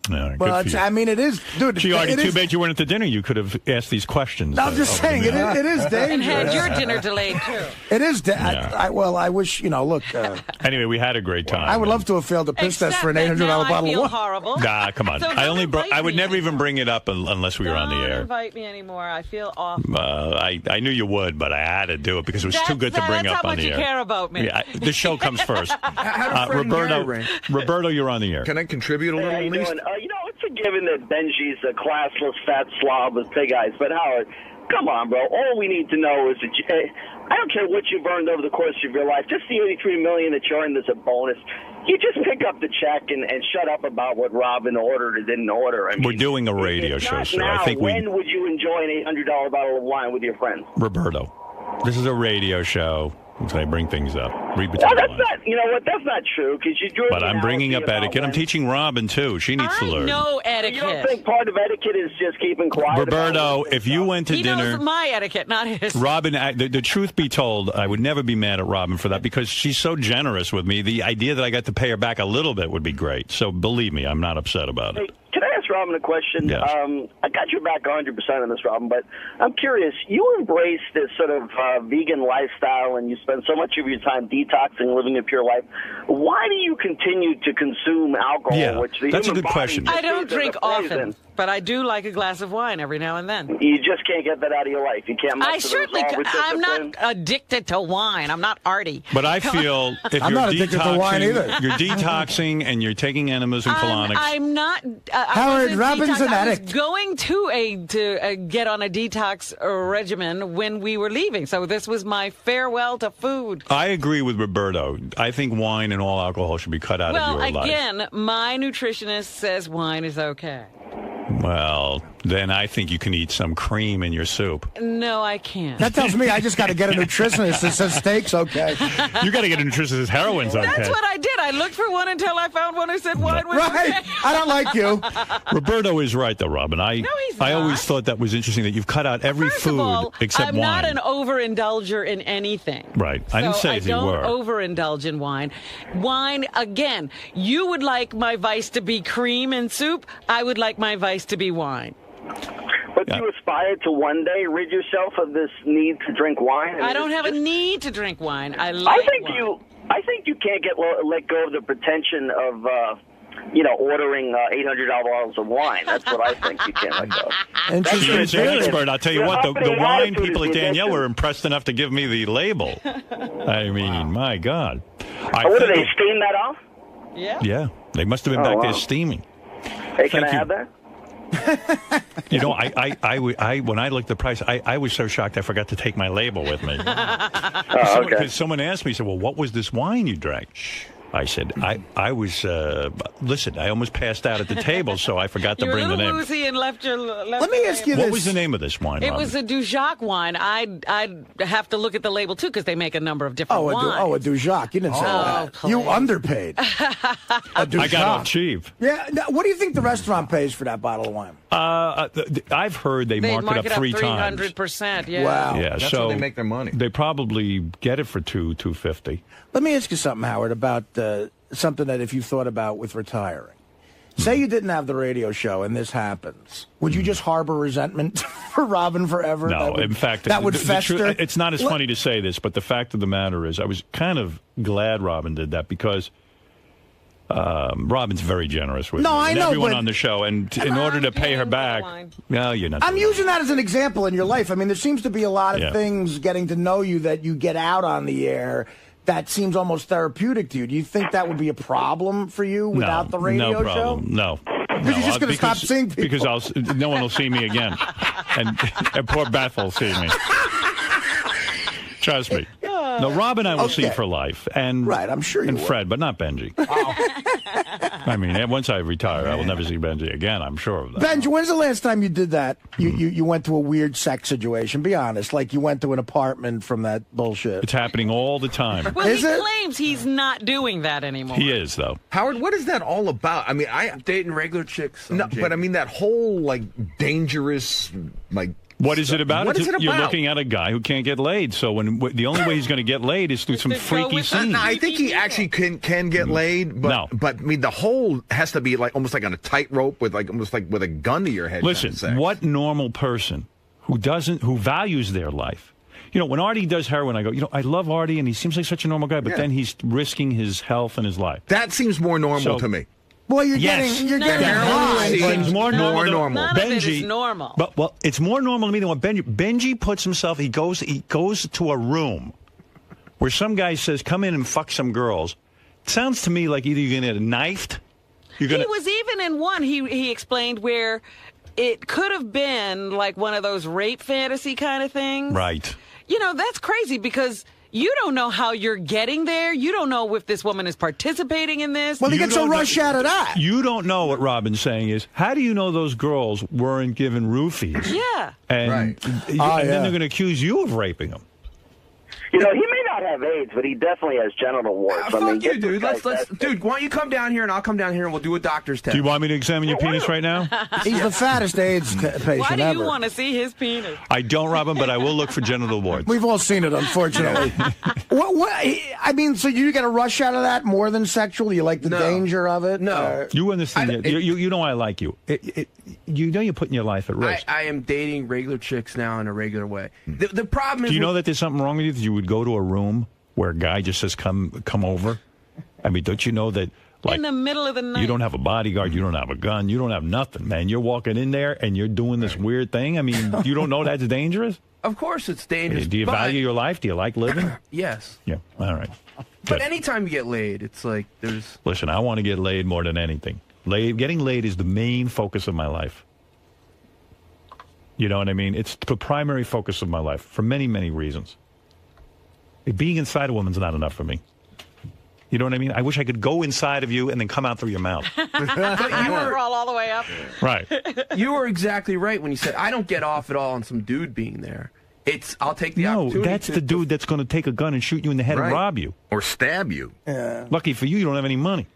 Yeah, well, I mean, it is, dude. Gee, Artie, too bad you weren't at the dinner. You could have asked these questions. I'm just saying, it is dangerous. And had your dinner delayed, too. It is. Well, I wish, look. Anyway, we had a great time. I would love to have failed a piss test for an $800 bottle of wine. Horrible. Nah, come on. So I would never even bring it up unless we were on the air. Don't invite me anymore. I feel awful. I knew you would, but I had to do it because it was too good to bring up on the air. That's how much you care about me. Yeah, the show comes first. Roberto, you're on the air. Can I contribute a little, at least? It's a given that Benjy's a classless fat slob with pig eyes, but Howard, come on, bro. All we need to know is that I don't care what you've earned over the course of your life. Just the $83 million that you earned as a bonus. You just pick up the check and shut up about what Robin ordered or didn't order. I mean, we're doing a radio show, sir. Now, I think when would you enjoy an $800 bottle of wine with your friends? Roberto, this is a radio show. So I bring things up. Read between that's not. You know what? That's not true because you drew. But I'm bringing up etiquette. I'm teaching Robin too. She needs to learn. I know etiquette. You don't think part of etiquette is just keeping quiet? Roberto, if you went to dinner, he knows my etiquette, not his. Robin, the truth be told, I would never be mad at Robin for that because she's so generous with me. The idea that I got to pay her back a little bit would be great. So believe me, I'm not upset about it. Can I ask Robin a question? Yes. I got your back 100% on this, Robin, but I'm curious. You embrace this sort of vegan lifestyle, and you spend so much of your time detoxing, living a pure life. Why do you continue to consume alcohol? Yeah, which the that's a human good question. body I don't drink thrives often, in? but I do like a glass of wine every now and then. You just can't get that out of your life. You can't. I certainly. I'm not addicted to wine. I'm not Artie. But I feel if I'm you're not addicted to wine either. You're detoxing and you're taking enemas and colonics. I'm not. Howard, Robin's an addict. I was going to get on a detox regimen when we were leaving, so this was my farewell to food. I agree with Roberto. I think wine and all alcohol should be cut out of your life. Well, again, my nutritionist says wine is okay. Well, then I think you can eat some cream in your soup. No, I can't. That tells me I just got to get a nutritionist that says steak's okay. You got to get a nutritionist that says heroin's okay. That's what I did. I looked for one until I found one who said wine was right. okay. I don't like you. Roberto is right, though, Robin. No, he's not. I always thought that was interesting that you've cut out every First food of all, except I'm wine. not an overindulger in anything. Right. I didn't say you were. I don't overindulge in wine. Wine, again, you would like my vice to be cream and soup. I would like my vice to be wine. But you aspire to one day rid yourself of this need to drink wine? I don't have a need to drink wine. I think you can't let go of the pretension of ordering $800 bottles of wine. That's what I think you can't let go. You're an expert. I'll tell you what, the wine people at Danielle were impressed enough to give me the label. I mean, my God. What do they steam that off? Yeah. Yeah. They must have been back there steaming. Hey, can I have that? I when I looked at the price, I was so shocked I forgot to take my label with me. Okay. Because someone asked me, said, "Well, what was this wine you drank?" I said, I was, listen, I almost passed out at the table, so I forgot to bring the name. You were a little woozy and left your... Let me ask you this. What was the name of this wine, It Robin? was a Dujac wine. I'd have to look at the label, too, because they make a number of different wines. A Dujac. You didn't say that. Please. You underpaid. A Dujac. I got off cheap. Yeah. Now, what do you think the restaurant pays for that bottle of wine? I've heard they mark it up 3 times. 300%, yeah. Wow. Yeah, That's so how they make their money. They probably get it for $250. Let me ask you something, Howard, about something that if you thought about with retiring. Say you didn't have the radio show and this happens. Would you just harbor resentment for Robin forever? No, in fact, that would fester. It's not as funny to say this, but the fact of the matter is I was kind of glad Robin did that because Robin's very generous with me I and know, everyone but on the show. And in order to pay her back, no, you're not. I'm using that as an example in your life. I mean, there seems to be a lot of things getting to know you that you get out on the air that seems almost therapeutic to you. Do you think that would be a problem for you without the radio no problem. show? No. Because you're just going to stop seeing people. Because no one will see me again. and poor Beth will see me. Trust me. No, Rob and I will see for life. And, right, I'm sure you And will. Fred, but not Benjy. I mean, once I retire, I will never see Benjy again. I'm sure of that. Benjy, when's the last time you did that? You went to a weird sex situation. Be honest. Like you went to an apartment from that bullshit. It's happening all the time. Well, he claims he's not doing that anymore. He is, though. Howard, what is that all about? I mean, dating regular chicks. No, but I mean that whole, like, dangerous, like, What is it about? What is it about? You're looking at a guy who can't get laid. So the only way he's going to get laid is through some freaky scenes. No, I think he actually can get laid, but No. but I mean the whole has to be like almost like on a tightrope with like almost like with a gun to your head. Listen, kind of sex. what normal person who values their life? You know, when Artie does heroin, I go, I love Artie, and he seems like such a normal guy, but then he's risking his health and his life. That seems more normal to me. Well, you're Yes. getting Heroin seems more normal. None of it is normal. But it's more normal to me than what Benjy puts himself. He goes to a room where some guy says, "Come in and fuck some girls." It sounds to me like either you're going to get knifed. He was even in one. He explained where it could have been like one of those rape fantasy kind of things. Right. You know, that's crazy because you don't know how you're getting there. You don't know if this woman is participating in this. Well, he gets a rush out of that. You don't know what Robin's saying is, how do you know those girls weren't given roofies? Yeah. And, and then they're going to accuse you of raping them. You know, he may not have AIDS, but he definitely has genital warts. Fuck you, dude. Let's dude. Why don't you come down here and I'll come down here and we'll do a doctor's test. Do you want me to examine your penis right now? He's the fattest AIDS patient Why do ever. you want to see his penis? I don't, Robin, but I will look for genital warts. We've all seen it, unfortunately. What? I mean, so you get a rush out of that more than sexual? You like the danger of it? No. You understand? You know I like you. You know you're putting your life at risk. I am dating regular chicks now in a regular way. The problem is... Do you know that there's something wrong with you? That you would go to a room where a guy just says, come over? I mean, don't you know that... Like, in the middle of the night. You don't have a bodyguard. You don't have a gun. You don't have nothing, man. You're walking in there and you're doing this weird thing. I mean, you don't know that's dangerous? Of course it's dangerous. Do you value your life? Do you like living? Yes. Yeah. All right. But anytime you get laid, it's like there's... Listen, I want to get laid more than anything. Getting laid is the main focus of my life. You know what I mean? It's the primary focus of my life for many, many reasons. Being inside a woman's not enough for me. You know what I mean? I wish I could go inside of you and then come out through your mouth. But you were all the way up. Right. You were exactly right when you said, I don't get off at all on some dude being there. I'll take the opportunity. No, that's the dude that's going to take a gun and shoot you in the head and rob you. Or stab you. Yeah. Lucky for you, you don't have any money.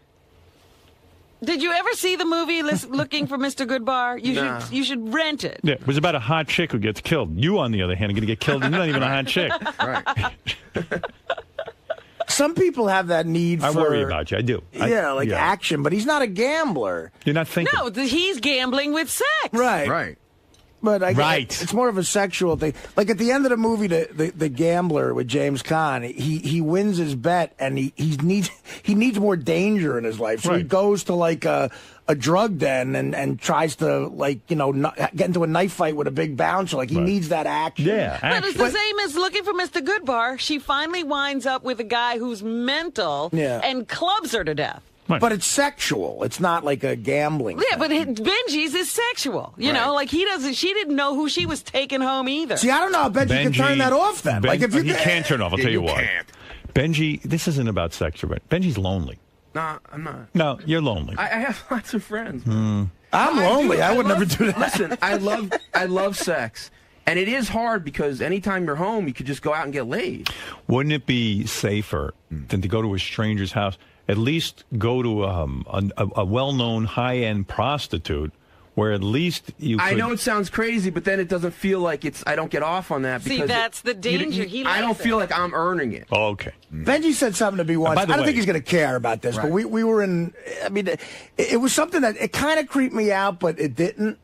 Did you ever see the movie Looking for Mr. Goodbar? You should rent it. Yeah, it was about a hot chick who gets killed. You, on the other hand, are going to get killed, and you're not even a hot chick. Right. Some people have that need for... I worry about you. I do. Action, but he's not a gambler. You're not thinking. No, he's gambling with sex. Right. Right. But it's more of a sexual thing. Like at the end of the movie, the gambler with James Caan, he wins his bet and he needs more danger in his life. So he goes to like a drug den and tries to get into a knife fight with a big bouncer. Like he needs that action. Yeah, but it's the same as Looking for Mr. Goodbar. She finally winds up with a guy who's mental and clubs her to death. Right. But it's sexual. It's not like a gambling thing. But Benjy's is sexual. You know, like she didn't know who she was taking home either. See, I don't know if Benjy can turn that off then. Like if he can't turn off, I'll tell you why. Benjy, this isn't about sex, but Benjy's lonely. Nah, I'm not. No, you're lonely. I have lots of friends. I'm lonely. I would never do that. Listen, I love sex. And it is hard because anytime you're home, you could just go out and get laid. Wouldn't it be safer than to go to a stranger's house? At least go to a well-known high-end prostitute where at least you could... I know it sounds crazy, but then it doesn't feel like I don't get off on that. See, that's the danger. I don't feel like I'm earning it. Oh, okay. Benjy said something to me once. I don't think he's going to care about this, but we were in... I mean, it was something that it kind of creeped me out, but it didn't.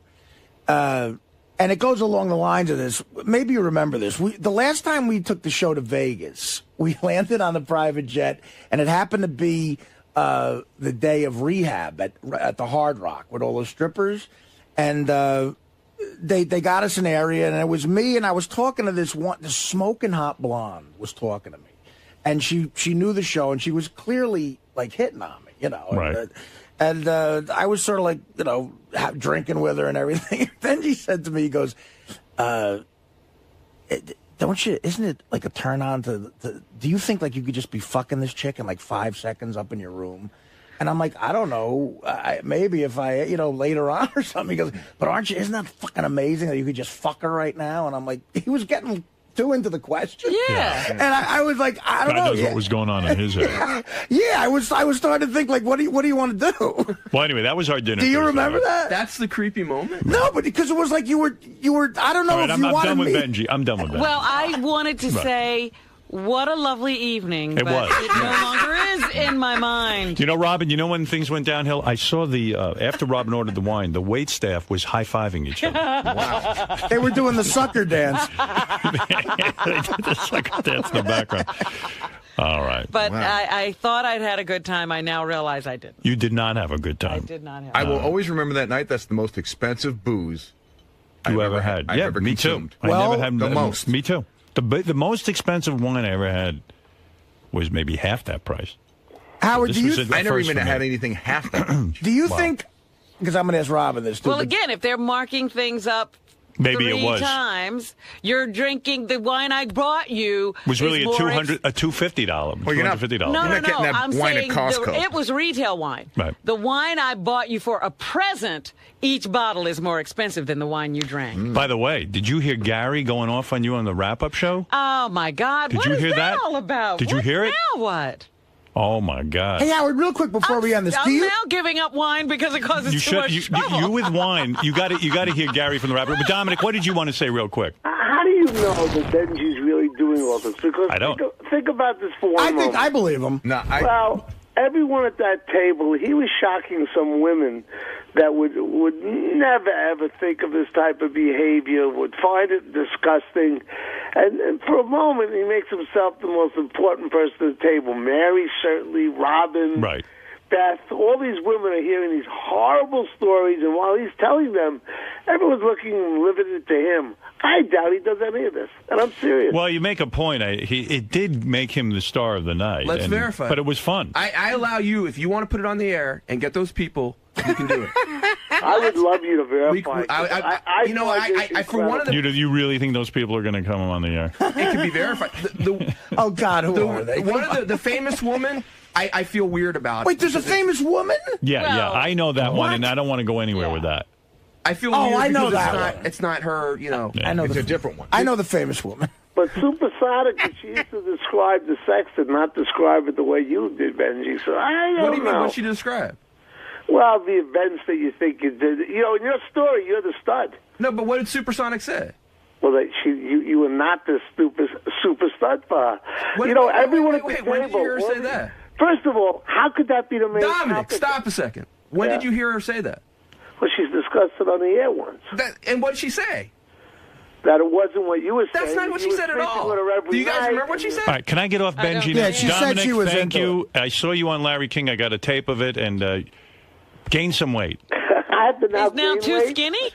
And it goes along the lines of this. Maybe you remember this. The last time we took the show to Vegas, we landed on the private jet, and it happened to be the day of rehab at the Hard Rock with all those strippers. And they got us an area, and it was me, and I was talking to this smoking hot blonde was talking to me. And she knew the show, and she was clearly, like, hitting on me, you know. Right. And I was sort of like, drinking with her and everything. Benjy said to me, he goes, isn't it like a turn on to do you think like you could just be fucking this chick in like 5 seconds up in your room? And I'm like, I don't know, maybe if I, later on or something. He goes, but isn't that fucking amazing that you could just fuck her right now? And I'm like, he was getting too into the question. Yeah. And I was like, I don't God know. knows what was going on in his head. Yeah, I was starting to think, like, what do you want to do? Well, anyway, that was our dinner. Do you Thursday remember night. that? That's the creepy moment. No, but because it was like you were. I don't know All right, if I'm you wanted done with me. Benjy. I'm done with Benjy. Well, I wanted to say, what a lovely evening. It but was. It no longer is in my mind. You know, Robin, you know when things went downhill? I saw after Robin ordered the wine, the wait staff was high-fiving each other. Wow. They were doing the sucker dance. They did the sucker dance in the background. All right. But I thought I'd had a good time. I now realize I didn't. You did not have a good time. I did not have I will always remember that night. That's the most expensive booze You ever had. I've Yeah, ever me consumed. too. Well, I never had the most. Me too. The most expensive wine I ever had was maybe half that price. Howard, This do you? was a I never first even for me. had anything half that much. Do you think? Because I'm going to ask Robin this too. Well, but- again, if they're marking things up Maybe three it was. times, you're drinking the wine I brought you. Was really is a more $250. Well, you're not- $250. No, You're not getting that I'm wine at saying Costco. it was retail wine. Right. The wine I bought you for a present, each bottle is more expensive than the wine you drank. By the way, did you hear Gary going off on you on the wrap-up show? Oh, my God. Did What you is hear that? all about? Did you What hear it? Now what? Oh, my God. Hey, Howard, real quick before we end this, do I'm you? now giving up wine because it causes You too should. much trouble. You with wine. You got to hear Gary from the wrap-up. But Dominic, what did you want to say real quick? How do you know that Benjy's really doing all this? Because I don't. think about this for one moment. I believe him. No, Well, everyone at that table, he was shocking some women that would never ever think of this type of behavior, would find it disgusting, and for a moment he makes himself the most important person at the table. Mary, certainly, Robin, Right. Beth, all these women are hearing these horrible stories, and while he's telling them, everyone's looking and riveted to him. I doubt he does any of this, and I'm serious. Well, you make a point. It did make him the star of the night. Let's verify. But it was fun. I allow you, if you want to put it on the air and get those people, you can do it. I would love you to verify. For one of the, You really think those people are going to come on the air? it can be verified. Oh God, who are they? One of the famous woman, I feel weird about. Wait, there's a famous woman? Yeah, Well, I know that one, what? and I don't want to go anywhere Yeah. with that. I feel Oh, weird I know because that it's not her. You know. Yeah. I know it's the a different one. I know the famous woman. But supersonic, she used to describe the sex and not describe it the way you did, Benjy. So I don't What do you mean? know. What'd she describe? Well, the events that you think you did. You know, in your story, you're the stud. No, but what did Supersonic say? Well, you were not the super stud for her. When- you know, wait, everyone wait, at wait, the when table. did you hear her say that? First of all, how could that be the main Dominic, topic? stop a second. When Yeah. did you hear her say that? Well, she's discussed it on the air once. And what did she say? That it wasn't what you were saying. That's not what You she were said at speaking all. with her every Do you guys night. remember what she said? All right, can I get off I don't Benjy? know. Yeah, she said Dominic, she was thank into you. I saw you on Larry King. I got a tape of it, and gained some weight. I have to now He's now gain too weight. skinny?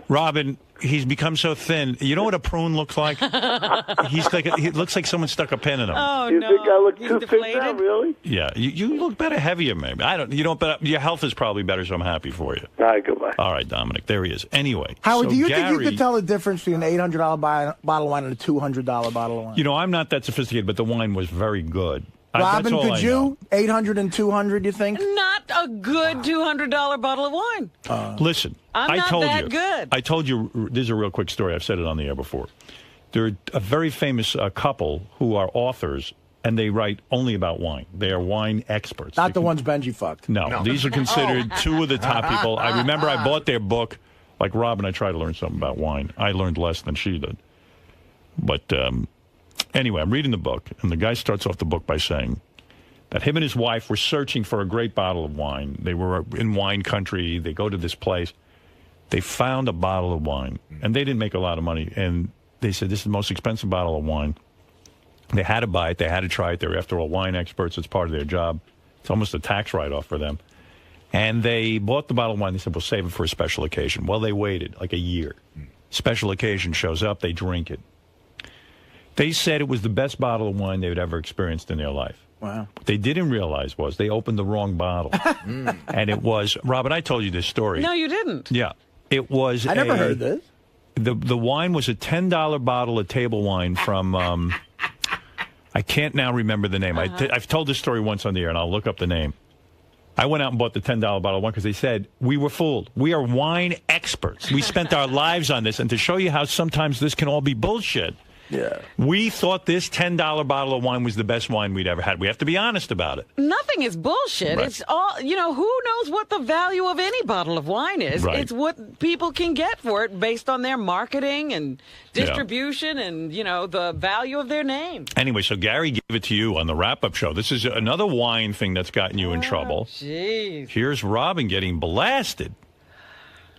Robin, he's become so thin. You know what a prune looks like? He looks like someone stuck a pin in him. Oh, You no. think I look He's too deflated? thin now, really? Yeah, you look better heavier, maybe. I don't. You don't. But your health is probably better, so I'm happy for you. All right, goodbye. All right, Dominic. There he is. Anyway, Howard, so do you think you Gary- could tell the difference between an $800 bottle of wine and a $200 bottle of wine? You know, I'm not that sophisticated, but the wine was very good. That's Robin, all I could know. you? 800 and 200, you think? Not a good $200 bottle of wine. Listen, I'm I not told that you. good. I told you. This is a real quick story. I've said it on the air before. They're a very famous couple who are authors, and they write only about wine. They are wine experts. Not the ones Benjy fucked. No, these are considered two of the top people. I remember I bought their book. Like Robin, I tried to learn something about wine. I learned less than she did. But anyway, I'm reading the book, and the guy starts off the book by saying that him and his wife were searching for a great bottle of wine. They were in wine country. They go to this place. They found a bottle of wine, and they didn't make a lot of money. And they said, this is the most expensive bottle of wine. They had to buy it. They had to try it. They're, after all, wine experts. It's part of their job. It's almost a tax write-off for them. And they bought the bottle of wine. They said, we'll save it for a special occasion. Well, they waited like a year. Special occasion shows up. They drink it. They said it was the best bottle of wine they had ever experienced in their life. Wow. What they didn't realize was they opened the wrong bottle. And it was, Robin, I told you this story. No, you didn't. Yeah. It was I never heard this. The wine was a $10 bottle of table wine from, I can't now remember the name. I've told this story once on the air, and I'll look up the name. I went out and bought the $10 bottle of wine because they said, we were fooled. We are wine experts. We spent our lives on this. And to show you how sometimes this can all be bullshit, Yeah. We thought this $10 bottle of wine was the best wine we'd ever had. We have to be honest about it. Nothing is bullshit. Right. It's all, who knows what the value of any bottle of wine is. Right. It's what people can get for it based on their marketing and distribution and, the value of their name. Anyway, so Gary gave it to you on the wrap-up show. This is another wine thing that's gotten you in trouble. Jeez. Here's Robin getting blasted.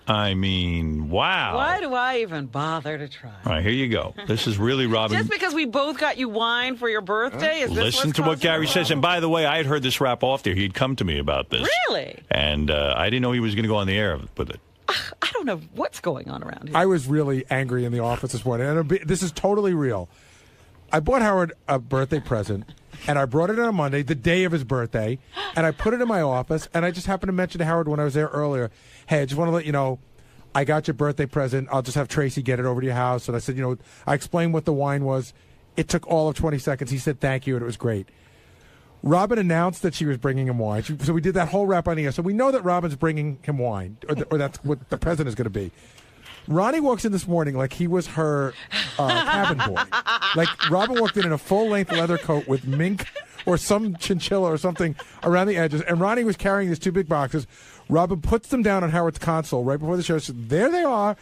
I mean, wow. Why do I even bother to try? All right, here you go. This is really Robin. Just because we both got you wine for your birthday? Is this Listen to what Gary says. And by the way, I had heard this rap off there. He'd come to me about this. Really? And I didn't know he was going to go on the air with it. I don't know what's going on around here. I was really angry in the office this morning. And this is totally real. I bought Howard a birthday present, and I brought it on Monday, the day of his birthday, and I put it in my office, and I just happened to mention to Howard when I was there earlier, hey, I just want to let you know, I got your birthday present. I'll just have Tracy get it over to your house. And I said, I explained what the wine was. It took all of 20 seconds. He said thank you, and it was great. Robin announced that she was bringing him wine. So we did that whole wrap on the air. So we know that Robin's bringing him wine, or that's what the present is going to be. Ronnie walks in this morning like he was her cabin boy. Like Robin walked in a full-length leather coat with mink or some chinchilla or something around the edges, and Ronnie was carrying these two big boxes. Robin puts them down on Howard's console right before the show. So there they are.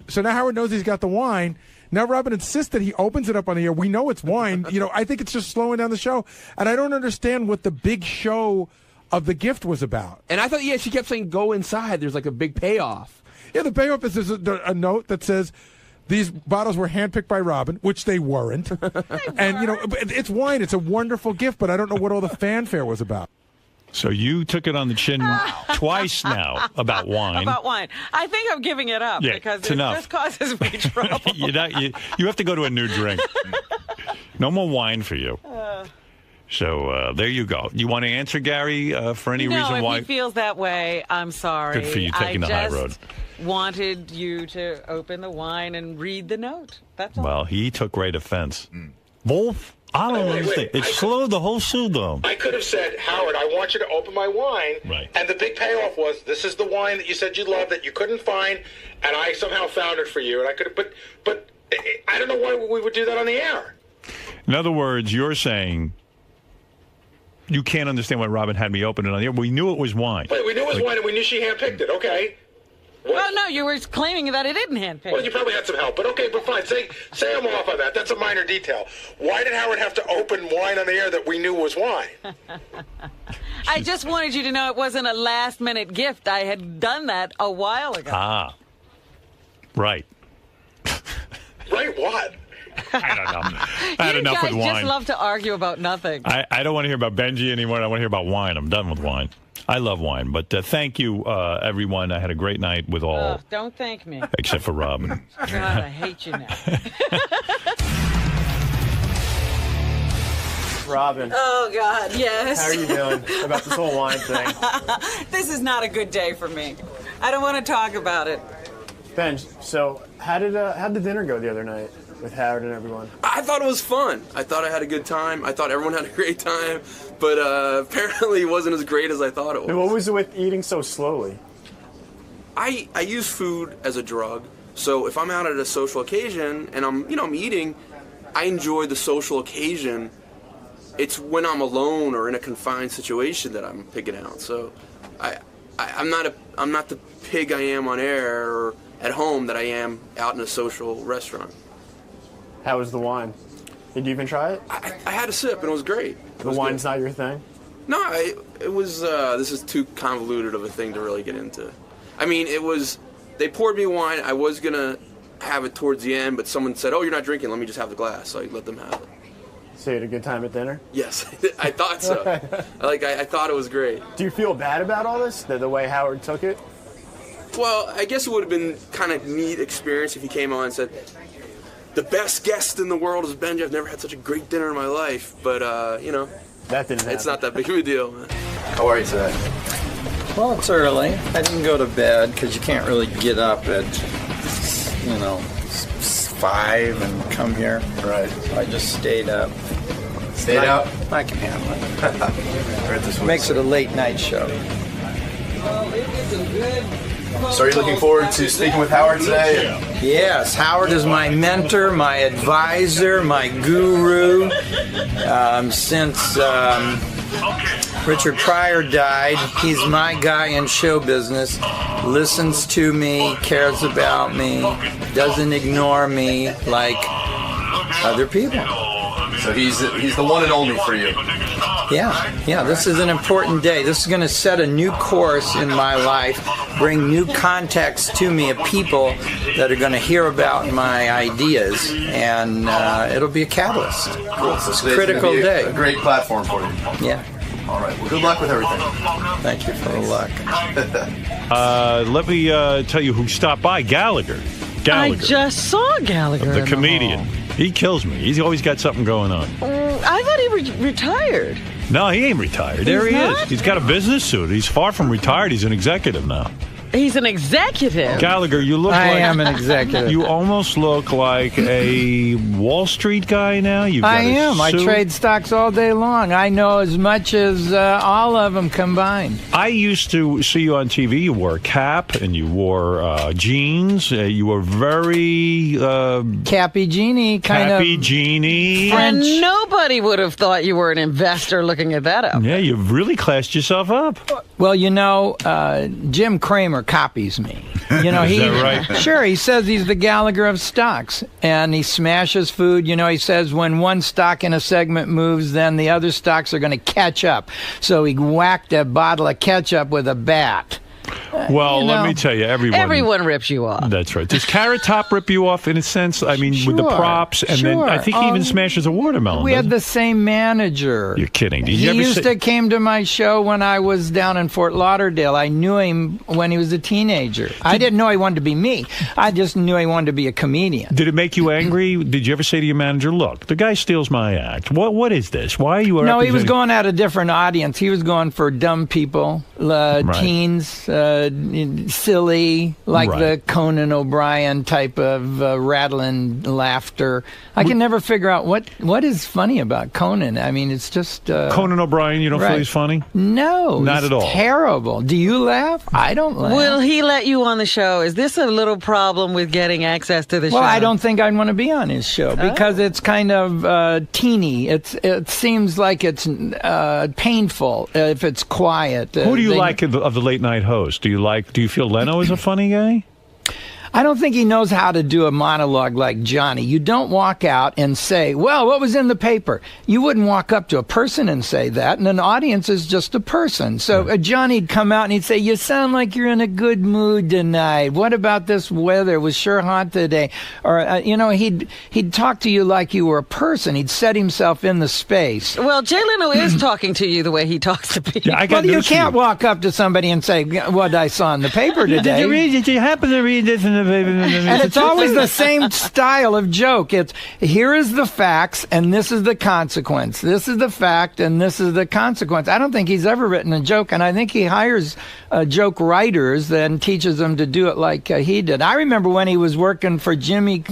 So now Howard knows he's got the wine. Now Robin insists that he opens it up on the air. We know it's wine. I think it's just slowing down the show. And I don't understand what the big show of the gift was about. And I thought, she kept saying go inside. There's like a big payoff. Yeah, the payoff is there's a note that says these bottles were handpicked by Robin, which they weren't. And, it's wine. It's a wonderful gift, but I don't know what all the fanfare was about. So you took it on the chin twice now about wine. About wine. I think I'm giving it up because it just causes me trouble. You have to go to a new drink. No more wine for you. So there you go. You want to answer Gary for any reason why? No, if he feels that way, I'm sorry. Good for you taking the high road. Wanted you to open the wine and read the note. That's all. Well, he took great offense. Wolf, I don't understand. It slowed the whole show down. I could have said, Howard, I want you to open my wine. Right. And the big payoff was, this is the wine that you said you loved that you couldn't find, and I somehow found it for you. And I could have, but I don't know why we would do that on the air. In other words, you're saying you can't understand why Robin had me open it on the air. We knew it was wine. Wait, we knew it was wine, and we knew she handpicked it. Okay. Well, no, you were claiming that it didn't handpick. Well, you probably had some help, but okay, but fine. Say I'm off on that. That's a minor detail. Why did Howard have to open wine on the air that we knew was wine? I just wanted you to know it wasn't a last-minute gift. I had done that a while ago. Ah, right. Right what? I don't know. I had enough with wine. You guys just love to argue about nothing. I don't want to hear about Benjy anymore. I want to hear about wine. I'm done with wine. I love wine, but thank you, everyone. I had a great night with all. Don't thank me. Except for Robin. God, I hate you now. Robin. Oh, God, yes. How are you doing about this whole wine thing? This is not a good day for me. I don't want to talk about it. Benj, so how did the dinner go the other night with Howard and everyone? I thought it was fun. I thought I had a good time. I thought everyone had a great time, but apparently it wasn't as great as I thought it was. What was it with eating so slowly? I use food as a drug, so if I'm out at a social occasion and I'm eating, I enjoy the social occasion. It's when I'm alone or in a confined situation that I'm pigging out. So I'm not the pig I am on air or at home that I am out in a social restaurant. How was the wine? Did you even try it? I had a sip and it was great. The wine's not your thing? No, it was. This is too convoluted of a thing to really get into. I mean, it was. They poured me wine. I was gonna have it towards the end, but someone said, "Oh, you're not drinking. Let me just have the glass." So I let them have it. So you had a good time at dinner? Yes, I thought so. I thought it was great. Do you feel bad about all this? The way Howard took it? Well, I guess it would have been kind of neat experience if he came on and said, "The best guest in the world is Benjy. I've never had such a great dinner in my life." But that didn't happen. It's not that big of a deal, man. How are you today? Well, it's early. I didn't go to bed because you can't really get up at 5 and come here. Right. So I just stayed up. Stayed up? I can handle it. Makes it a late night show. Well, it is a good So are you looking forward to speaking with Howard today? Yes, Howard is my mentor, my advisor, my guru. Since Richard Pryor died, he's my guy in show business. Listens to me, cares about me, doesn't ignore me like other people. So he's the one and only for you. Yeah, this is an important day. This is going to set a new course in my life, bring new context to me of people that are going to hear about my ideas, and it'll be a catalyst. Cool. So it's a critical day. A great platform for you. Yeah. All right. Well, good luck with everything. Thank you for the luck. Let me tell you who stopped by. Gallagher. I just saw Gallagher. The comedian. He kills me. He's always got something going on. I thought he retired. No, he ain't retired. There he is. He's got a business suit. He's far from retired. He's an executive now. He's an executive. Gallagher, you look I like... am an executive. You almost look like a Wall Street guy now. I am. I trade stocks all day long. I know as much as all of them combined. I used to see you on TV. You wore a cap and you wore jeans. You were very... Cappy Genie, kind of... Cappy Genie. And nobody would have thought you were an investor looking at that up. Yeah, you've really classed yourself up. Well, you know, Jim Cramer copies me. You know, Is that right? Sure, he says he's the Gallagher of stocks, and he smashes food. You know, he says when one stock in a segment moves, then the other stocks are going to catch up. So he whacked a bottle of ketchup with a bat. Well, let me tell you, everyone rips you off. That's right. Does Carrot Top rip you off in a sense? I mean, with the props, and then I think he even smashes a watermelon. We had the same manager. You're kidding. Did He you ever used to came to my show when I was down in Fort Lauderdale. I knew him when he was a teenager. I didn't know he wanted to be me. I just knew he wanted to be a comedian. Did it make you angry? Did you ever say to your manager, "Look, the guy steals my act. What is this? Why are you?" No, he was going at a different audience. He was going for dumb people, teens. Silly, like the Conan O'Brien type of rattling laughter. I can never figure out what is funny about Conan. I mean, it's just... Conan O'Brien, you don't feel he's funny? No. Not at all. Terrible. Do you laugh? I don't laugh. Will he let you on the show? Is this a little problem with getting access to the show? Well, I don't think I'd want to be on his show because it's kind of teeny. It seems like it's painful if it's quiet. Who do you like of the late night host? Do you feel Leno is a funny guy? I don't think he knows how to do a monologue like Johnny. You don't walk out and say, well, what was in the paper? You wouldn't walk up to a person and say that, and an audience is just a person. So Johnny'd come out and he'd say, you sound like you're in a good mood tonight. What about this weather? It was sure hot today. Or, he'd talk to you like you were a person. He'd set himself in the space. Well, Jay Leno is talking to you the way he talks to people. Yeah, you can't walk up to somebody and say, what I saw in the paper today. Did you read it? Did you happen to read this in the paper? And it's always the same style of joke. It's, here is the facts, and this is the consequence. This is the fact, and this is the consequence. I don't think he's ever written a joke, and I think he hires joke writers and teaches them to do it like he did. I remember when he was working for Jimmy...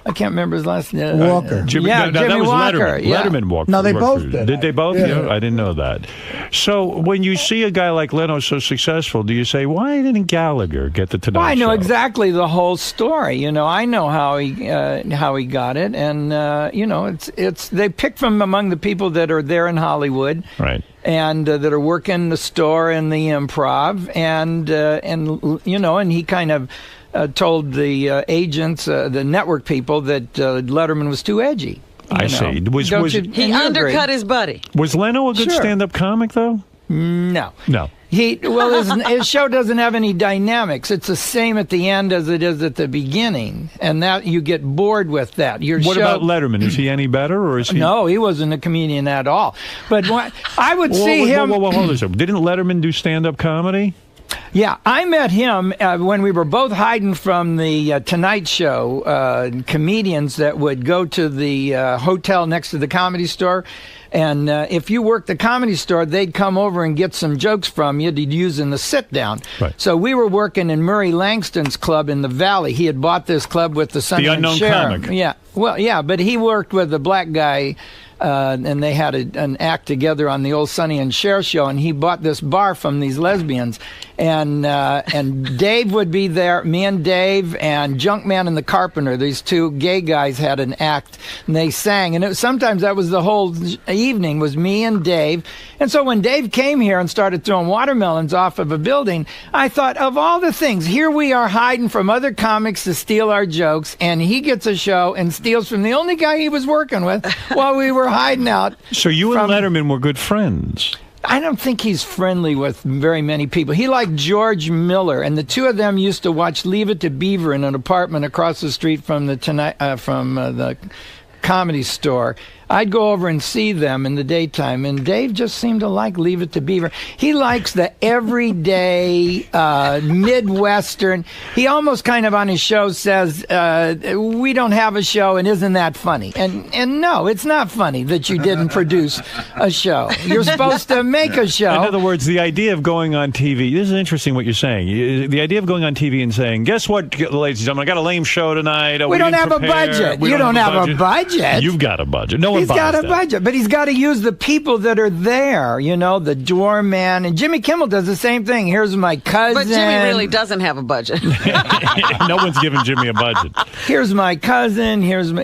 I can't remember his last name. Walker. Jimmy Walker. Letterman. Yeah. Letterman walked. No, they both did. Did they both? Yeah. I didn't know that. So when you see a guy like Leno so successful, do you say, why didn't Gallagher get the Tonight Show? I know exactly the whole story. I know how he got it, and it's they pick from among the people that are there in Hollywood, right? And that are working the store and the Improv, and he kind of. Told the agents, the network people, that Letterman was too edgy. I see. He undercut his buddy. Was Leno a good stand-up comic, though? No. No. His show doesn't have any dynamics. It's the same at the end as it is at the beginning, and that you get bored with that. What about Letterman? Is he any better, or is he? No, he wasn't a comedian at all. But I would see him. Hold on a second. Didn't Letterman do stand-up comedy? Yeah, I met him when we were both hiding from the Tonight Show comedians that would go to the hotel next to the Comedy Store. And if you worked the Comedy Store, they'd come over and get some jokes from you to use in the sit-down. Right. So we were working in Murray Langston's club in the Valley. He had bought this club with the Sunday The Unknown Sheriff. Comic. Yeah, well, yeah, but he worked with the black guy and they had an act together on the old Sonny and Cher show, and he bought this bar from these lesbians, and Dave would be there, me and Dave and Junkman and the Carpenter, these two gay guys had an act, and they sang, and sometimes that was the whole evening, was me and Dave. And so when Dave came here and started throwing watermelons off of a building, I thought, of all the things, here we are hiding from other comics to steal our jokes, and he gets a show and steals from the only guy he was working with while we were hiding out. So you and Letterman were good friends. I don't think he's friendly with very many people. He liked George Miller, and the two of them used to watch Leave It to Beaver in an apartment across the street from the the Comedy Store. I'd go over and see them in the daytime, and Dave just seemed to like Leave It to Beaver. He likes the everyday Midwestern. He almost kind of on his show says, we don't have a show, and isn't that funny? And no, it's not funny that you didn't produce a show. You're supposed to make a show. In other words, the idea of going on TV, this is interesting what you're saying. The idea of going on TV and saying, guess what, ladies and gentlemen, I got a lame show tonight. We don't have a budget. You don't have a budget. You've got a budget. No one He's got a budget, but he's got to use the people that are there, the doorman. And Jimmy Kimmel does the same thing. Here's my cousin. But Jimmy really doesn't have a budget. No one's giving Jimmy a budget. Here's my cousin. Here's my,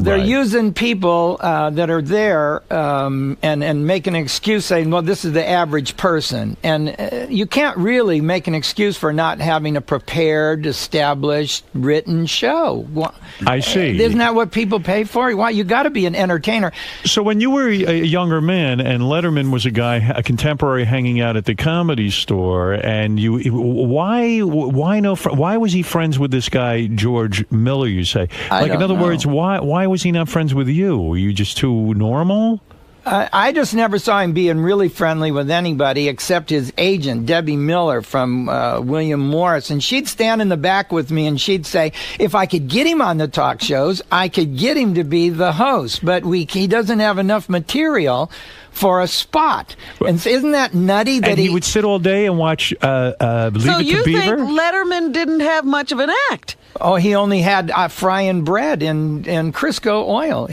they're using people that are there and making an excuse saying, well, this is the average person. And you can't really make an excuse for not having a prepared, established, written show. I see. Isn't that what people pay for? Well, you got to be an entertainer. So when you were a younger man and Letterman was a contemporary hanging out at the Comedy Store, and why was he friends with this guy George Miller? You say, in other words, why was he not friends with you? Were you just too normal? I just never saw him being really friendly with anybody except his agent, Debbie Miller from William Morris. And she'd stand in the back with me and she'd say, if I could get him on the talk shows, I could get him to be the host. But he doesn't have enough material for a spot. And isn't that nutty that he would sit all day and watch Leave It to Beaver? So you think Letterman didn't have much of an act? Oh, he only had frying bread in Crisco oil.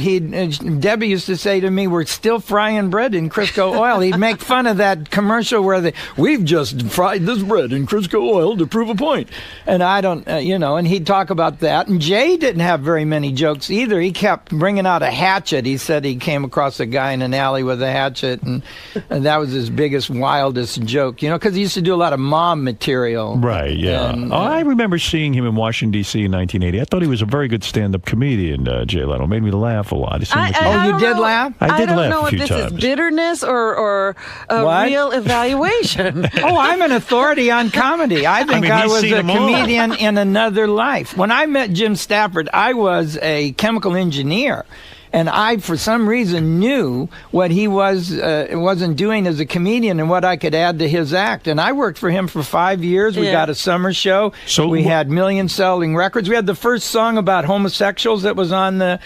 Debbie used to say to me, we're still frying bread in Crisco oil. He'd make fun of that commercial where we've just fried this bread in Crisco oil to prove a point. And I don't, and he'd talk about that. And Jay didn't have very many jokes either. He kept bringing out a hatchet. He said he came across a guy in an alley with a hatchet, and that was his biggest, wildest joke, because he used to do a lot of mom material. Right, yeah. I remember seeing him in Washington, D.C. in 1980. I thought he was a very good stand-up comedian, Jay Leno. Made me laugh a lot. You did laugh? I did laugh a few times. I don't know if this is bitterness or a real evaluation. I'm an authority on comedy. I think I was a comedian in another life. When I met Jim Stafford, I was a chemical engineer. And I, for some reason, knew what he wasn't doing as a comedian and what I could add to his act. And I worked for him for 5 years. We got a summer show. So we had million-selling records. We had the first song about homosexuals that was on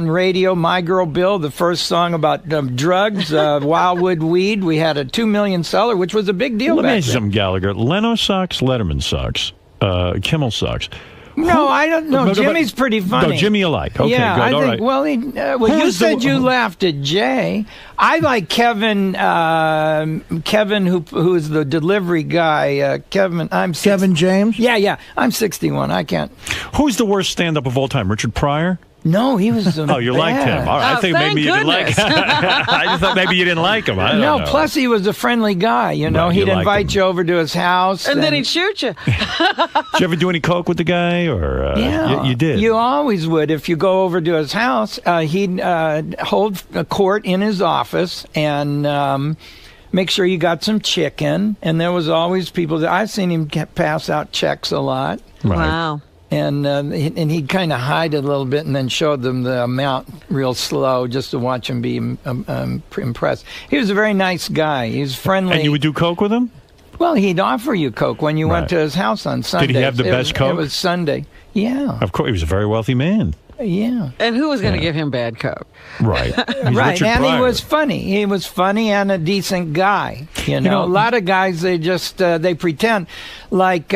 radio, My Girl Bill. The first song about drugs, Wildwood Weed. We had a 2 million seller, which was a big deal back then. Let me ask you something, Gallagher. Leno sucks, Letterman sucks, Kimmel sucks. No, I don't know. Jimmy's pretty funny. No, Jimmy you like. Okay, yeah, good. I all think, right. Well, you said you laughed at Jay. I like Kevin, who is the delivery guy. Kevin James? Yeah. I'm 61. I can't. Who's the worst stand-up of all time? Richard Pryor? No, he was. Oh, you liked him. All right. I think maybe you didn't like him. I just thought maybe you didn't like him. I don't know. Plus he was a friendly guy. Right, he'd invite you over to his house, and then he'd shoot you. Did you ever do any coke with the guy, or yeah, you did? You always would. If you go over to his house, he'd hold a court in his office and. Make sure you got some chicken, and there was always people. I've seen him pass out checks a lot. Right. Wow. And he'd kind of hide it a little bit and then show them the amount real slow just to watch him be impressed. He was a very nice guy. He was friendly. And you would do coke with him? Well, he'd offer you coke when you went to his house on Sunday. Did he have the best coke? It was Sunday. Yeah. Of course. He was a very wealthy man. Yeah. And who was going to give him bad coke? Right. Right. And he was funny. He was funny and a decent guy. A lot of guys, they just, they pretend like,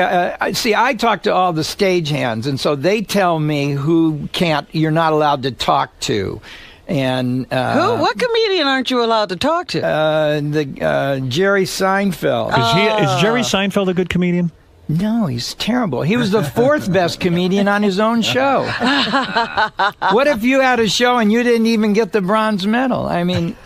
see, I talk to all the stagehands, and so they tell me who you're not allowed to talk to. And What comedian aren't you allowed to talk to? Jerry Seinfeld. Is Jerry Seinfeld a good comedian? No, he's terrible. He was the 4th best comedian on his own show. What if you had a show and you didn't even get the bronze medal? I mean,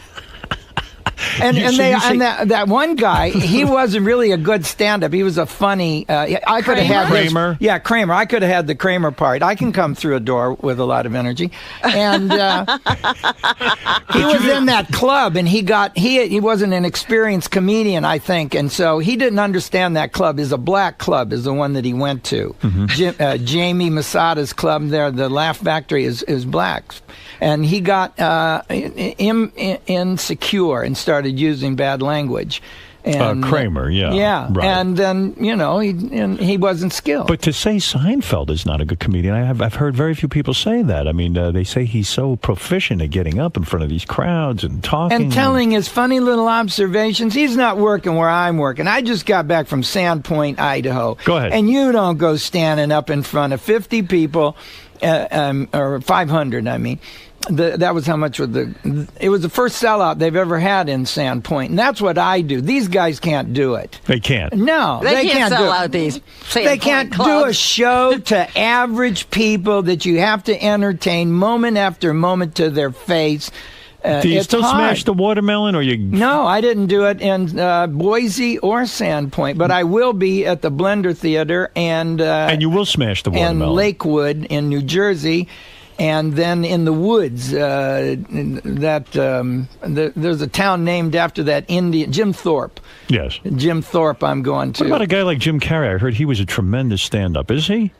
that one guy, he wasn't really a good stand-up. He was a funny. I could have had Kramer. Kramer. I could have had the Kramer part. I can come through a door with a lot of energy, and he was in that club, and he wasn't an experienced comedian, I think, and so he didn't understand that club. Is a black club is the one that he went to. Mm-hmm. Jamie Masada's club there, the Laugh Factory, is blacks. And he got insecure and started using bad language. And, Kramer, yeah. Yeah, right. and then, he wasn't skilled. But to say Seinfeld is not a good comedian, I've heard very few people say that. I mean, they say he's so proficient at getting up in front of these crowds and talking. And telling his funny little observations. He's not working where I'm working. I just got back from Sandpoint, Idaho. Go ahead. And you don't go standing up in front of 50 people, or 500, I mean. That was how much it was the first sellout they've ever had in Sandpoint, and that's what I do. These guys can't do it. They can't. No, they can't sell out these Sandpoint They can't clubs. do a show to average people that you have to entertain moment after moment to their face. Do you still smash the watermelon, or you? No, I didn't do it in Boise or Sandpoint, but I will be at the Blender Theater and you will smash the watermelon. And Lakewood in New Jersey. And then in the woods, there's a town named after that Indian, Jim Thorpe. Yes. Jim Thorpe I'm going to. What about a guy like Jim Carrey? I heard he was a tremendous stand-up. Is he?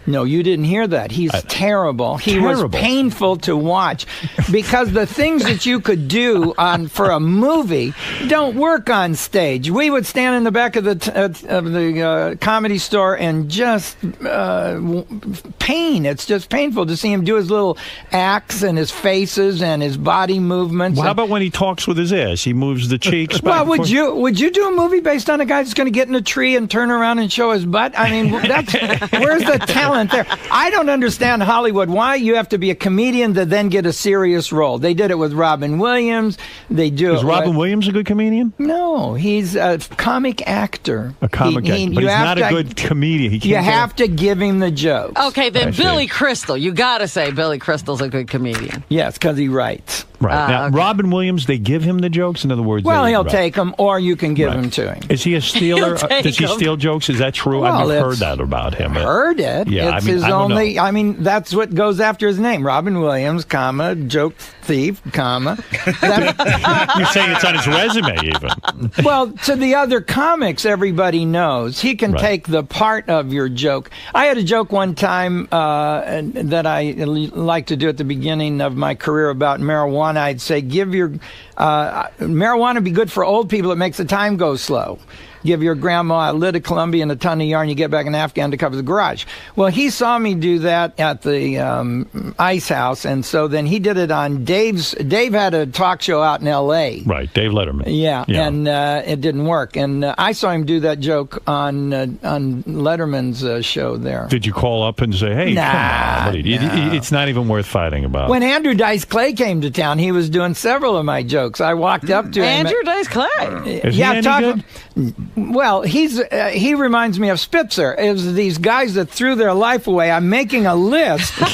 No, you didn't hear that. He's terrible. He was painful to watch because the things that you could do for a movie don't work on stage. We would stand in the back of the Comedy Store and just pain. It's just painful to see him do his little acts and his faces and his body movements. Well, how about when he talks with his ass? He moves the cheeks back. Well, would you do a movie based on a guy that's going to get in a tree and turn around and show his butt? I mean, where's the talent there? I don't understand Hollywood. Why you have to be a comedian to then get a serious role? They did it with Robin Williams. They do. Is Robin Williams a good comedian? No, he's a comic actor. A comic actor, but he's not a good comedian. You have to give him the jokes. Okay, then Billy Crystal. You got to say Billy Crystal's a good comedian. Yes, because he writes. Right. Now, Robin Williams, they give him the jokes? In other words... Well, he'll take them, or you can give them to him. Is he a stealer? Does he steal jokes? Is that true? Well, I've never heard that about him. Heard it. Yeah, it's his only... I mean, that's what goes after his name. Robin Williams, comma, joke thief, comma. You're saying it's on his resume, even. Well, to the other comics, everybody knows. He can take the part of your joke. I had a joke one time that I like to do at the beginning of my career about marijuana. I'd say, give your marijuana be good for old people. It makes the time go slow. Give your grandma a lid of Columbia and a ton of yarn. You get back an Afghan to cover the garage. Well, he saw me do that at the Ice House, and so then he did it on Dave had a talk show out in L.A. Right, Dave Letterman. Yeah. And it didn't work. And I saw him do that joke on Letterman's show there. Did you call up and say, hey, come on, it's not even worth fighting about? When Andrew Dice Clay came to town, he was doing several of my jokes. I walked up to him. Andrew Dice Clay? Is he any good? Well, he reminds me of Spitzer. It was these guys that threw their life away. I'm making a list of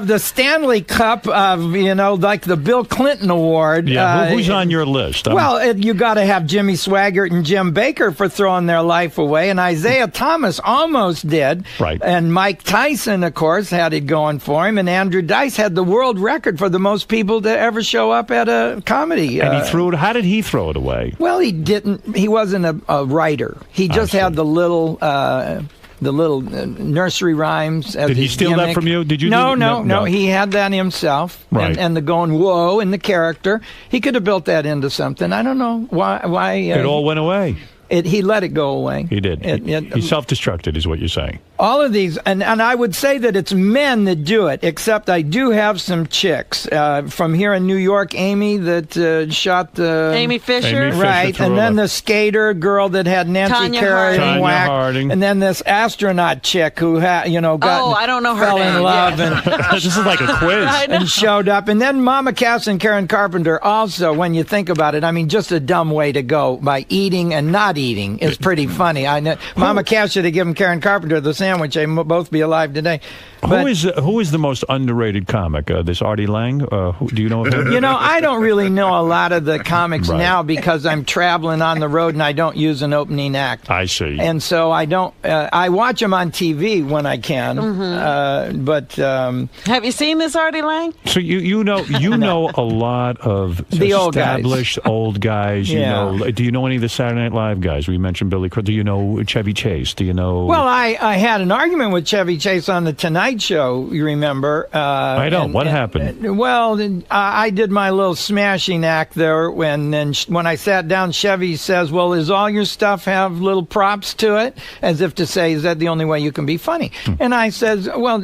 the Stanley Cup of like the Bill Clinton Award. Yeah, who's on your list? Well, you got to have Jimmy Swaggart and Jim Baker for throwing their life away, and Isaiah Thomas almost did. Right. And Mike Tyson, of course, had it going for him, and Andrew Dice had the world record for the most people to ever show up at a comedy. And he threw it. How did he throw it away? Well, he wasn't a writer. He just had the little nursery rhymes as Did he steal gimmick. that from you? Did you? No. He had that himself. Right. And the going whoa and the character. He could have built that into something. I don't know why. It all went away. He let it go away. He did. He self-destructed, is what you're saying. All of these, and I would say that it's men that do it, except I do have some chicks from here in New York. Amy that shot the... Amy Fisher. Right, and then the skater girl that had Nancy Kerrigan whacked. And then this astronaut chick who had, I don't know her fell name. in love. Yeah. And this is like a quiz. And showed up. And then Mama Cass and Karen Carpenter also, when you think about it, I mean, just a dumb way to go by eating and not eating is pretty funny. I know Mama Cass should have given Karen Carpenter the sandwich. They both be alive today. But, who is the most underrated comic? This Artie Lang? Do you know of him? I don't really know a lot of the comics now because I'm traveling on the road and I don't use an opening act. I see. And so I don't. I watch them on TV when I can. Mm-hmm. But have you seen this Artie Lang? So you know a lot of the established old guys. Yeah. Do you know any of the Saturday Night Live guys? We mentioned Billy Crystal. Do you know Chevy Chase? Do you know? Well, I had an argument with Chevy Chase on the Tonight Show. You remember? I don't. What happened? Well, I did my little smashing act there. When I sat down, Chevy says, "Well, does all your stuff have little props to it?" As if to say, "Is that the only way you can be funny?" And I says, "Well,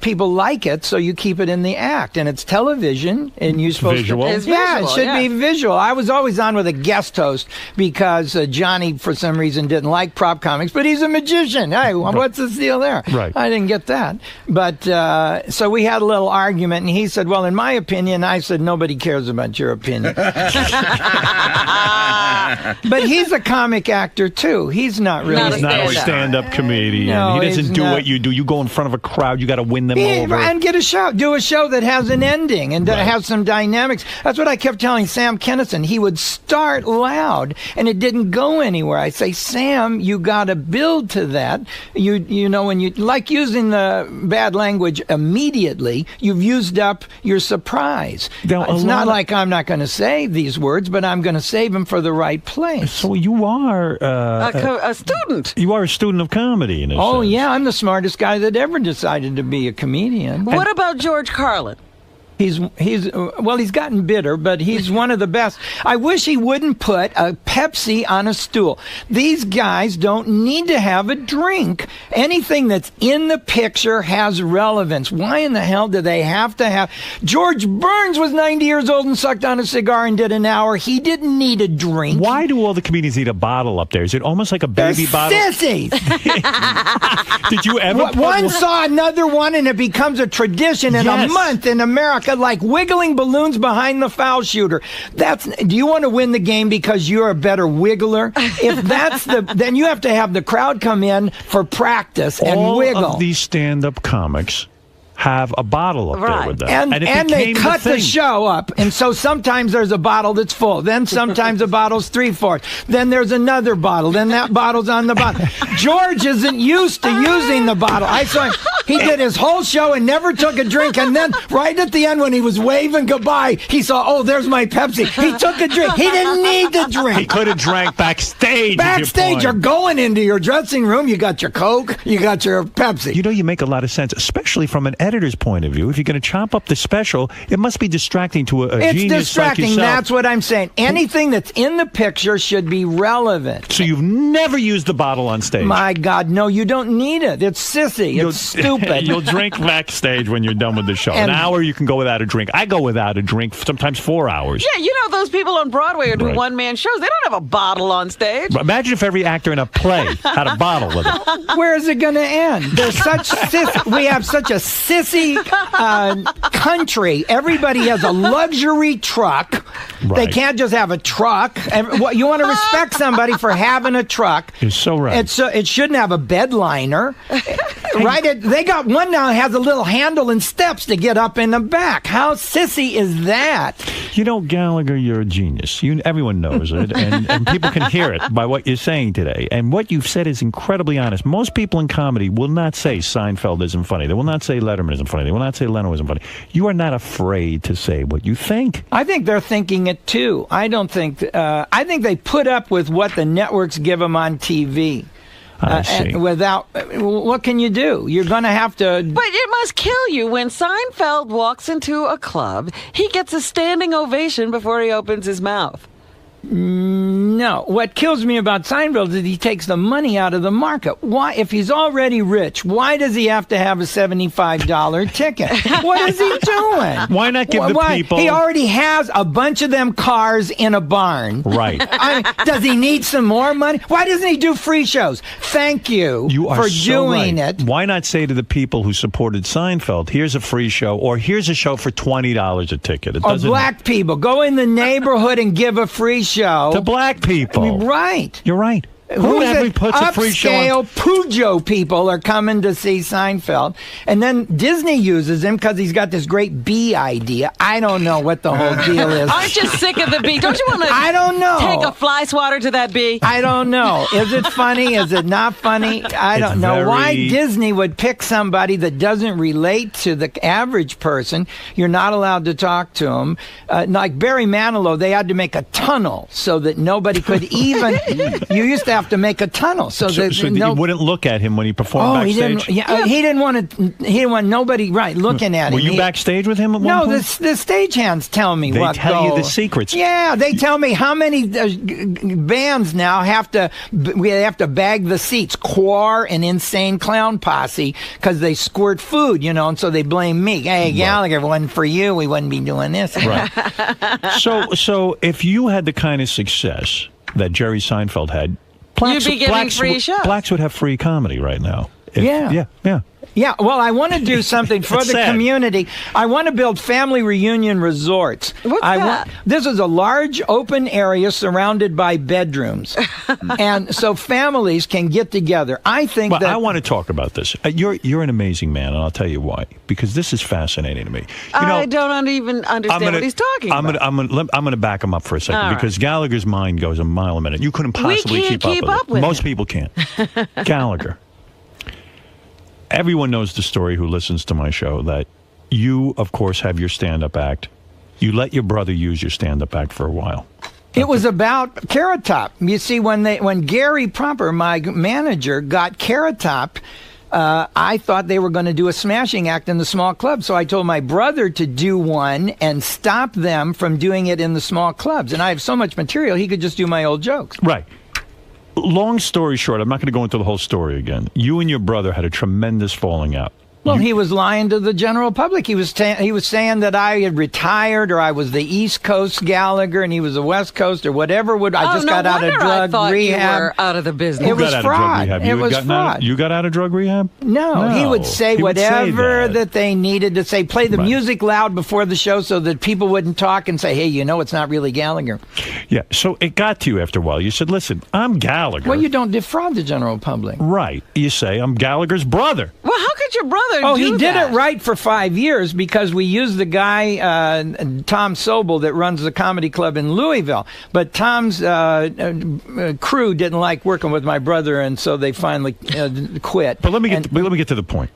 people like it, so you keep it in the act, and it's television, and you're supposed visual. to." It's Yeah, visual, it should be visual. I was always on with a guest host because Johnny, for some reason, didn't like prop comics, but he's a magician. Hey, what's the deal there? Right. I didn't get that. But so we had a little argument, and he said, "Well, in my opinion," I said, "Nobody cares about your opinion." But he's a comic actor too. He's not really. He's not a stand-up comedian. No, he doesn't do what you do. You go in front of a crowd. You got to win them over and get a show. Do a show that has an ending and has some dynamics. That's what I kept telling Sam Kinison. He would start loud, and it didn't go anywhere. I say, Sam, you got to build to that. You know, when you like using the bad language immediately, you've used up your surprise. Now, it's not like I'm not going to say these words, but I'm going to save them for the right place. So you are a student. You are a student of comedy, in a sense. Yeah, I'm the smartest guy that ever decided to be a comedian. What about George Carlin? He's gotten bitter, but he's one of the best. I wish he wouldn't put a Pepsi on a stool. These guys don't need to have a drink. Anything that's in the picture has relevance. Why in the hell do they have to have... George Burns was 90 years old and sucked on a cigar and did an hour. He didn't need a drink. Why do all the comedians need a bottle up there? Is it almost like a baby bottle? Sissies! Did you ever... One saw another one, and it becomes a tradition in a month in America, like wiggling balloons behind the foul shooter. Do you want to win the game because you're a better wiggler? If that's then you have to have the crowd come in for practice and wiggle. All of these stand-up comics have a bottle up there with them. And they cut the show up. And so sometimes there's a bottle that's full. Then sometimes the bottle's 3/4. Then there's another bottle. Then that bottle's on the bottom. George isn't used to using the bottle. I saw him. He did his whole show and never took a drink. And then right at the end when he was waving goodbye, he saw, oh, there's my Pepsi. He took a drink. He didn't need the drink. He could have drank backstage. Backstage, you're going into your dressing room. You got your Coke. You got your Pepsi. You know, you make a lot of sense, especially from an editor's point of view. If you're going to chop up the special, it must be distracting to a it's genius distracting. like yourself. That's what I'm saying. Anything that's in the picture should be relevant. So you've never used the bottle on stage? My God, no, you don't need it. It's sissy. It's stupid. You'll drink backstage when you're done with the show. An hour you can go without a drink. I go without a drink, sometimes 4 hours. Yeah, you know those people on Broadway who do one-man shows, they don't have a bottle on stage. Imagine if every actor in a play had a bottle with it. Where is it going to end? There's such we have such a sissy country. Everybody has a luxury truck. Right. They can't just have a truck. You want to respect somebody for having a truck. You're so right. It shouldn't have a bed liner. Right? They got one now that has a little handle and steps to get up in the back. How sissy is that? You know, Gallagher, you're a genius. Everyone knows it, and people can hear it by what you're saying today. And what you've said is incredibly honest. Most people in comedy will not say Seinfeld isn't funny. They will not say Letterman isn't funny. They will not say Leno isn't funny. You are not afraid to say what you think. I think they're thinking it too. I think they put up with what the networks give them on TV. I see. What can you do? You're going to have to... But it must kill you when Seinfeld walks into a club. He gets a standing ovation before he opens his mouth. No. What kills me about Seinfeld is he takes the money out of the market. Why, if he's already rich, why does he have to have a $75 ticket? What is he doing? Why not give the people... He already has a bunch of them cars in a barn. Right. Does he need some more money? Why doesn't he do free shows? Thank you, for doing it. Why not say to the people who supported Seinfeld, here's a free show, or here's a show for $20 a ticket? It doesn't... black people. Go in the neighborhood and give a free show. To black people. Right. You're right. Who ever puts a free show on? Upscale Pujo people are coming to see Seinfeld. And then Disney uses him because he's got this great bee idea. I don't know what the whole deal is. Aren't you sick of the bee? Don't you want to I don't know. take a fly swatter to that bee? I don't know. Is it funny? Is it not funny? I don't know. Why Disney would pick somebody that doesn't relate to the average person. You're not allowed to talk to him. Like Barry Manilow, they had to make a tunnel so that nobody could even... You used to have to make a tunnel so that you wouldn't look at him when he performed backstage. He didn't want nobody looking at him. Were you backstage with him at one point? No, the stagehands tell me They tell you the secrets. Yeah, they tell me how many bands now have to bag the seats. Quar and Insane Clown Posse because they squirt food, and so they blame me. Hey, Gallagher, if it wasn't for you, we wouldn't be doing this. Right. So if you had the kind of success that Jerry Seinfeld had, you'd be getting free shows. Blacks would have free comedy right now. Yeah. Well, I want to do something for the community. I want to build family reunion resorts. What's that? This is a large open area surrounded by bedrooms. And so families can get together. I think I want to talk about this. You're an amazing man, and I'll tell you why. Because this is fascinating to me. I don't even understand what he's talking about. I'm going to back him up for a second because Gallagher's mind goes a mile a minute. You couldn't possibly keep up with it. Most people can't. Gallagher. Everyone knows the story who listens to my show that you, of course, have your stand-up act. You let your brother use your stand-up act for a while. It was about Carrot Top. You see, when Gary Proper, my manager, got Carrot Top, I thought they were going to do a smashing act in the small club. So I told my brother to do one and stop them from doing it in the small clubs. And I have so much material, he could just do my old jokes. Right. Long story short, I'm not going to go into the whole story again. You and your brother had a tremendous falling out. Well, he was lying to the general public. He was saying that I had retired or I was the East Coast Gallagher and he was the West Coast or whatever. I just got out of drug rehab. You were out of the business. It was fraud. It was fraud. You got out of drug rehab? No, he would say whatever that they needed to say. Play the music loud before the show so that people wouldn't talk and say, hey, it's not really Gallagher. Yeah, so it got to you after a while. You said, listen, I'm Gallagher. Well, you don't defraud the general public. Right. You say, I'm Gallagher's brother. Well, how could your brother he did it right for 5 years because we used the guy, Tom Sobel, that runs the comedy club in Louisville. But Tom's crew didn't like working with my brother, and so they finally quit. But let me get to the point.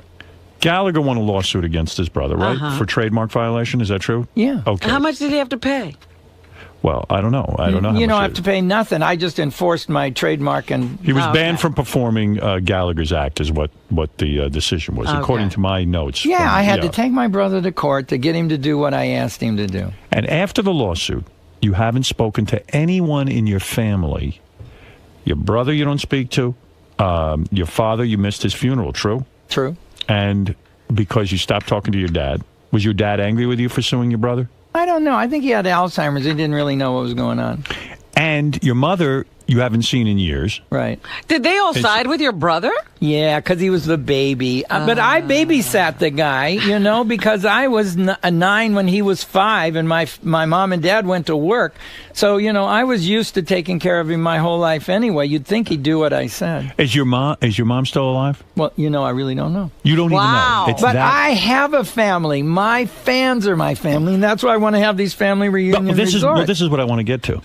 Gallagher won a lawsuit against his brother, right? For trademark violation. Is that true? Yeah. Okay. How much did he have to pay? Well, I don't know. I don't know. You don't have to pay nothing. I just enforced my trademark, and he was banned from performing Gallagher's act, is what the decision was, according to my notes. Yeah, I had to take my brother to court to get him to do what I asked him to do. And after the lawsuit, you haven't spoken to anyone in your family. Your brother, you don't speak to. Your father, you missed his funeral. True. True. And because you stopped talking to your dad, was your dad angry with you for suing your brother? I don't know. I think he had Alzheimer's. He didn't really know what was going on. And your mother, you haven't seen in years. Right. Did they all side with your brother? Yeah, because he was the baby. But I babysat the guy, because I was 9 when he was 5, and my mom and dad went to work. So, I was used to taking care of him my whole life anyway. You'd think he'd do what I said. Is your mom still alive? Well, I really don't know. You don't even know. But I have a family. My fans are my family, and that's why I want to have these family reunion resorts. This is what I want to get to.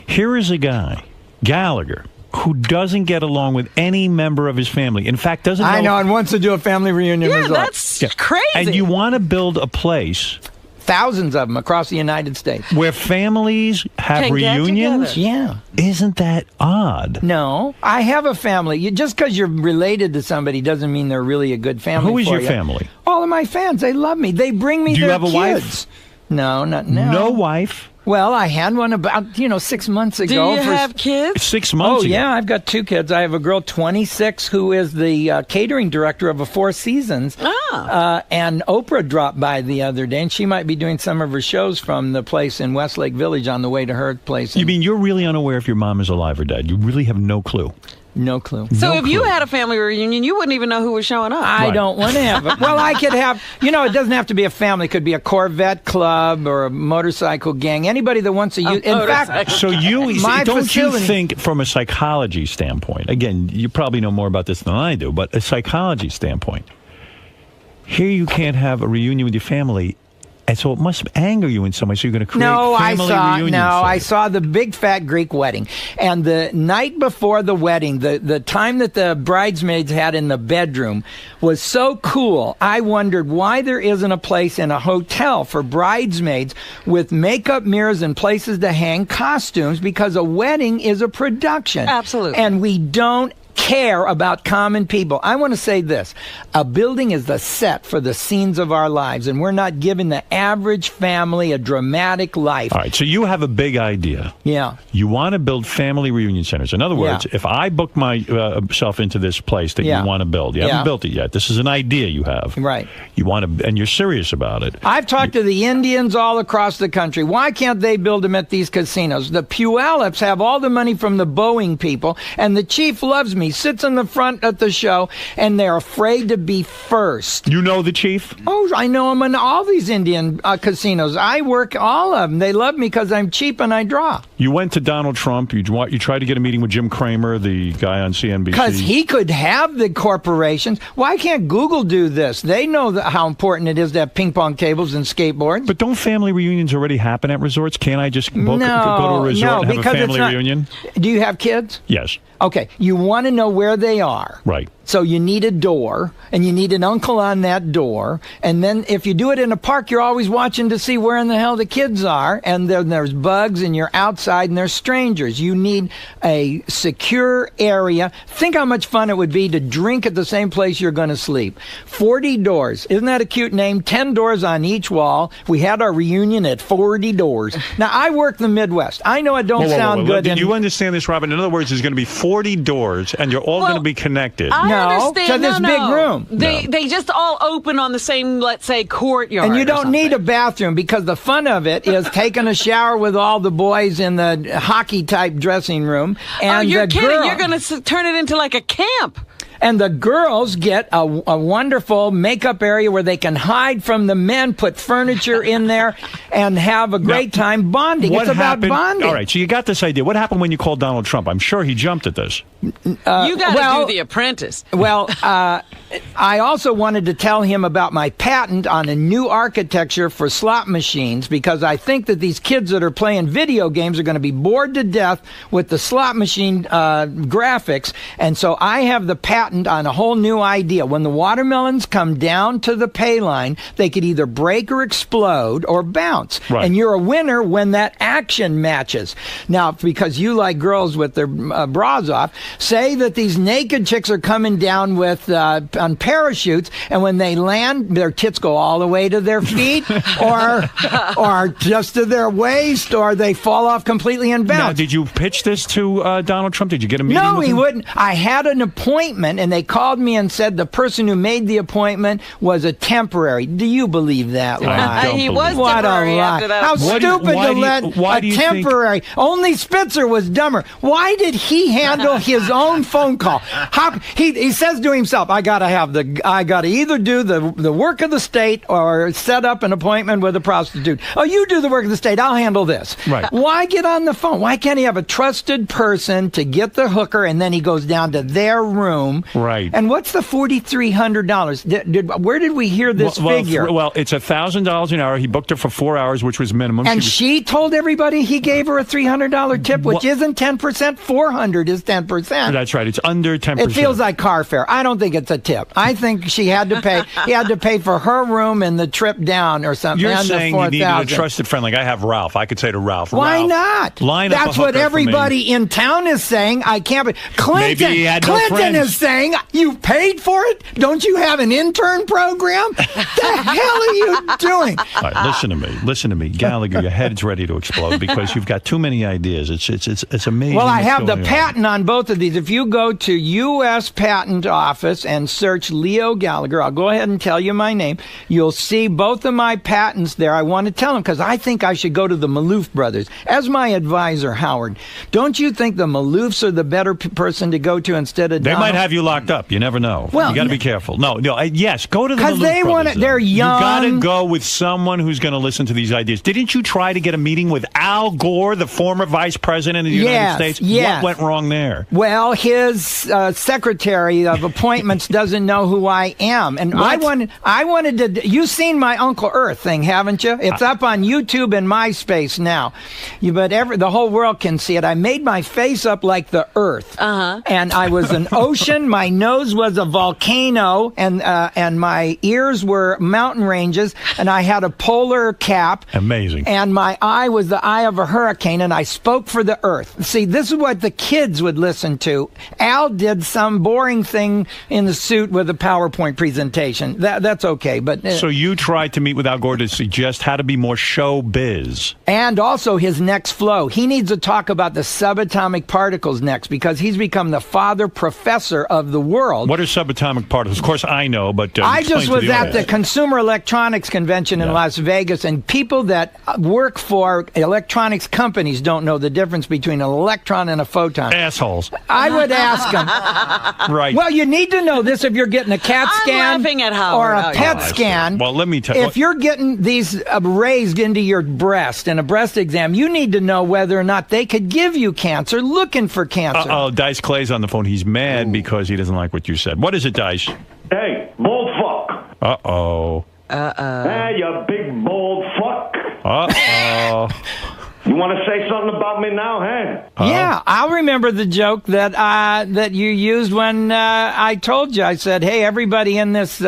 Here is a guy, Gallagher, who doesn't get along with any member of his family. In fact, doesn't know... I know, and wants to do a family reunion resort. That's crazy. And you want to build a place... Thousands of them across the United States. Where families have reunions? Yeah. Isn't that odd? No. I have a family. Just because you're related to somebody doesn't mean they're really a good family. Who is your family? All of my fans. They love me. They bring me their kids. Do you have a wife? No, not now. No wife? Well, I had one about 6 months ago. Do you have kids? 6 months ago. Yeah, I've got 2 kids. I have a girl, 26, who is the catering director of a Four Seasons. And Oprah dropped by the other day, and she might be doing some of her shows from the place in Westlake Village on the way to her place. You mean you're really unaware if your mom is alive or dead? You really have no clue? No clue. So if you had a family reunion, you wouldn't even know who was showing up. I don't want to have it. Well, I could have, it doesn't have to be a family. It could be a Corvette club or a motorcycle gang. Anybody that wants to use. In fact, so you think from a psychology standpoint, again, you probably know more about this than I do, but a psychology standpoint, here you can't have a reunion with your family. And so it must anger you in some way. So you're going to create family reunions. I saw the big fat Greek wedding. And the night before the wedding, the time that the bridesmaids had in the bedroom was so cool. I wondered why there isn't a place in a hotel for bridesmaids with makeup mirrors and places to hang costumes, because a wedding is a production. Absolutely. And we don't care about common people. I want to say this. A building is the set for the scenes of our lives, and we're not giving the average family a dramatic life. All right, so you have a big idea. Yeah. You want to build family reunion centers. In other words, if I book myself into this place that you want to build, you haven't built it yet. This is an idea you have. Right. You want to, and you're serious about it. I've talked to the Indians all across the country. Why can't they build them at these casinos? The Puyallups have all the money from the Boeing people, and the chief loves me, sits in the front at the show, and they're afraid to be first. You know the chief? Oh, I know him in all these Indian casinos. I work all of them. They love me because I'm cheap and I draw. You went to Donald Trump. You tried to get a meeting with Jim Cramer, the guy on CNBC. Because he could have the corporations. Why can't Google do this? They know how important it is to have ping pong tables and skateboards. But don't family reunions already happen at resorts? Can't I just go to a resort and have a family reunion? Do you have kids? Yes. Okay, you want to know where they are. Right. So you need a door, and you need an uncle on that door. And then if you do it in a park, you're always watching to see where in the hell the kids are. And then there's bugs, and you're outside, and there's strangers. You need a secure area. Think how much fun it would be to drink at the same place you're going to sleep. 40 doors. Isn't that a cute name? 10 doors on each wall. We had our reunion at 40 doors. Now, I work the Midwest. I know it don't sound good. Do you understand this, Robin? In other words, there's going to be 40 doors, and you're all going to be connected. To this big room. They just all open on the same, let's say, courtyard. And you don't need a bathroom, because the fun of it is taking a shower with all the boys in the hockey-type dressing room. And you're kidding. You're going to turn it into like a camp. And the girls get a wonderful makeup area where they can hide from the men, put furniture in there, and have a great time bonding. It's about bonding. All right, so you got this idea. What happened when you called Donald Trump? I'm sure he jumped at this. You got to do The Apprentice. Well, I also wanted to tell him about my patent on a new architecture for slot machines, because I think that these kids that are playing video games are going to be bored to death with the slot machine graphics. And so I have the patent on a whole new idea. When the watermelons come down to the pay line, they could either break or explode or bounce. Right. And you're a winner when that action matches. Now, because you like girls with their bras off, say that these naked chicks are coming down with on parachutes, and when they land, their tits go all the way to their feet, or just to their waist, or they fall off completely and bounce. Now, did you pitch this to Donald Trump? Did you get a meeting with him? No, he wouldn't. I had an appointment, and they called me and said the person who made the appointment was a temporary. Do you believe that lie? He was what temporary a lie. after that. How stupid to let a temporary. Only Spitzer was dumber. Why did he handle his own phone call? He says to himself, I got to either do the work of the state or set up an appointment with a prostitute. Oh, you do the work of the state. I'll handle this. Right. Why get on the phone? Why can't he have a trusted person to get the hooker, and then he goes down to their room? Right. And what's the $4,300? Where did we hear this figure? Well, it's $1,000 an hour. He booked her for 4 hours, which was minimum. And she told everybody he gave her a $300 tip, which isn't 10%. $400 is 10%. That's right. It's under 10%. It feels like car fare. I don't think it's a tip. I think she had to pay. He had to pay for her room and the trip down or something. You're and saying the you needed a 4,000. trusted friend. Like I have Ralph. I could say to Ralph, Why Ralph, not? Line up a That's what hooker for me. everybody in town is saying. I can't be. Clinton, Maybe he had no Clinton friends. is saying, you paid for it? Don't you have an intern program? The hell are you doing? All right, listen to me. Gallagher, your head's ready to explode because you've got too many ideas. It's amazing. Well, I what's have the going on. patent on both of these. If you go to U.S. Patent Office and search Leo Gallagher, I'll go ahead and tell you my name. You'll see both of my patents there. I want to tell them because I think I should go to the Maloof brothers. As my advisor, Howard, don't you think the Maloofs are the better person to go to instead of They Donald? might have you locked up. You never know. Well, you got to be careful. No. Yes, go to the because Maloof they want brothers to. They're then. young. You got to go with someone who's going to listen to these ideas. Didn't you try to get a meeting with Al Gore, the former vice president of the United States? Yes. What went wrong there? Well, his secretary of appointments doesn't know who I am, and What? I wanted to. You've seen my Uncle Earth thing, haven't you? It's up on YouTube and MySpace now. But the whole world can see it. I made my face up like the Earth, and I was an ocean. My nose was a volcano, and my ears were mountain ranges, and I had a polar cap. Amazing. And my eye was the eye of a hurricane, and I spoke for the Earth. See, this is what the kids would listen to. Al did some boring thing in the suit with a PowerPoint presentation. That's okay, but So you tried to meet with Al Gore to suggest how to be more showbiz. and also his next flow. He needs to talk about the subatomic particles next because he's become the father professor of the world. What are subatomic particles? Of course, I know, but I explain just to was the at audience. the Consumer Electronics Convention in Las Vegas, and people that work for electronics companies don't know the difference between an electron and a photon. Assholes. I would ask them. Right. Well, you need to know this if you're getting a CAT scan laughing at Howard. or a Oh, PET yeah. scan. Well, let me tell you. If you're getting these raised into your breast in a breast exam, you need to know whether or not they could give you cancer, looking for cancer. Uh-oh, Dice Clay's on the phone. He's mad because he doesn't like what you said. What is it, Dice? Hey, bald fuck. Uh-oh. Hey, you big bald fuck. Uh-oh. You want to say something about me now, huh? Yeah, I'll remember the joke that you used when I told you. I said, "Hey, everybody in this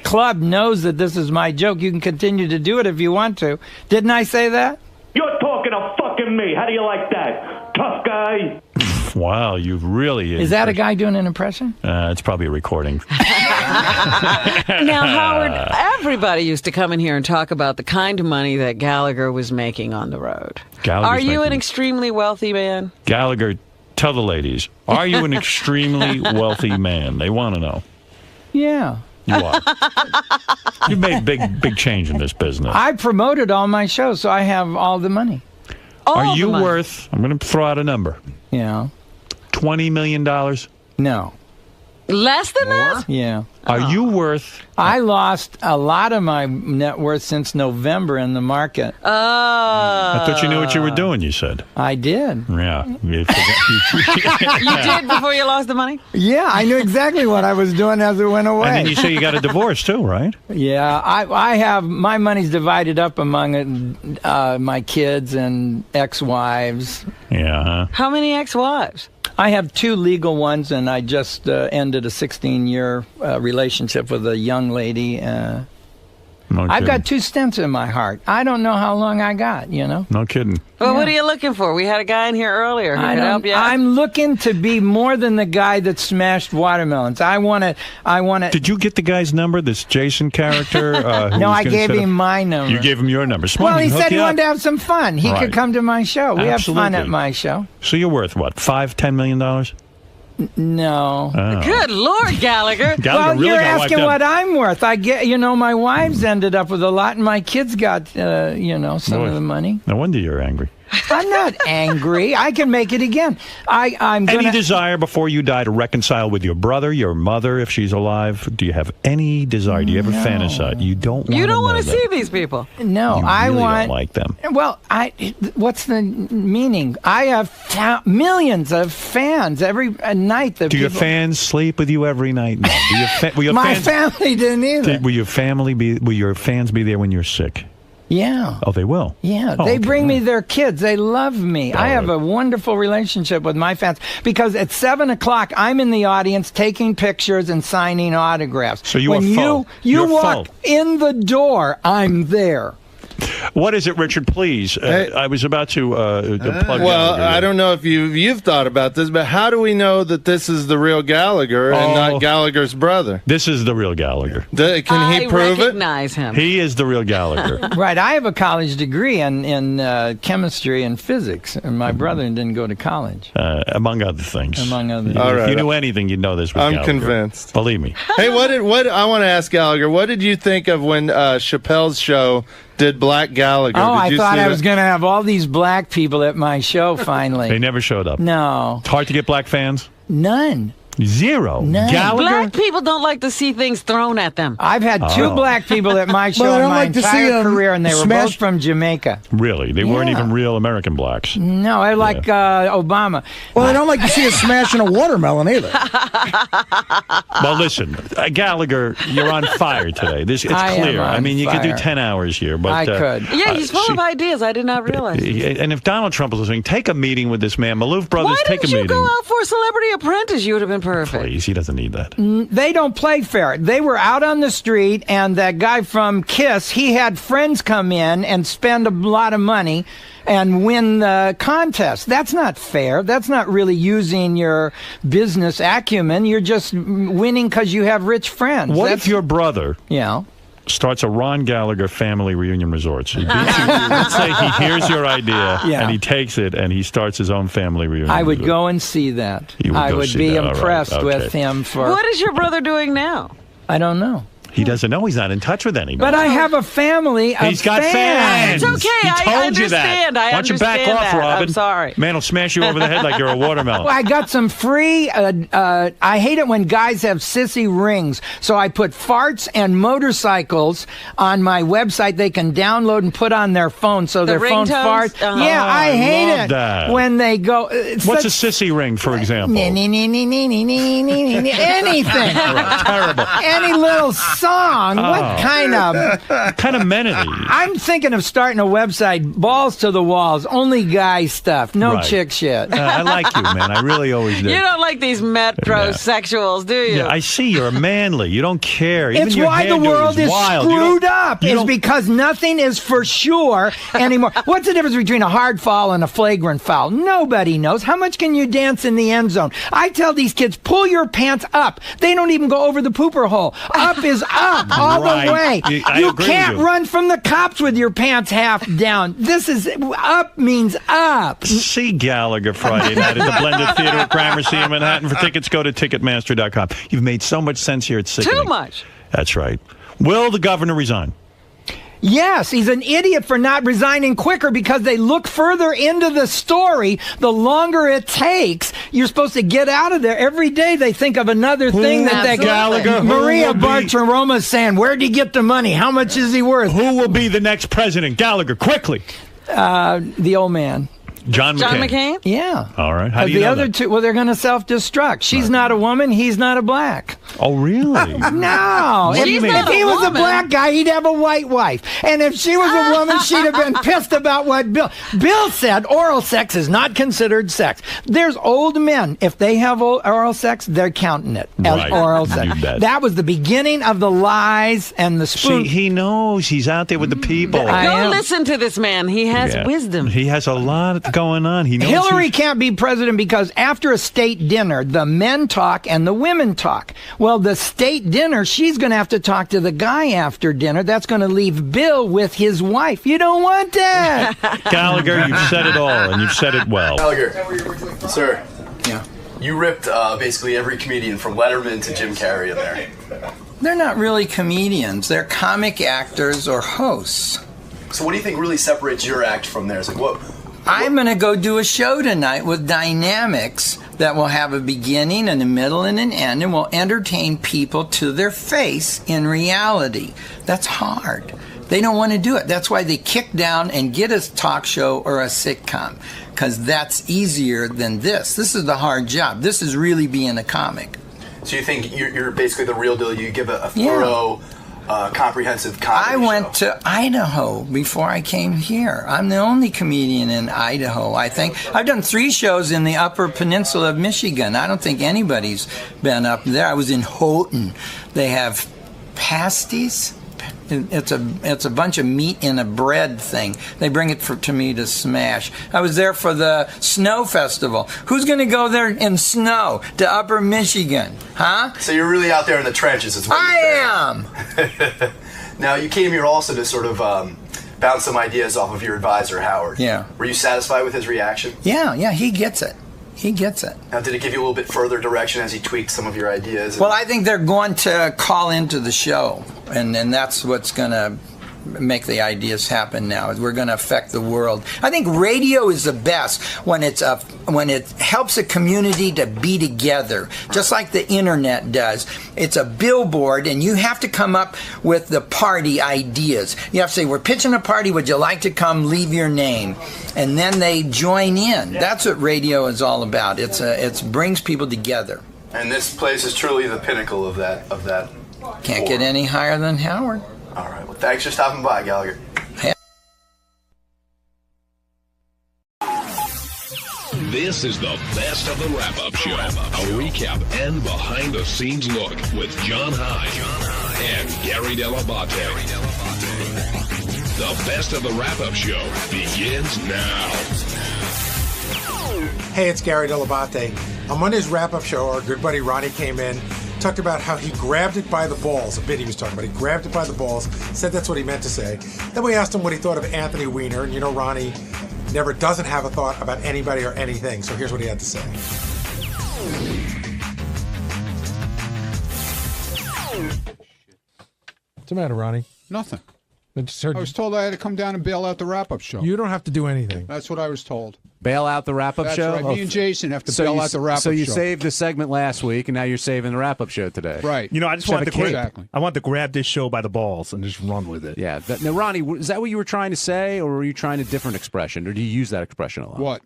club knows that this is my joke. You can continue to do it if you want to." Didn't I say that? You're talking to fucking me. How do you like that? Tough guy. Wow, you really... Is that a guy doing an impression? It's probably a recording. Now, Howard, everybody used to come in here and talk about the kind of money that Gallagher was making on the road. Gallagher's Are you making- an extremely wealthy man? Gallagher, tell the ladies, are you an extremely wealthy man? They want to know. Yeah. You are. You made big change in this business. I promoted all my shows, so I have all the money. Are you worth, I'm going to throw out a number, Yeah. $20 million? No. Less than that? Yeah. Are you worth... I lost a lot of my net worth since November in the market. I thought you knew what you were doing, you said. I did. Yeah. You did before you lost the money? Yeah, I knew exactly what I was doing as it went away. And then you say you got a divorce, too, right? Yeah, I have, my money's divided up among my kids and ex-wives. Yeah, huh? How many ex-wives? I have 2 legal ones, and I just ended a 16-year relationship with a young lady. I've got 2 stents in my heart. I don't know how long I got, you know? No kidding. Well, what are you looking for? We had a guy in here earlier who could help you out. I'm looking to be more than the guy that smashed watermelons. I want to. Did you get the guy's number, this Jason character? No, I gave him my number. You gave him your number. Smart, Well, he can said hook he you wanted to up. have some fun. He Right. could come to my show. We have fun Absolutely. at my show. So you're worth, what, $5-10 million? No. Oh. Good Lord, Gallagher. Well, really you're got wiped asking out. what I'm worth. I get, my wives ended up with a lot, and my kids got, some Boy. of the money. No wonder you're angry. I'm not angry. I can make it again. I'm Any gonna. desire before you die to reconcile with your brother, your mother, if she's alive? Do you have any desire? Do you ever fantasize? You don't want You don't want to see these people. No, You I really want. don't like them. Well, what's the meaning? I have millions of fans every night. That Do your people, fans sleep with you every night? No. Will your my fans, family didn't either. Will your fans be there when you're sick? Yeah. Oh, they will? Yeah, Oh, they okay. bring me their kids. They love me. All I have right. a wonderful relationship with my fans because at 7 o'clock, I'm in the audience taking pictures and signing autographs. So you when are full. you You're walk full. in the door, I'm there. What is it, Richard? Please. I was about to plug. Well, Gallagher. I don't know if you've thought about this, but how do we know that this is the real Gallagher and not Gallagher's brother? This is the real Gallagher. Can he prove it? Recognize him. He is the real Gallagher. Right. I have a college degree in chemistry and physics, and my brother didn't go to college. Among other things. Among other things. All If right. you knew anything, you'd know this was I'm Gallagher. convinced. Believe me. Hey, what I want to ask Gallagher, what did you think of when Chappelle's show did Black Gallagher? Oh, Did I you thought see I that? was going to have all these black people at my show finally. They never showed up. No. It's hard to get black fans? None. Zero. None. Gallagher? Black people don't like to see things thrown at them. I've had two black people at my show Well, I in don't my like to see entire 'em career, and they were smash- both from Jamaica. Really? They weren't Yeah. even real American blacks. No, I like Obama. Well, I don't like to see us smashing a watermelon either. Well, listen, Gallagher, you're on fire today. It's I am clear. I on mean, you could do fire. 10 hours here. But, I could. Yeah, he's full of ideas. I did not realize. And if Donald Trump is listening, take a meeting with this man. Maloof Brothers, Why take a didn't you meeting. go out for Celebrity Apprentice? You would have been perfect. Please, he doesn't need that. They don't play fair. They were out on the street, and that guy from Kiss, he had friends come in and spend a lot of money and win the contest. That's not fair. That's not really using your business acumen. You're just winning because you have rich friends. What That's, if your brother starts a Ron Gallagher family reunion resort? So he beats you. Let's say he hears your idea and he takes it and he starts his own family reunion I would resort. go and see that. You would I go would see be that. All right. impressed Okay. with him for. What is your brother doing now? I don't know. He doesn't know. He's not in touch with anybody. But I have a family of He's got fans. It's okay. He told I you that. understand. I Why don't you back understand off, that. Robin? I'm sorry. Man will smash you over the head like you're a watermelon. Well, I got some free. I hate it when guys have sissy rings. So I put farts and motorcycles on my website. They can download and put on their phone, so their phone ringtones? farts. Uh-huh. Yeah, I hate love it that. when they go. What's a sissy ring, for example? Anything. Terrible. Any little song. What kind of amenity? I'm thinking of starting a website, balls to the walls, only guy stuff, no Right. chick shit. I like you, man. I really always do. You don't like these metrosexuals, do you? Yeah, I see you're manly. You don't care. Even It's your why the hairdo world is wild. You screwed don't- up. you Is don't- because nothing is for sure anymore. What's the difference between a hard foul and a flagrant foul? Nobody knows. How much can you dance in the end zone? I tell these kids, pull your pants up. They don't even go over the pooper hole. Up is up all Right. the way. I You agree can't with you. run from the cops with your pants half down. This is up means up. See Gallagher Friday night at the Blended Theater at Gramercy in Manhattan. For tickets, go to Ticketmaster.com. You've made so much sense here. It's sickening. Too much. That's right. Will the governor resign? Yes, he's an idiot for not resigning quicker because they look further into the story. The longer it takes, you're supposed to get out of there. Every day they think of another thing that they Gallagher, who Maria will be- Bartiromo's saying, where'd he get the money? How much is he worth? Who will be the next president? Gallagher, quickly. The old man. John McCain. Yeah. All right. How do you the know other that? two, well, they're going to self-destruct. She's not a woman. He's not a black. Oh, really? No. What do you mean? If he was a black guy, he'd have a white wife. And if she was a woman, she'd have been pissed about what Bill said. Oral sex is not considered sex. There's old men. If they have oral sex, they're counting it as Right. oral sex. You bet. That was the beginning of the lies and the spoon. See, he knows. He's out there with the people. Go listen to this man. He has Yeah. wisdom. He has a lot going on. He knows. Hillary can't be president because after a state dinner, the men talk and the women talk. Well, the state dinner, she's going to have to talk to the guy after dinner. That's going to leave Bill with his wife. You don't want that. Gallagher, you've said it all, and you've said it well. Gallagher, sir. Yeah. You ripped basically every comedian from Letterman to Jim Carrey in there. They're not really comedians. They're comic actors or hosts. So what do you think really separates your act from theirs? Like what? I'm going to go do a show tonight with dynamics that will have a beginning and a middle and an end and will entertain people to their face in reality. That's hard. They don't want to do it. That's why they kick down and get a talk show or a sitcom, because that's easier than this. This is the hard job. This is really being a comic. So you think you're basically the real deal? You give a thorough comprehensive comedy I went to Idaho before I came here. I'm the only comedian in Idaho, I think. I've done 3 shows in the Upper Peninsula of Michigan. I don't think anybody's been up there. I was in Houghton. They have pasties. It's a bunch of meat in a bread thing. They bring it to me to smash. I was there for the snow festival. Who's going to go there in snow to Upper Michigan? Huh? So you're really out there in the trenches. Is what I am. Now, you came here also to sort of bounce some ideas off of your advisor, Howard. Yeah. Were you satisfied with his reaction? Yeah, he gets it. He gets it. Now, did it give you a little bit further direction as he tweaked some of your ideas? Well, I think they're going to call into the show, and that's what's going to make the ideas happen now. We're going to affect the world. I think radio is the best when it helps a community to be together, just like the internet does. It's a billboard, and you have to come up with the party ideas. You have to say, we're pitching a party, would you like to come, leave your name? And then they join in. That's what radio is all about. It brings people together. And this place is truly the pinnacle of that. Can't get any higher than Howard. All right. Well, thanks for stopping by, Gallagher. This is the best of the wrap-up show. A recap and behind-the-scenes look with John Hyde and Gary Dell'Abate. The best of the wrap-up show begins now. Hey, it's Gary Dell'Abate. On Monday's wrap-up show, our good buddy Ronnie came in, talked about how he grabbed it by the balls, a bit he was talking about. He grabbed it by the balls, said that's what he meant to say. Then we asked him what he thought of Anthony Weiner, and you know Ronnie never doesn't have a thought about anybody or anything, so here's what he had to say. What's the matter, Ronnie? Nothing. I was told I had to come down and bail out the wrap-up show. You don't have to do anything. That's what I was told. Bail out the wrap-up show? That's right. Me and Jason have to bail out the wrap-up show. So you saved the segment last week, and now you're saving the wrap-up show today. Right. You know, I just wanted to grab this show by the balls and just run with it. Yeah. Now, Ronnie, is that what you were trying to say, or were you trying a different expression, or do you use that expression a lot? What?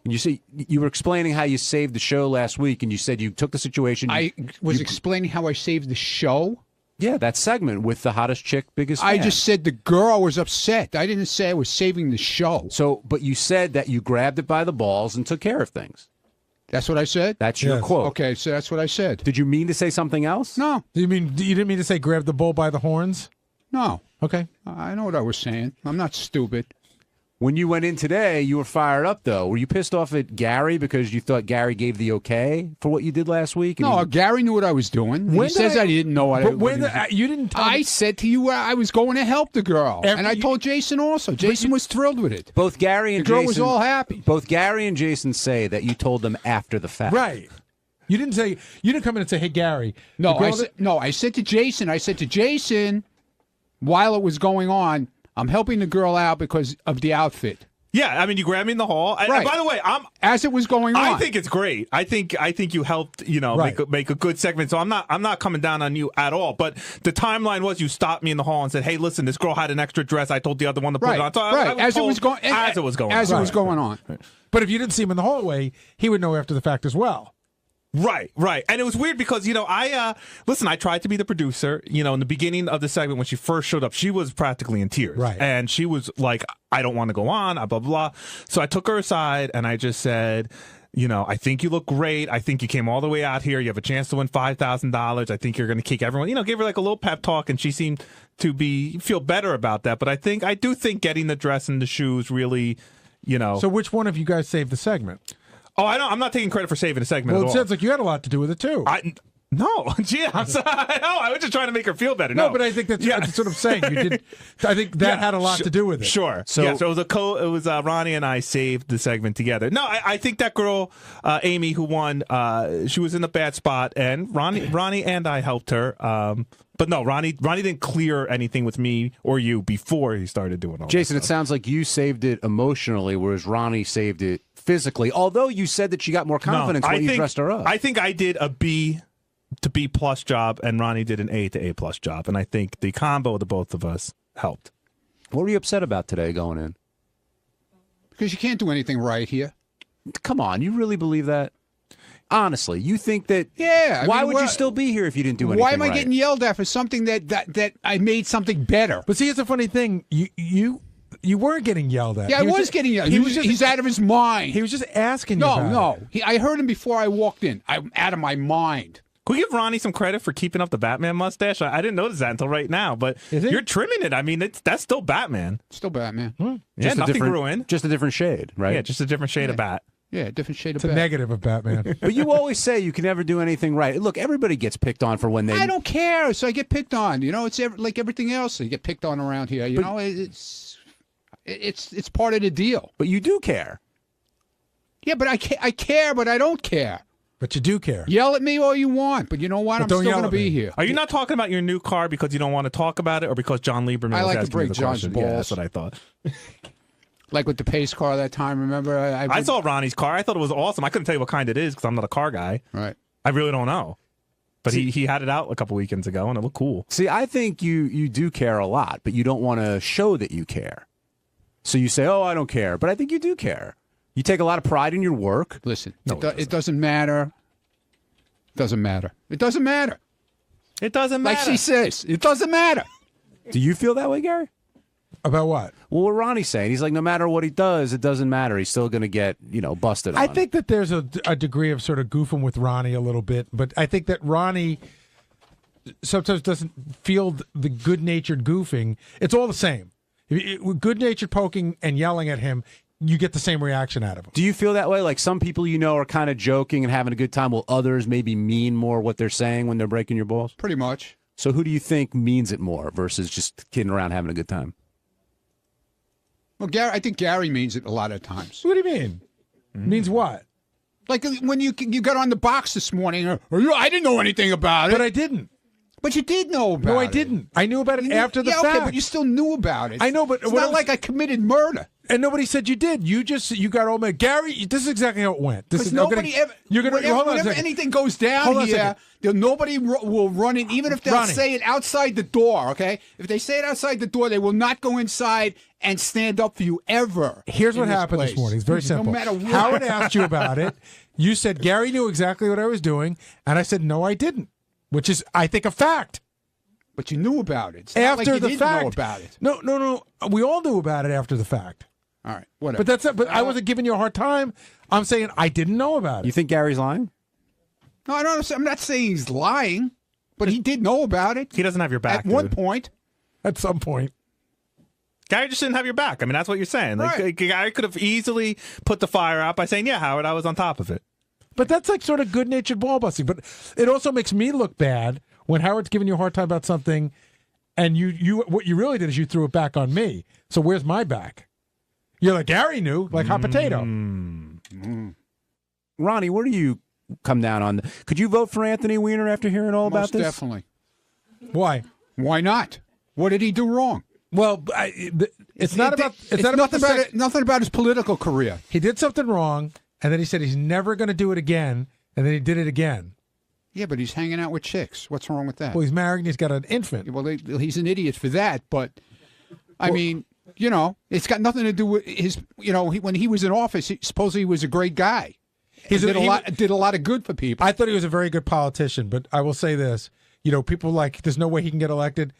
You see, you were explaining how you saved the show last week, and you said you took the situation. I was explaining how I saved the show? Yeah, that segment with the hottest chick, biggest fan. I just said the girl was upset. I didn't say I was saving the show. So, but you said that you grabbed it by the balls and took care of things. That's what I said? That's your quote. Okay, so that's what I said. Did you mean to say something else? No. You didn't mean to say grab the bull by the horns? No. Okay. I know what I was saying. I'm not stupid. When you went in today, you were fired up, though. Were you pissed off at Gary because you thought Gary gave the okay for what you did last week? No, Gary knew what I was doing. He says I didn't know what I was doing. You didn't tell I said to you I was going to help the girl. And I told Jason also. Jason was thrilled with it. Both Gary and the girl Jason was all happy. Both Gary and Jason say that you told them after the fact. Right. You didn't come in and say, hey, Gary. No, I said to Jason, while it was going on, I'm helping the girl out because of the outfit. Yeah, I mean, you grabbed me in the hall. Right. And by the way, as it was going on. I think it's great. I think you helped, make a good segment. So I'm not coming down on you at all. But the timeline was you stopped me in the hall and said, "Hey, listen, this girl had an extra dress. I told the other one to put it on." So as it was going on. But if you didn't see him in the hallway, he would know after the fact as well. Right. And it was weird because, I tried to be the producer, in the beginning of the segment when she first showed up, she was practically in tears. Right. And she was like, I don't want to go on, blah, blah, blah. So I took her aside and I just said, I think you look great. I think you came all the way out here. You have a chance to win $5,000. I think you're going to kick everyone, give her like a little pep talk. And she seemed to feel better about that. But I do think getting the dress and the shoes really, So which one of you guys saved the segment? Oh, I'm not taking credit for saving the segment at all. Well, it sounds like you had a lot to do with it, too. No, gee, I was just trying to make her feel better. No, but I think that's what I'm saying. You did. I think that had a lot to do with it. Sure. So it was Ronnie and I saved the segment together. No, I think that girl, Amy, who won, she was in a bad spot, and Ronnie and I helped her. But no, Ronnie didn't clear anything with me or you before he started doing all Jason, that it sounds like you saved it emotionally, whereas Ronnie saved it physically. Although you said that she got more confidence when you dressed her up. I think I did a B to B plus job, and Ronnie did an A to A plus job, and I think the combo of the both of us helped. What were you upset about today going in? Because you can't do anything right here. Come on, you really believe that? Honestly, you think that? Yeah. Why would you still be here if you didn't do anything? Why am I right? getting yelled at for something that I made something better? But see, it's a funny thing. You weren't getting yelled at. Yeah, I was getting yelled. He's out of his mind. He was just asking you. No. I heard him before I walked in. I'm out of my mind. Can we give Ronnie some credit for keeping up the Batman mustache? I didn't notice that until right now, but you're trimming it. I mean, that's still Batman. Still Batman. Yeah, nothing grew in. Just a different shade, right? Yeah, just a different shade of bat. Yeah, different shade of It's a negative of Batman. But you always say you can never do anything right. Look, everybody gets picked on for when they... I don't care, so I get picked on. You know, it's like everything else. You get picked on around here. You know, it's part of the deal. But you do care. Yeah, but I care, but I don't care. But you do care. Yell at me all you want, but you know what? I'm still going to be here. Are you not talking about your new car because you don't want to talk about it, or because John Lieberman I was like to asking break you the John's question? balls. Yeah, that's what I thought. Like with the pace car that time, remember? I saw Ronnie's car. I thought it was awesome. I couldn't tell you what kind it is because I'm not a car guy. Right. I really don't know. But he had it out a couple weekends ago, and it looked cool. See, I think you do care a lot, but you don't want to show that you care. So you say, oh, I don't care. But I think you do care. You take a lot of pride in your work. Listen, it doesn't matter. It doesn't matter. It doesn't matter. It doesn't matter. Like she says, it doesn't matter. Do you feel that way, Gary? About what? Well, what Ronnie's saying, he's like, no matter what he does, it doesn't matter. He's still going to get, busted on. I think that there's a degree of sort of goofing with Ronnie a little bit, but I think that Ronnie sometimes doesn't feel the good-natured goofing. It's all the same. Good-natured poking and yelling at him, you get the same reaction out of him. Do you feel that way? Like some people are kind of joking and having a good time, while others maybe mean more what they're saying when they're breaking your balls? Pretty much. So who do you think means it more versus just kidding around having a good time? Well, I think Gary means it a lot of times. What do you mean? Means what? Like when you got on the box this morning, I didn't know anything about it. But I didn't. But you did know about it. No, I didn't. I knew about it after the fact. Okay, but you still knew about it. I know, but it's not like I committed murder. And nobody said you did. You got all mad. Gary, this is exactly how it went. Because nobody ever. Whenever anything goes down here, nobody will run in, even if they'll say it outside the door. Okay, if they say it outside the door, they will not go inside and stand up for you ever. Here's what happened this morning. It's very simple. No matter what. Howard asked you about it. You said Gary knew exactly what I was doing, and I said no, I didn't, which is, I think, a fact. But you knew about it. It's after not like you the didn't fact. know about it. No. We all knew about it after the fact. All right, whatever. But that's it. But I wasn't giving you a hard time. I'm saying I didn't know about it. You think Gary's lying? No, I don't. I'm not saying he's lying, but he did know about it. He doesn't have your back at one point. At some point. Gary just didn't have your back. I mean, that's what you're saying. Right. Gary could have easily put the fire out by saying, yeah, Howard, I was on top of it. But that's like sort of good-natured ball busting. But it also makes me look bad when Howard's giving you a hard time about something, and you what you really did is you threw it back on me. So where's my back? You're like, Gary knew, like hot potato. Ronnie, where do you come down on? Could you vote for Anthony Weiner after hearing all about this? Most definitely. Why? Why not? What did he do wrong? Well, it's not about nothing about his political career. He did something wrong, and then he said he's never going to do it again, and then he did it again. Yeah, but he's hanging out with chicks. What's wrong with that? Well, he's married and he's got an infant. Well, he's an idiot for that, but I mean, it's got nothing to do with his. When he was in office, supposedly he was a great guy. He did a lot of good for people. I thought he was a very good politician, but I will say this: people like, there's no way he can get elected.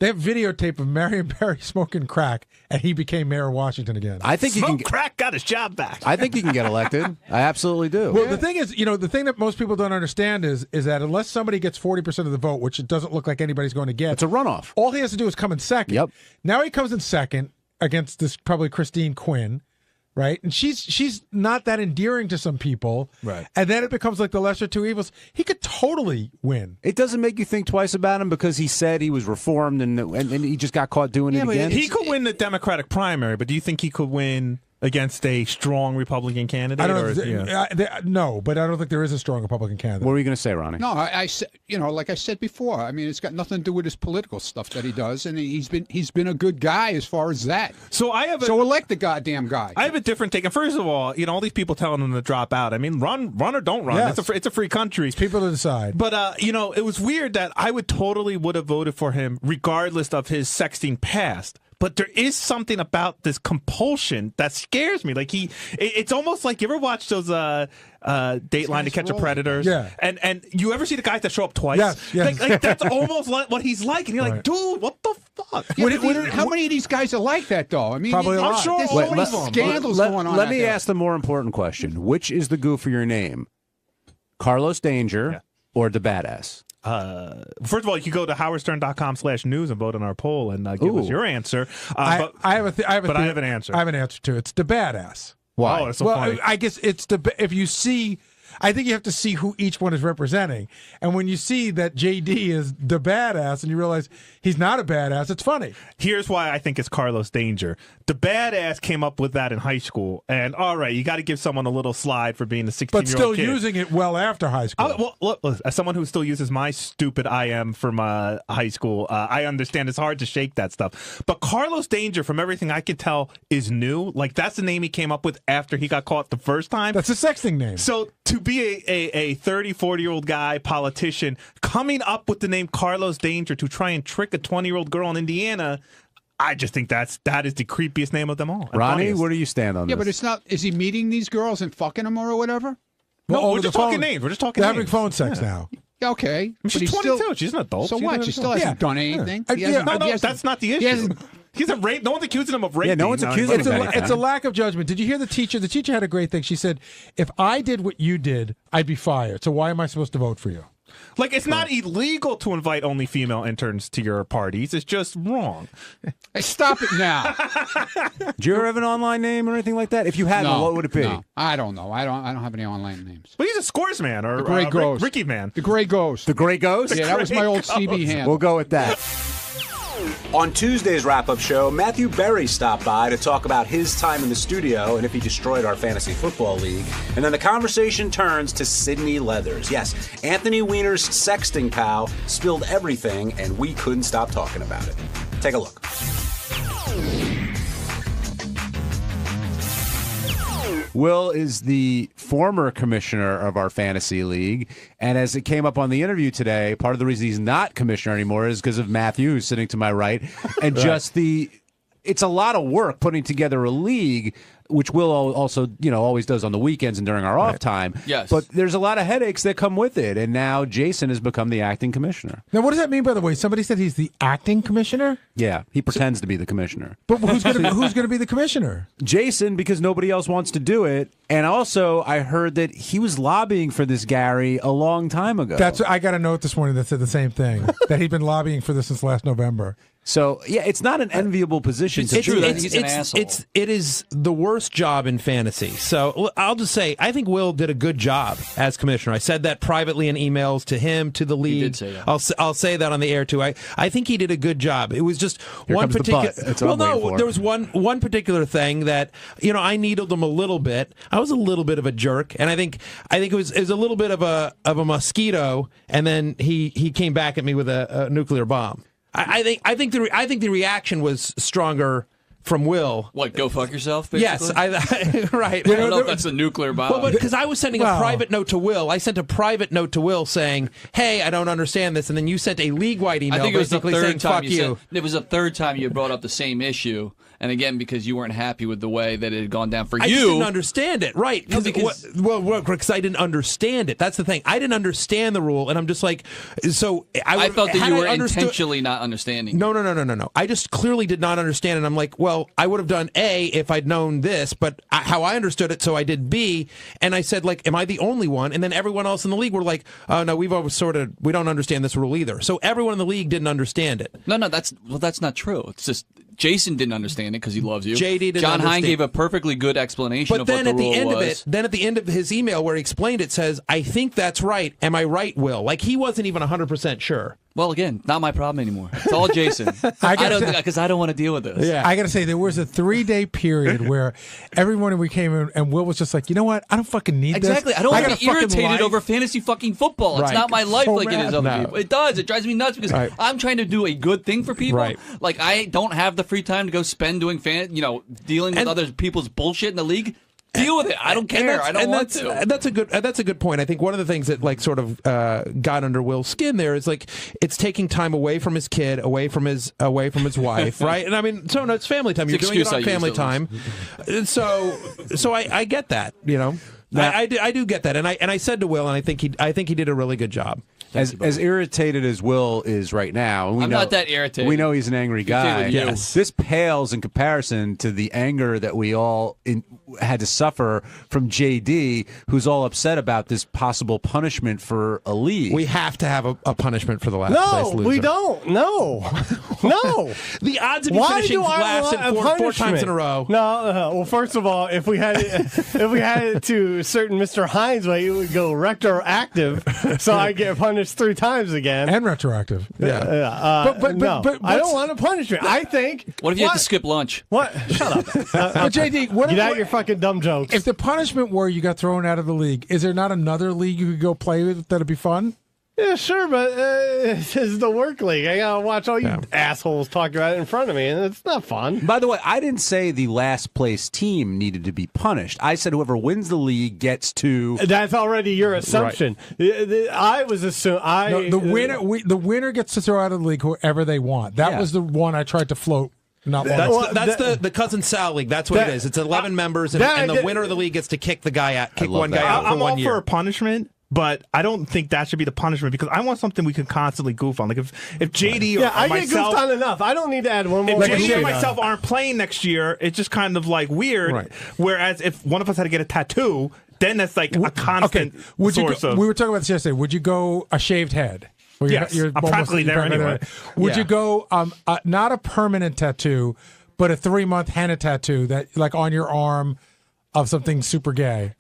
They have videotape of Marion Barry smoking crack, and he became mayor of Washington again. I think crack, got his job back. I think he can get elected. I absolutely do. Well, the thing is, the thing that most people don't understand is that unless somebody gets 40% of the vote, which it doesn't look like anybody's going to get, it's a runoff. All he has to do is come in second. Yep. Now he comes in second against this probably Christine Quinn, right? And she's not that endearing to some people, right? And then it becomes like the lesser two evils. He could totally win. It doesn't make you think twice about him because he said he was reformed and he just got caught doing it again. He could win the Democratic primary, but do you think he could win against a strong Republican candidate? I don't know. No, but I don't think there is a strong Republican candidate. What were you going to say, Ronnie? No, I said, like I said before, I mean, it's got nothing to do with his political stuff that he does, and he's been a good guy as far as that. So elect the goddamn guy. I have a different take. And first of all, all these people telling him to drop out. I mean, run or don't run. Yes. It's a free country. It's people to decide. But it was weird that I would have voted for him regardless of his sexting past. but there is something about this compulsion that scares me. Like it's almost like, you ever watch those Dateline to Catch a Predators? Yeah. And you ever see the guys that show up twice? Yes. Like that's almost like what he's like, and you're like, dude, what the fuck? Yeah, how many of these guys are like that, though? I mean, Probably a lot. I'm sure Wait, all these scandals going on. Let me ask the more important question: which is the goof for your name, Carlos Danger or the Badass? First of all, you can go to howardstern.com/news and vote on our poll and give us your answer. I have an answer. I have an answer to it. It's the Badass. Why? Oh, that's so funny. I guess it's if you see. I think you have to see who each one is representing. And when you see that JD is the badass and you realize he's not a badass, it's funny. Here's why I think it's Carlos Danger. The Badass came up with that in high school. And all right, you got to give someone a little slide for being a 16-year-old But still kid. using it well after high school. Well, look, as someone who still uses my stupid IM from high school, I understand it's hard to shake that stuff. But Carlos Danger, from everything I can tell, is new. Like, that's the name he came up with after he got caught the first time. That's a sexting name. So to be a 30, 40-year-old guy, politician, coming up with the name Carlos Danger to try and trick a 20-year-old girl in Indiana, I just think that is the creepiest name of them all. Ronnie, where do you stand on this? Yeah, but it's not. Is he meeting these girls and fucking them or whatever? No, we're just talking names. We're just talking They're names. having phone sex now. Okay. But she's 22. She's an adult. So what? She still hasn't done anything. No, that's not the issue. He hasn't raped. No one's accusing him of raping. Yeah, no one's accusing him of anything. It's a lack of judgment. Did you hear the teacher? The teacher had a great thing. She said, if I did what you did, I'd be fired. So why am I supposed to vote for you? Like, it's not illegal to invite only female interns to your parties. It's just wrong. Hey, stop it now. Do you ever have an online name or anything like that? If you had one, what would it be? No, I don't know. I don't have any online names. Well, he's a Scores Man or the Gray Ghost. Ricky Man. The Gray Ghost. The Gray Ghost? Yeah, that was my old CB handle. We'll go with that. On Tuesday's wrap-up show, Matthew Berry stopped by to talk about his time in the studio and if he destroyed our fantasy football league. And then the conversation turns to Sydney Leathers. Yes, Anthony Weiner's sexting pal spilled everything, and we couldn't stop talking about it. Take a look. Will is the former commissioner of our fantasy league, and as it came up on the interview today, part of the reason he's not commissioner anymore is because of Matthew, who's sitting to my right, and just it's a lot of work putting together a league, which Will also, always does on the weekends and during our off time. Yes. But there's a lot of headaches that come with it, and now Jason has become the acting commissioner. Now, what does that mean, by the way? Somebody said he's the acting commissioner? Yeah, he pretends to be the commissioner. But who's going to be the commissioner? Jason, because nobody else wants to do it. And also, I heard that he was lobbying for this, Gary, a long time ago. I got a note this morning that said the same thing, that he'd been lobbying for this since last November. So, yeah, it's not an enviable position to do. He's an asshole. It is the worst job in fantasy. So I'll just say, I think Will did a good job as commissioner. I said that privately in emails to him, to the league. You did say that. I'll say that on the air, too. I think he did a good job. It was just one particular... there was one particular thing that, I needled him a little bit. I was a little bit of a jerk, and I think it was a little bit of a mosquito, and then he came back at me with a nuclear bomb. I think the reaction was stronger from Will. What, go fuck yourself, basically? Yes, right. I don't know if that's a nuclear bomb. Well, because I was sending a private note to Will. I sent a private note to Will saying, hey, I don't understand this. And then you sent a league-wide email basically saying, fuck you. It was the third time you brought up the same issue. And again, because you weren't happy with the way that it had gone down for you. I just didn't understand it, right? No, because I didn't understand it. That's the thing. I didn't understand the rule, and I'm just like, so I felt that you were intentionally not understanding. No. I just clearly did not understand, and I'm like, well, I would have done A if I'd known this, but how I understood it, so I did B, and I said, like, am I the only one? And then everyone else in the league were like, oh, no, we don't understand this rule either. So everyone in the league didn't understand it. No, that's not true. It's just Jason didn't understand it because he loves you. JD didn't John Hine understand. gave a perfectly good explanation of what the rule was. Then at the end of his email where he explained it says, I think that's right. Am I right, Will? Like, he wasn't even 100% sure. Well, again, not my problem anymore. It's all Jason. Because I don't want to deal with this. Yeah. I got to say, there was a 3-day period where every morning we came in and Will was just like, you know what? I don't fucking need this. Exactly. I don't want to be irritated over fantasy fucking football. It's not my life like it is other people. It does. It drives me nuts because I'm trying to do a good thing for people. Right. Like, I don't have the free time to go spend doing dealing with other people's bullshit in the league. Deal with it. I don't care. I don't want to. That's a good point. I think one of the things that like sort of got under Will's skin there is like it's taking time away from his kid, away from his wife, right? And I mean, so no, it's family time. You're doing it on family time. So I get that. You know, I do get that, and I said to Will, and I think he did a really good job. As irritated as Will is right now, and I'm not that irritated. We know he's an angry guy. Yes. This pales in comparison to the anger that we all had to suffer from JD, who's all upset about this possible punishment for a league. We have to have a punishment for the last place loser. No, we don't. No. The odds of you finishing last in four times in a row. No. Well, first of all, if we had it to a certain Mr. Hines way, it would go retroactive, so I get punished 3 times again. And retroactive. Yeah. But I don't want a punishment. I think. What if you have to skip lunch? What? Shut up. But JD, get out your fucking dumb jokes. If the punishment were you got thrown out of the league, is there not another league you could go play with that'd be fun? Yeah, sure, but this is the work league. I gotta watch all you assholes talk about it in front of me, and it's not fun. By the way, I didn't say the last place team needed to be punished. I said whoever wins the league gets to. That's already your assumption. Right. I was assuming the winner gets to throw out of the league whoever they want. That was the one I tried to float. That's the Cousin Sal League. That's what it is. It's 11 members, and the winner of the league gets to kick one guy out for 1 year. I'm all for a punishment. But I don't think that should be the punishment because I want something we can constantly goof on. Like if JD or I myself, get goofed on enough. I don't need to add one more. If JD and myself aren't playing next year, it's just kind of like weird. Right. Whereas if one of us had to get a tattoo, then that's like a constant source of. We were talking about this yesterday. Would you go a shaved head? Yes, I'm practically there anyway. Would you go not a permanent tattoo, but a 3-month henna tattoo that like on your arm of something super gay?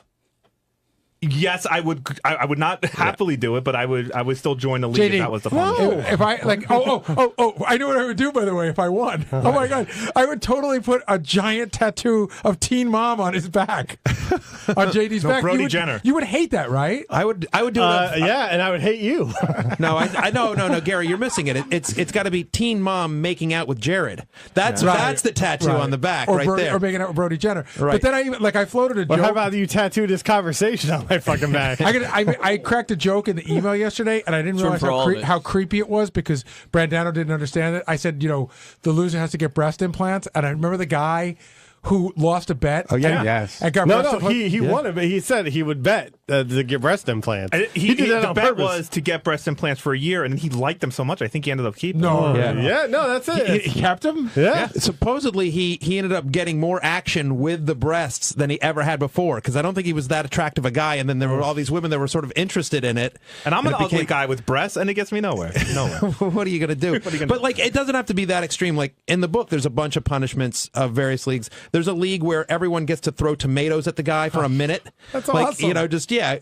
Yes, I would. I would not happily do it, but I would still join the league JD, if that was the fun. If I like, I know what I would do. By the way, if I won, oh my god, I would totally put a giant tattoo of Teen Mom on his back, on JD's back. Brody Jenner. You would hate that, right? I would do it. And I would hate you. No, no, Gary, you're missing it. It's got to be Teen Mom making out with Jared. That's the tattoo on the back, or right there, or making out with Brody Jenner. Right. But then I floated a joke. How about you tattoo this conversation on my fucking back? I cracked a joke in the email yesterday, and I didn't realize how creepy it was because Brandano didn't understand it. I said, the loser has to get breast implants, and I remember the guy who lost a bet. Oh, yeah. Yes. And got he won it, but he said he would bet to get breast implants. He did that on the bet purpose. was to get breast implants for a year, and he liked them so much, I think he ended up keeping them. That's it. He kept them? Yeah. Supposedly, he ended up getting more action with the breasts than he ever had before, because I don't think he was that attractive a guy, and then there were all these women that were sort of interested in it. And I'm an ugly guy with breasts, and it gets me nowhere. What are you going to do? But, like, it doesn't have to be that extreme. Like, in the book, there's a bunch of punishments of various leagues. There's a league where everyone gets to throw tomatoes at the guy for a minute. That's awesome.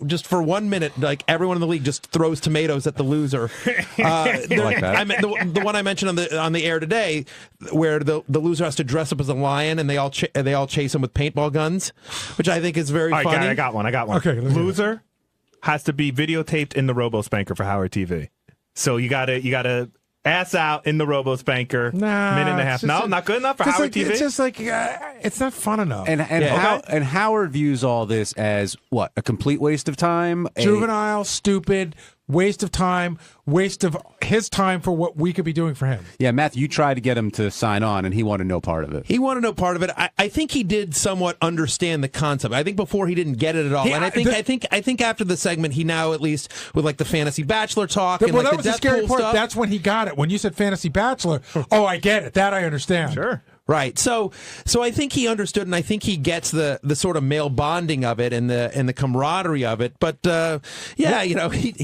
Just for 1 minute, like everyone in the league just throws tomatoes at the loser. Like that. The one I mentioned on the air today, where the loser has to dress up as a lion and they all chase him with paintball guns, which I think is very funny. Gary, I got one. Okay, loser has to be videotaped in the Robo Spanker for Howard TV. So you gotta ass out in the Robo Spanker, minute and a half. No, not good enough for Howard TV. It's just like it's not fun enough. And Howard views all this as what, a complete waste of time, juvenile, stupid, waste of time, waste of his time for what we could be doing for him. Yeah, Matthew, you tried to get him to sign on, and he wanted no part of it. He wanted no part of it. I think he did somewhat understand the concept. I think before he didn't get it at all. And I think after the segment, he now, at least with like the Fantasy Bachelor talk, that was the scary part. Stuff, that's when he got it. When you said Fantasy Bachelor, I get it. That I understand. Sure. Right. So I think he understood, and I think he gets the sort of male bonding of it and the camaraderie of it. But he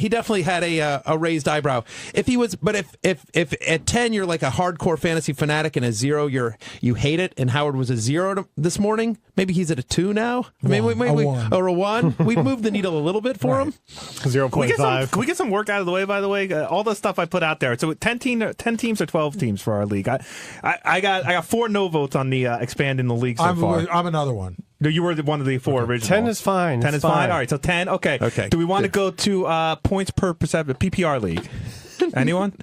definitely had a raised eyebrow. If he was, but if at 10 you're like a hardcore fantasy fanatic and a 0 you hate it, and Howard was a 0 this morning, maybe he's at a 2 now. Or a 1. We've moved the needle a little bit for him. 0.5. Can we get some work out of the way? By the way, all the stuff I put out there. So 10 teams or 12 teams for our league. I got 4 no votes on the expanding the league so far. I'm another one. No, you were one of the 4 original. 10 is fine. 10 is fine. All right, so 10. Okay. Do we want to go to points per percent PPR league? Anyone?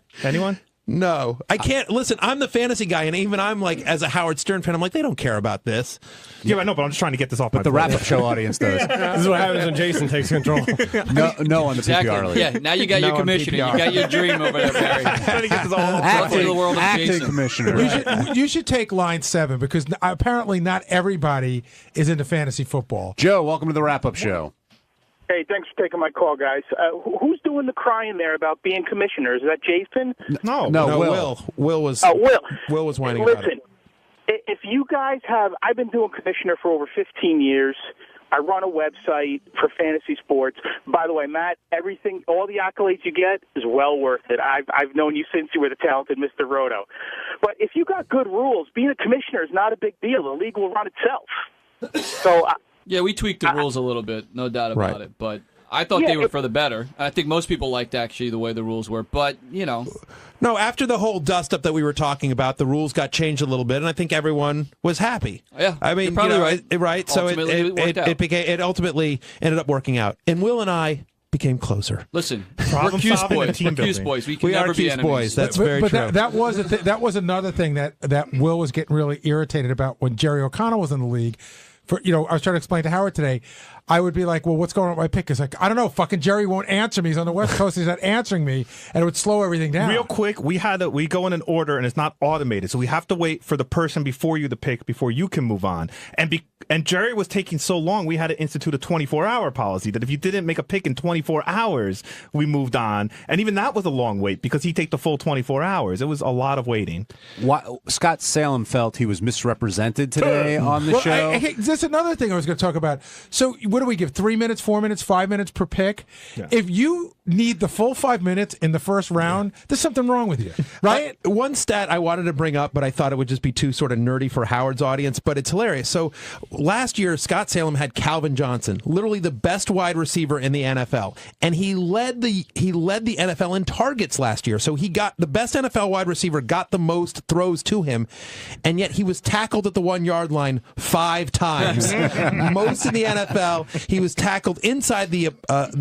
No, I can't. Listen, I'm the fantasy guy, and even I'm like, as a Howard Stern fan, I'm like, they don't care about this. Yeah, I know, but I'm just trying to get this off. But the wrap-up show audience does. This is what happens when Jason takes control. No on the PPR league. Yeah, now you got your commissioner. You got your dream over there, Barry. Trying to get this all Acting commissioner. You should take line 7 because apparently not everybody is into fantasy football. Joe, welcome to the wrap-up show. Hey, thanks for taking my call, guys. Who's doing the crying there about being commissioner? Is that Jason? No, Will. Will was. Will was whining about it. Listen, if you guys I've been doing commissioner for over 15 years. I run a website for fantasy sports. By the way, Matt, all the accolades you get is well worth it. I've known you since you were the talented Mr. Roto. But if you got good rules, being a commissioner is not a big deal. The league will run itself. So. Yeah, we tweaked the rules a little bit, no doubt about it. But I thought they were for the better. I think most people liked actually the way the rules were. But, No, after the whole dust-up that we were talking about, the rules got changed a little bit, and I think everyone was happy. Yeah, I mean, you're probably right? So it ultimately ended up working out. And Will and I became closer. Listen, we're Cuse boys. We're Cuse boys. We can never be enemies. Boys. That's very true. That was another thing that Will was getting really irritated about when Jerry O'Connell was in the league. I was trying to explain to Howard today. I would be like, well, what's going on with my pick? It's like, I don't know. Fucking Jerry won't answer me. He's on the West Coast. He's not answering me. And it would slow everything down. Real quick, we go in an order, and it's not automated. So we have to wait for the person before you to pick before you can move on. And Jerry was taking so long, we had to institute a 24-hour policy that if you didn't make a pick in 24 hours, we moved on. And even that was a long wait because he'd take the full 24 hours. It was a lot of waiting. Scott Salem felt he was misrepresented today on the show. That's another thing I was going to talk about. So what do we give? 3 minutes, 4 minutes, 5 minutes per pick? Yeah. If you need the full 5 minutes in the first round, there's something wrong with you, right? One stat I wanted to bring up, but I thought it would just be too sort of nerdy for Howard's audience, but it's hilarious. So last year, Scott Salem had Calvin Johnson, literally the best wide receiver in the NFL, and he led the NFL in targets last year. So he got the best NFL wide receiver, got the most throws to him, and yet he was tackled at the 1 yard line 5 times. Most in the NFL, he was tackled inside the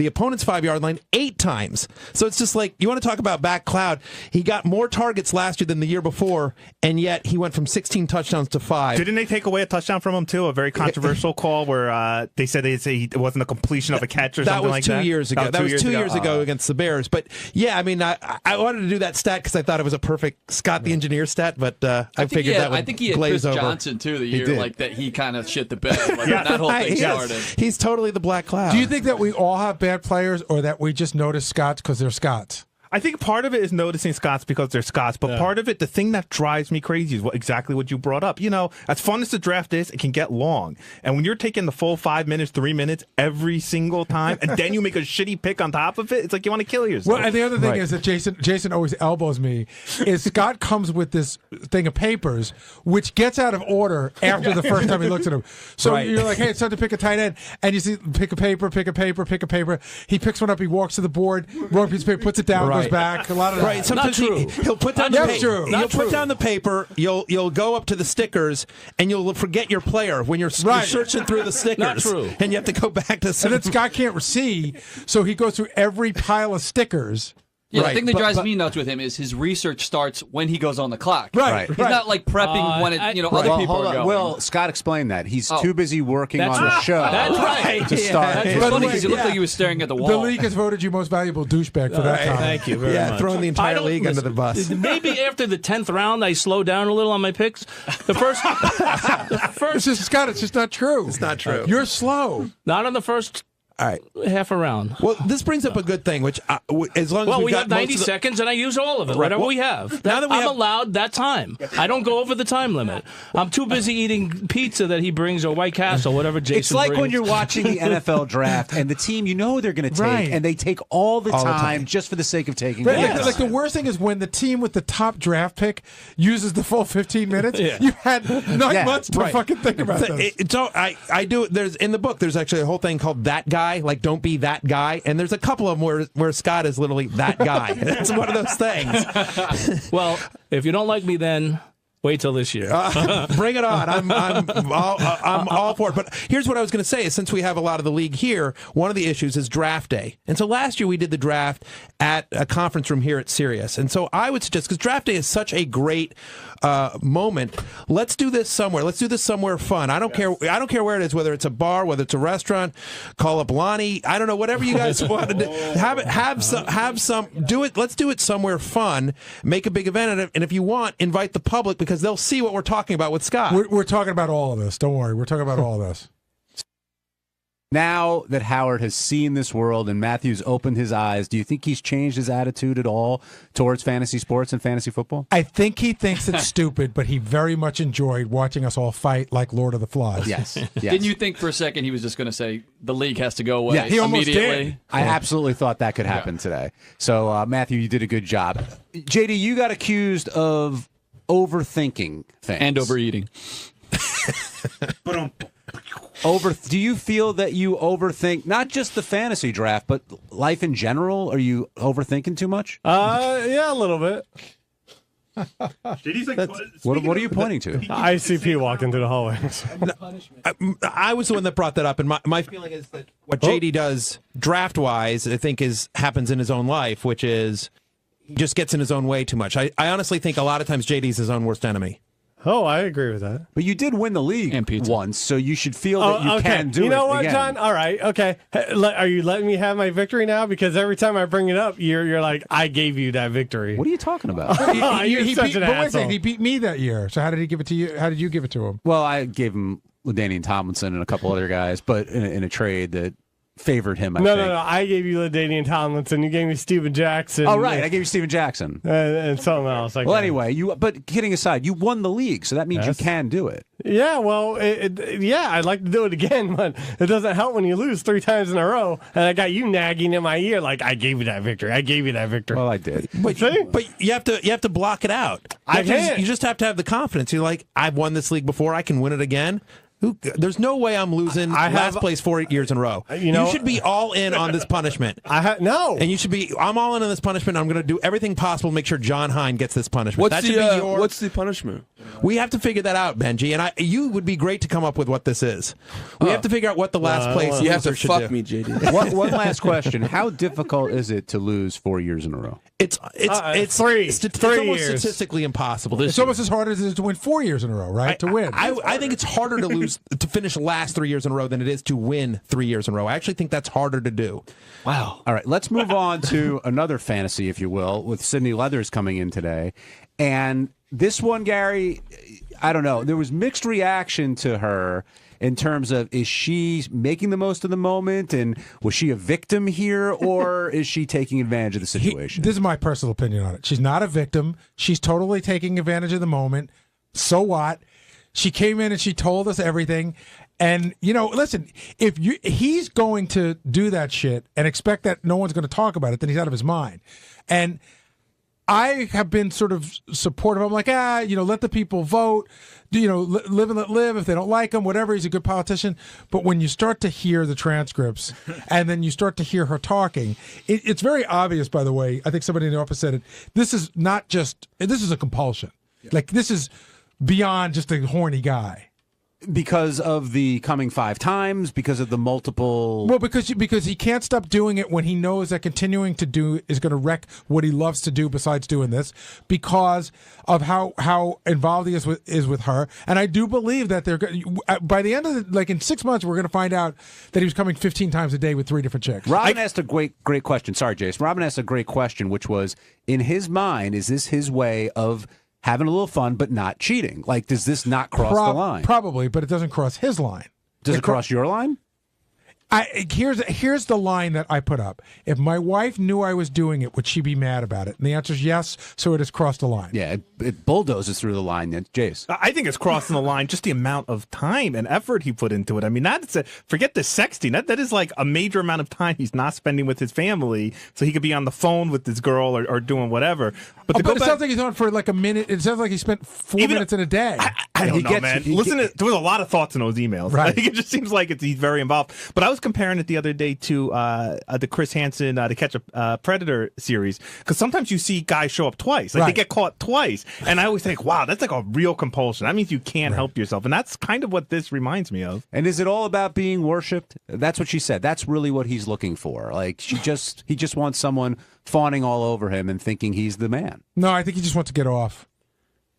opponent's 5 yard line 8 times. So it's just like, you want to talk about back cloud. He got more targets last year than the year before, and yet he went from 16 touchdowns to 5. Didn't they take away a touchdown from him too? A very controversial call where they said it wasn't a completion of a catch or something like that. That was 2 years ago. That was 2 years ago against the Bears. But yeah, I mean, I wanted to do that stat because I thought it was a perfect Scott the Engineer stat, but I figured that would I think he had glaze Chris over. Johnson too the year like that he kind of shit the bed when that whole thing started. He's totally the black cloud. Do you think that we all have bad players or that we just notice Scots because they're Scots? I think part of it is noticing Scots because they're Scots, but part of it, the thing that drives me crazy is exactly what you brought up. As fun as the draft is, it can get long. And when you're taking the full 5 minutes, 3 minutes every single time, and then you make a shitty pick on top of it, it's like you want to kill yourself. Well, and the other thing is that Jason always elbows me, is Scott comes with this thing of papers, which gets out of order after the first time he looks at them. So you're like, hey, it's time to pick a tight end. And you see, pick a paper. He picks one up, he walks to the board, wrong piece of paper, puts it down, goes back. A lot of right. Sometimes he'll put down the paper. He'll put down the paper. You'll go up to the stickers and you'll forget your player when you're searching through the stickers. Not true. And you have to go back to. And then Scott can't see, so he goes through every pile of stickers. Yeah, the thing that drives me nuts with him is his research starts when he goes on the clock. Right. He's not like prepping when other people are going. Well, Scott explained that. He's too busy working on the show. That's right. To start. That's funny because he looked like he was staring at the wall. The league has voted you most valuable douchebag for that comment. Thank you very much. Throwing the entire league under the bus. Maybe after the 10th round, I slow down a little on my picks. The first. Scott, it's just not true. It's not true. You're slow. Not on the first. All right, half a round. Well, this brings up a good thing, which as long as we have 90 seconds, and I use all of it. Whatever we have. I'm allowed that time. I don't go over the time limit. I'm too busy eating pizza that he brings or White Castle, whatever Jason It's like brings. when you're watching the NFL draft and the team you know they're going to take, and they take all the time just for the sake of taking. Like the worst thing is when the team with the top draft pick uses the full 15 minutes. You had 9 months to fucking think about this. So I do. There's in the book. There's actually a whole thing called That Guy. Like, don't be that guy. And there's a couple of them where Scott is literally that guy. It's one of those things. Well, if you don't like me then, Wait till this year. Bring it on. I'm all for it. But here's what I was going to say is since we have a lot of the league here, one of the issues is draft day. And so last year we did the draft at a conference room here at Sirius. And so I would suggest, because draft day is such a great moment, let's do this somewhere. Let's do this somewhere fun. I don't care where it is, whether it's a bar, whether it's a restaurant, call up Lonnie. I don't know, whatever you guys want to do. Have some, do it. Let's do it somewhere fun. Make a big event of it. And if you want, invite the public because they'll see what we're talking about with Scott. We're talking about all of this. Don't worry. We're talking about all of this. Now that Howard has seen this world and Matthew's opened his eyes, do you think he's changed his attitude at all towards fantasy sports and fantasy football? I think he thinks it's stupid, but he very much enjoyed watching us all fight like Lord of the Flies. Yes. Didn't you think for a second he was just going to say the league has to go away? Yeah, he almost immediately? did. I absolutely thought that could happen today. So, Matthew, you did a good job. JD, you got accused of overthinking things. And overeating. Do you feel that you overthink not just the fantasy draft, but life in general? Are you overthinking too much? Yeah, a little bit. What are you pointing to? ICP walking through the hallways. I was the one that brought that up, and my feeling is that what JD does draft-wise, I think, happens in his own life, which is he just gets in his own way too much. I honestly think a lot of times JD's his own worst enemy. Oh, I agree with that. But you did win the league once, so you should feel that you can do it. You know what, again. John? All right, okay. Are you letting me have my victory now? Because every time I bring it up, you're like, I gave you that victory. What are you talking about? You're such an asshole. He beat me that year. So how did he give it to you? How did you give it to him? Well, I gave him LaDainian Tomlinson and a couple other guys, but in a trade that favored him. I think. No. I gave you LaDainian Tomlinson. You gave me Steven Jackson. Oh, right. I gave you Steven Jackson. And something else. Well, anyway, but kidding aside, you won the league, so that means you can do it. Yeah, well, I'd like to do it again, but it doesn't help when you lose 3 times in a row. And I got you nagging in my ear like, I gave you that victory. I gave you that victory. Well, I did. But you have to block it out. You just have to have the confidence. You're like, I've won this league before. I can win it again. There's no way I'm losing last place 4 years in a row. You should be all in on this punishment. No. And you should be, I'm all in on this punishment. I'm going to do everything possible to make sure John Hine gets this punishment. What's the punishment? We have to figure that out, Benji. And you would be great to come up with what this is. We have to figure out what the last place you have to should fuck do. me, JD. One last question. How difficult is it to lose 4 years in a row? It's 3 almost statistically impossible. It's almost as hard as it is to win 4 years in a row, right? To win. I think it's harder to lose to finish last 3 years in a row than it is to win 3 years in a row. I actually think that's harder to do. Wow. All right, let's move on to another fantasy, if you will, with Sydney Leathers coming in today. And this one, Gary, I don't know. There was mixed reaction to her in terms of, is she making the most of the moment, and was she a victim here, or is she taking advantage of the situation? This is my personal opinion on it. She's not a victim. She's totally taking advantage of the moment. So what? She came in and she told us everything. And, listen, if he's going to do that shit and expect that no one's going to talk about it, then he's out of his mind. And I have been sort of supportive. I'm like, let the people vote. Live and let live. If they don't like him, whatever, he's a good politician. But when you start to hear the transcripts and then you start to hear her talking, it's very obvious, by the way. I think somebody in the office said it. This is a compulsion. Like, this is beyond just a horny guy. Because of the coming 5 times, because of the multiple... Well, because he can't stop doing it when he knows that continuing to do is going to wreck what he loves to do besides doing this, because of how involved he is with her. And I do believe that by the end of in 6 months, we're going to find out that he was coming 15 times a day with 3 different chicks. Robin asked a great question. Sorry, Jason. Robin asked a great question, which was, in his mind, is this his way of having a little fun, but not cheating? Like, does this not cross the line? Probably, but it doesn't cross his line. Does it cross your line? Here's the line that I put up. If my wife knew I was doing it, would she be mad about it? And the answer is yes, so it has crossed the line. Yeah, it bulldozes through the line, then, Jace. I think it's crossing the line, just the amount of time and effort he put into it. I mean, forget the sexting. That is like a major amount of time he's not spending with his family, so he could be on the phone with this girl or doing whatever. But it sounds like he's on for like a minute. It sounds like he spent 4 minutes in a day. I don't know, man. There was a lot of thoughts in those emails. Right. Like, it just seems like he's very involved. But I was comparing it the other day to the Chris Hansen To Catch a Predator series, because sometimes you see guys show up twice, like they get caught twice, and I always think, wow, that's like a real compulsion. That means you can't help yourself, and that's kind of what this reminds me of. And is it all about being worshipped? That's what she said. That's really what he's looking for. Like he just wants someone fawning all over him and thinking he's the man. No, I think he just wants to get off.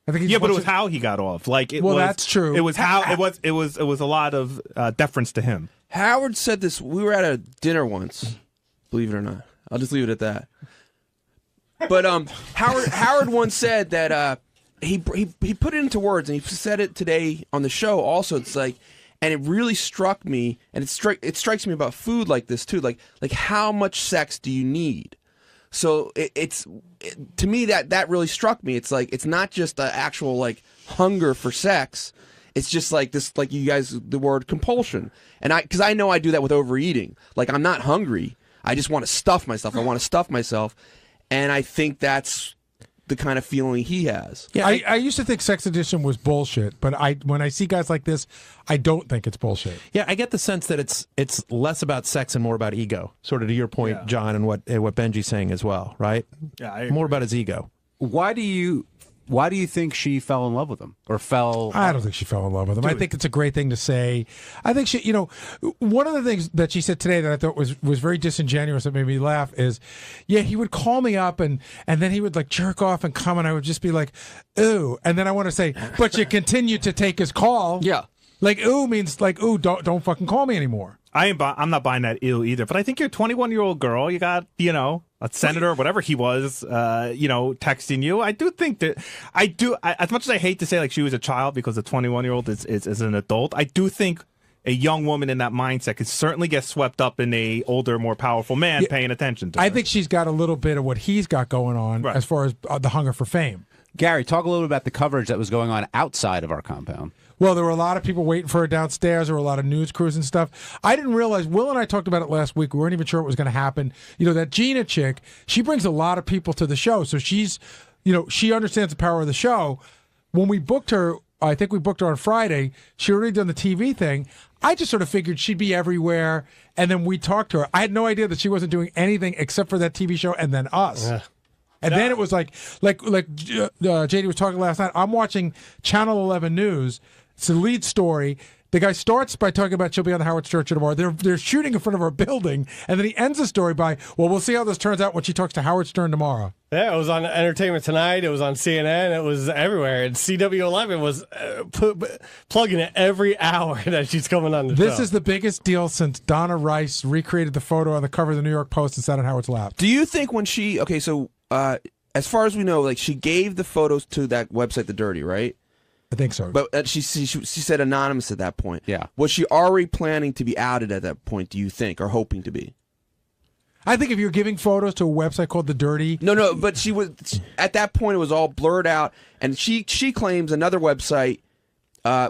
I think but it was how he got off. Like that's true. It was how it was a lot of deference to him. Howard said this. We were at a dinner once. Believe it or not, I'll just leave it at that. But Howard once said that he put it into words, and he said it today on the show. Also, it's like, and it really struck me, and it strikes me about food like this too. Like how much sex do you need? So to me that really struck me. It's like it's not just the actual like hunger for sex. It's just like this, like you guys, the word compulsion. And because I know I do that with overeating. Like I'm not hungry. I just want to stuff myself. I want to stuff myself. And I think that's the kind of feeling he has. Yeah, I used to think Sex Addiction was bullshit, but when I see guys like this, I don't think it's bullshit. Yeah, I get the sense that it's less about sex and more about ego. Sort of to your point, John, and what Benji's saying as well, right? Yeah, more about his ego. Why do you think she fell in love with him or fell? I don't think she fell in love with him. I think it's a great thing to say. I think she, one of the things that she said today that I thought was very disingenuous that made me laugh is, he would call me up and then he would like jerk off and come and I would just be like, ooh. And then I want to say, but you continue to take his call. Yeah. Like, ooh means like, ooh, don't fucking call me anymore. I'm not buying that ew either. But I think you're a 21-year-old girl. You got, a senator or whatever he was, texting you. I do think that as much as I hate to say like she was a child because a 21-year-old is an adult, I do think a young woman in that mindset could certainly get swept up in a older, more powerful man paying attention to her. I think she's got a little bit of what he's got going on as far as the hunger for fame. Gary, talk a little bit about the coverage that was going on outside of our compound. Well, there were a lot of people waiting for her downstairs. There were a lot of news crews and stuff. I didn't realize, Will and I talked about it last week. We weren't even sure what was going to happen. That Gina chick, she brings a lot of people to the show. So she's, she understands the power of the show. When we booked her, I think we booked her on Friday, she already done the TV thing. I just sort of figured she'd be everywhere. And then we talked to her. I had no idea that she wasn't doing anything except for that TV show and then us. Yeah. And then it was like JD was talking last night. I'm watching Channel 11 News. It's the lead story. The guy starts by talking about she'll be on the Howard Stern show tomorrow. They're shooting in front of our building, and then he ends the story by, well, we'll see how this turns out when she talks to Howard Stern tomorrow. Yeah, it was on Entertainment Tonight. It was on CNN. It was everywhere. And CW11 was plugging it every hour that she's coming on the show. This is the biggest deal since Donna Rice recreated the photo on the cover of the New York Post and sat on Howard's lap. Do you think when she, as far as we know, like she gave the photos to that website, The Dirty, right? I think so. But she said anonymous at that point. Yeah. Was she already planning to be outed at that point, do you think, or hoping to be? I think if you're giving photos to a website called The Dirty... No, but she was... At that point, it was all blurred out, and she claims another website,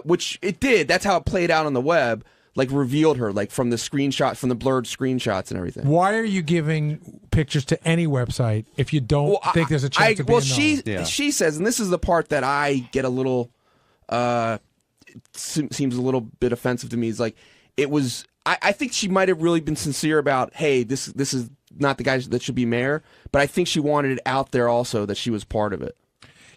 which it did, that's how it played out on the web, like revealed her, like from the screenshot, from the blurred screenshots and everything. Why are you giving pictures to any website if you don't think there's a chance of being known? She says, and this is the part that I get a little... seems a little bit offensive to me. Is like it was. I think she might have really been sincere about, hey, this is not the guy that should be mayor, but I think she wanted it out there also that she was part of it.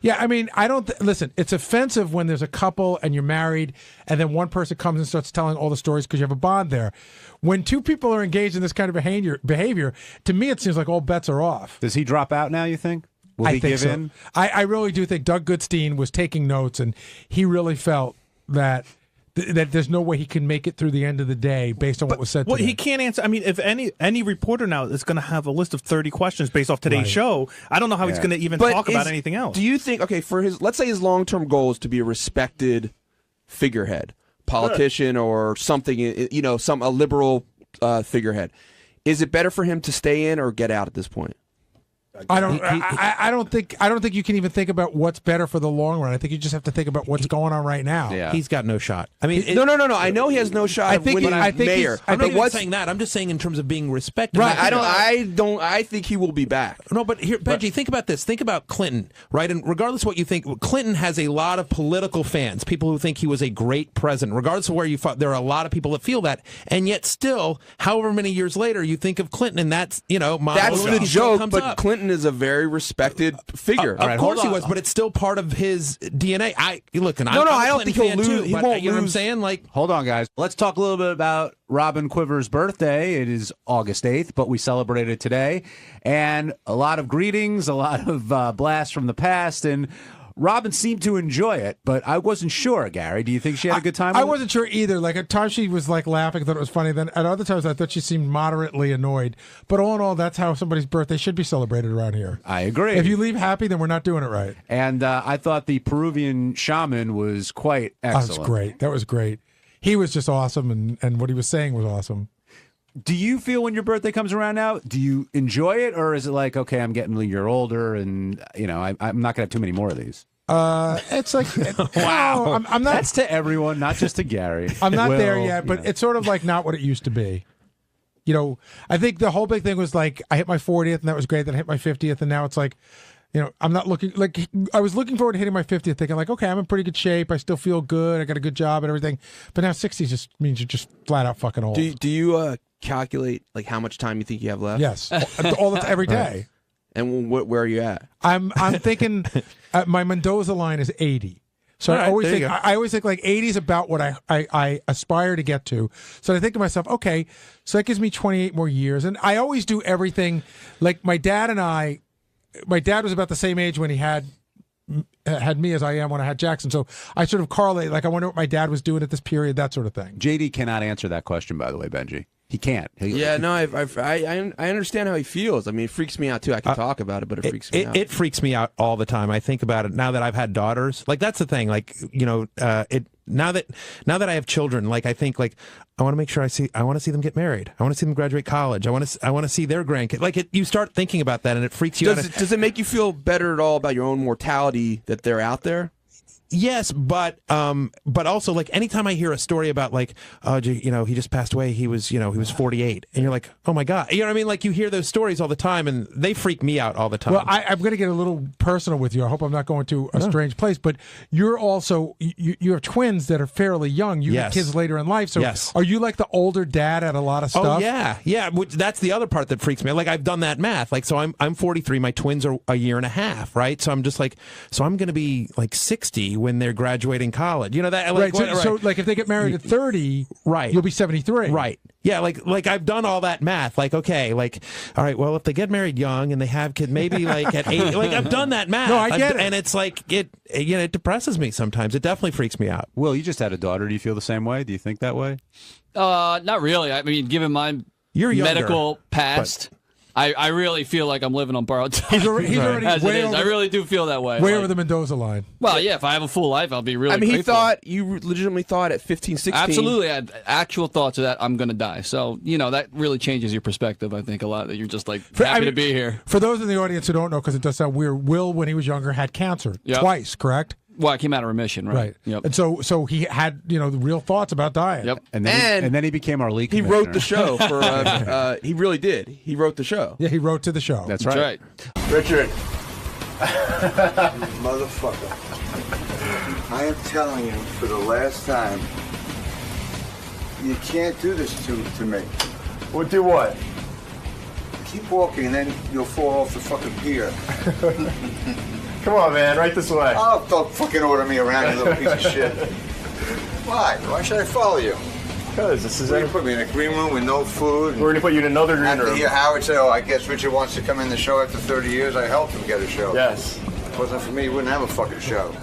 Yeah, I mean, I don't listen. It's offensive when there's a couple and you're married, and then one person comes and starts telling all the stories because you have a bond there. When two people are engaged in this kind of behavior, to me, it seems like all bets are off. Does he drop out now? You think? Will he give in? I really do think Doug Goodstein was taking notes, and he really felt that there's no way he can make it through the end of the day based on what was said today. Well, he can't answer. I mean, if any reporter now is going to have a list of 30 questions based off today's show, I don't know how he's going to even talk about anything else. Do you think, for let's say his long-term goal is to be a respected figurehead, politician or something, a liberal figurehead, is it better for him to stay in or get out at this point? I don't think you can even think about what's better for the long run. I think you just have to think about what's going on right now. Yeah. He's got no shot. I mean, no. I know he has no shot. Of winning mayor. I'm not even saying that. I'm just saying in terms of being respected. Right. I think he will be back. No, but here, Benjy, think about this. Think about Clinton, right? And regardless of what you think, Clinton has a lot of political fans, people who think he was a great president. Regardless of where you fought, there are a lot of people that feel that, and yet still, however many years later, you think of Clinton, and that's that's the joke. But Clinton is a very respected figure. Of course he was, but it's still part of his DNA. I don't think he'll lose. He won't lose. You know what I'm saying? Like, hold on, guys. Let's talk a little bit about Robin Quivers' birthday. It is August 8th, but we celebrated today, and a lot of greetings, a lot of blasts from the past, and Robin seemed to enjoy it, but I wasn't sure, Gary. Do you think she had a good time with I wasn't sure either. Like, at times she was, like, laughing, thought it was funny. Then at other times I thought she seemed moderately annoyed. But all in all, that's how somebody's birthday should be celebrated around here. I agree. If you leave happy, then we're not doing it right. And I thought the Peruvian shaman was quite excellent. That was great. That was great. He was just awesome, and what he was saying was awesome. Do you feel when your birthday comes around now, do you enjoy it, or is it like, okay, I'm getting a year older, and, I'm not going to have too many more of these? It's like, wow. I'm not. That's to everyone, not just to Gary. I'm not there yet, but it's sort of like not what it used to be. I think the whole big thing was like, I hit my 40th, and that was great. Then I hit my 50th, and now it's like, I'm not looking, like, I was looking forward to hitting my 50th, thinking like, okay, I'm in pretty good shape. I still feel good. I got a good job and everything. But now 60 just means you're just flat out fucking old. Do you calculate like how much time you think you have left? Yes, every day. Right. And where are you at? I'm thinking my Mendoza line is 80. So I always think like 80 is about what I aspire to get to. So I think to myself, okay, so that gives me 28 more years. And I always do everything like my dad was about the same age when he had me as I am when I had Jackson. So I sort of correlate, like I wonder what my dad was doing at this period, that sort of thing. JD cannot answer that question, by the way, Benjy. He can't. I understand how he feels. I mean, it freaks me out too. I can talk about it, but it freaks me out. It freaks me out all the time. I think about it now that I've had daughters. Like, that's the thing. Like, now that I have children, like, I think like I want to make sure I want to see them get married. I want to see them graduate college. I want to see their grandkids. Like, you start thinking about that, and it freaks you out. Does it make you feel better at all about your own mortality that they're out there? Yes, but also, like, anytime I hear a story about, like, he just passed away, he was 48, and you're like, oh my God, you know what I mean? Like, you hear those stories all the time, and they freak me out all the time. Well, I'm going to get a little personal with you. I hope I'm not going to a strange place, but you're also you have twins that are fairly young. You have kids later in life, so are you like the older dad at a lot of stuff? Oh yeah. That's the other part that freaks me. Like, I've done that math. Like, so I'm 43. My twins are a year and a half, right? So I'm just like, so I'm going to be like 60 when they're graduating college. You know that, like, right. So like if they get married at 30, right, you'll be 73. Right. Yeah, like I've done all that math. Like, okay, like, all right, well, if they get married young and they have kids, maybe like at 80, like, I've done that math. No, I get it. And it's like, it depresses me sometimes. It definitely freaks me out. Will, you just had a daughter. Do you feel the same way? Do you think that way? Not really. I mean, given my medical past, I really feel like I'm living on borrowed time. He's already as it is. I really do feel that way. Way over the Mendoza line. Well, yeah, if I have a full life, I'll be really grateful. You legitimately thought at 15, 16. Absolutely. I had actual thoughts of that I'm going to die. So, that really changes your perspective, I think, a lot. That you're just like happy to be here. For those in the audience who don't know, because it does sound weird, Will, when he was younger, had cancer twice, correct? Well, I came out of remission, right? Yep. And so he had, the real thoughts about dying. Yep. And then he became our league commissioner. He wrote the show for. He really did. He wrote the show. Yeah, he wrote to the show. That's right. Richard, motherfucker, I am telling you for the last time, you can't do this to me. Well, do what? Keep walking, and then you'll fall off the fucking pier. Come on, man, right this way. Oh, don't fucking order me around, you little piece of shit. Why? Why should I follow you? Because this is... We're going to put me in a green room with no food. We're going to put you in another green room. After hear Howard say, I guess Richard wants to come in the show after 30 years. I helped him get a show. Yes. If it wasn't for me, he wouldn't have a fucking show.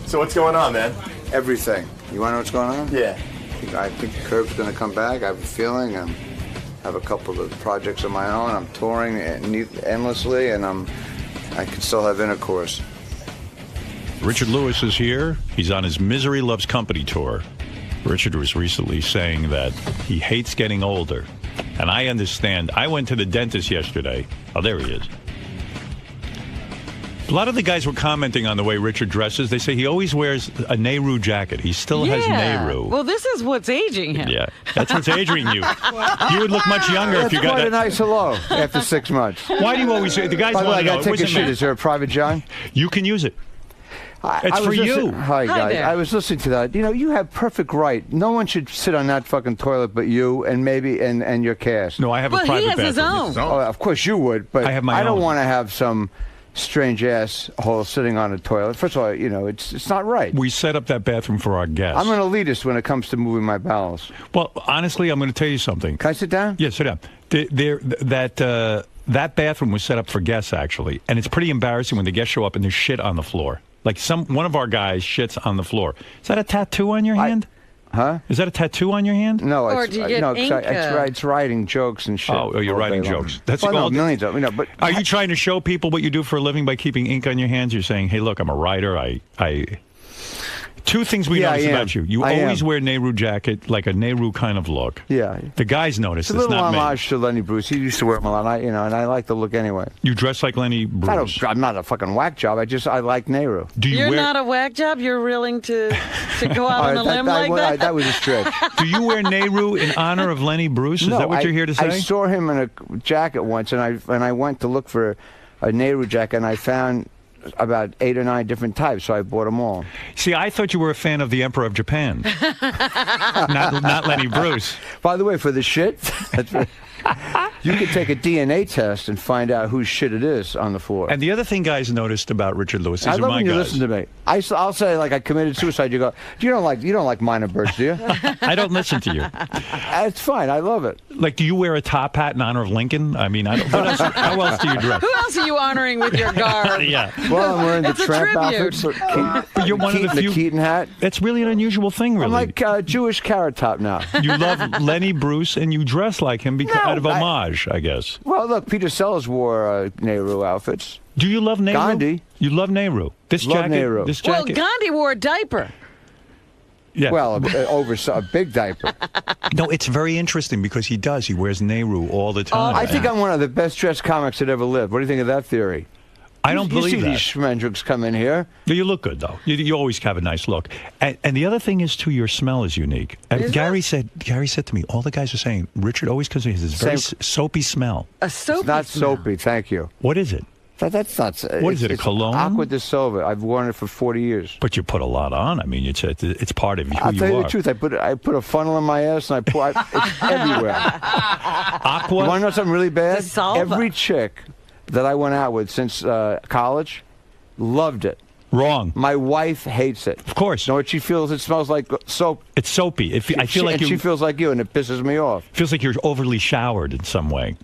So what's going on, man? Everything. You want to know what's going on? Yeah. I think Curb's going to come back. I have a feeling. I have a couple of projects of my own. I'm touring endlessly, and I can still have intercourse. Richard Lewis is here. He's on his Misery Loves Company tour. Richard was recently saying that he hates getting older. And I understand. I went to the dentist yesterday. Oh, there he is. A lot of the guys were commenting on the way Richard dresses. They say he always wears a Nehru jacket. He still has Nehru. Well, this is what's aging him. Yeah, that's what's aging you. You would look much younger if you got quite that. a nice hello after 6 months. Why do you always say the guys By the way, want I to know? got to take a What's the shit. matter? Is there a private John? You can use it. It's I for was you. listening- Hi, guys. there. I was listening to that. You know, you have perfect right. No one should sit on that fucking toilet but you and maybe and your cast. No, I have But a he private has his bathroom. own. Oh, of course you would, but I have my don't own. want to have some strange asshole sitting on a toilet. First of all, you know, it's not right. We set up that bathroom for our guests. I'm an elitist when it comes to moving my bowels. Well, honestly, I'm going to tell you something. Can I sit down? Yeah, sit down. That bathroom was set up for guests, actually, and it's pretty embarrassing when the guests show up and there's shit on the floor. Like one of our guys shits on the floor. Is that a tattoo on your hand? Huh? Is that a tattoo on your hand? No, Or it's do you get no, 'cause ink, it's writing jokes and shit. Oh, you're all writing day long. jokes. That's well, no, all. millions of but Are you trying to show people what you do for a living by keeping ink on your hands? You're saying, "Hey, look, I'm a writer. Two things we Yeah, notice I am. about you. You I always am. wear Nehru jacket, like a Nehru kind of look. Yeah. The guys notice It's a this, little not me. homage to Lenny Bruce. He used to wear them a lot, and I like the look anyway. You dress like Lenny Bruce. I'm not a fucking whack job. I like Nehru. Do you You're wear? not a whack job. You're willing to go out All on right, a limb like that. That was a stretch. Do you wear Nehru in honor of Lenny Bruce? Is that what you're here to say? I saw him in a jacket once, and I went to look for a Nehru jacket, and I found about 8 or 9 different types, so I bought them all. See, I thought you were a fan of the Emperor of Japan, not Lenny Bruce. By the way, for the shit, you could take a DNA test and find out whose shit it is on the floor. And the other thing guys noticed about Richard Lewis, these I are love my when you guys. listen to me. I'll say like I committed suicide. You go, you don't like minor birds, do you? I don't listen to you. It's fine. I love it. Like, do you wear a top hat in honor of Lincoln? I mean, how else do you dress? Who else are you honoring with your garb? Yeah. Well, I'm wearing the It's a tramp tribute. outfit. But you're one of the few. The Keaton hat. That's really an unusual thing, really. I'm like Jewish Carrot Top now. You love Lenny Bruce and you dress like him out of homage, I guess. Well, look, Peter Sellers wore Nehru outfits. Do you love Nehru? Gandhi. You love Nehru. This Love jacket. Nehru. This Well, jacket. Gandhi wore a diaper. Yeah. Well, over a big diaper. No, it's very interesting because he does. He wears Nehru all the time. I think I'm one of the best dressed comics that ever lived. What do you think of that theory? I don't believe you see that. these schmendricks come in here. You look good, though. You always have a nice look. And the other thing is, too, your smell is unique. Gary said to me, all the guys are saying, Richard always comes in with this very soapy smell. A soapy It's not smell. soapy, thank you. What is it? That's not. What is it, a it's cologne? Aqua de Silva. I've worn it for 40 years. But you put a lot on. I mean, it's part of who I'll you tell you are. the truth. I put a funnel in my ass and it's everywhere. Aqua? You want to know something really bad? Salva. Every chick that I went out with since college loved it. Wrong. My wife hates it. Of course. You know what she feels? It smells like soap. It's soapy. I feel like she feels like you, and it pisses me off. Feels like you're overly showered in some way.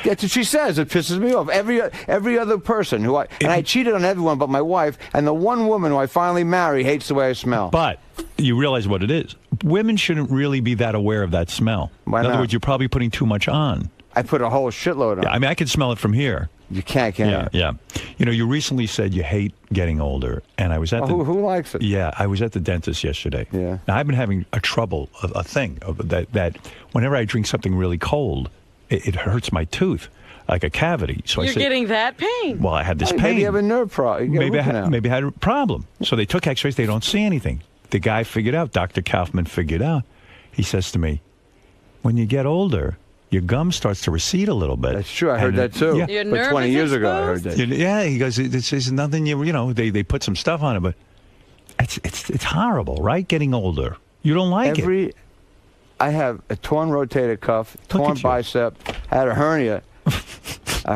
That's what she says. It pisses me off. Every other person I cheated on everyone but my wife, and the one woman who I finally marry hates the way I smell. But you realize what it is. Women shouldn't really be that aware of that smell. Why in other not? words, you're probably putting too much on. I put a whole shitload on. Yeah, I mean, I can smell it from here. You can't, can you? Yeah. You know, you recently said you hate getting older, and I was at who likes it? Yeah, I was at the dentist yesterday. Yeah. Now, I've been having a thing that whenever I drink something really cold, it hurts my tooth, like a cavity. So You're getting that pain. Well, I had this pain. Maybe you have a nerve problem. Maybe I had a problem. So they took X-rays. They don't see anything. The guy figured out. Dr. Kaufman figured out. He says to me, "When you get older, your gum starts to recede a little bit." That's true. I heard that too. Yeah. Your But nerve 20 is years ago, I heard exposed? that. Yeah, he goes, "It's nothing. You know, they put some stuff on it, but it's horrible, right? Getting older, you don't like it." I have a torn rotator cuff, torn bicep, had a hernia.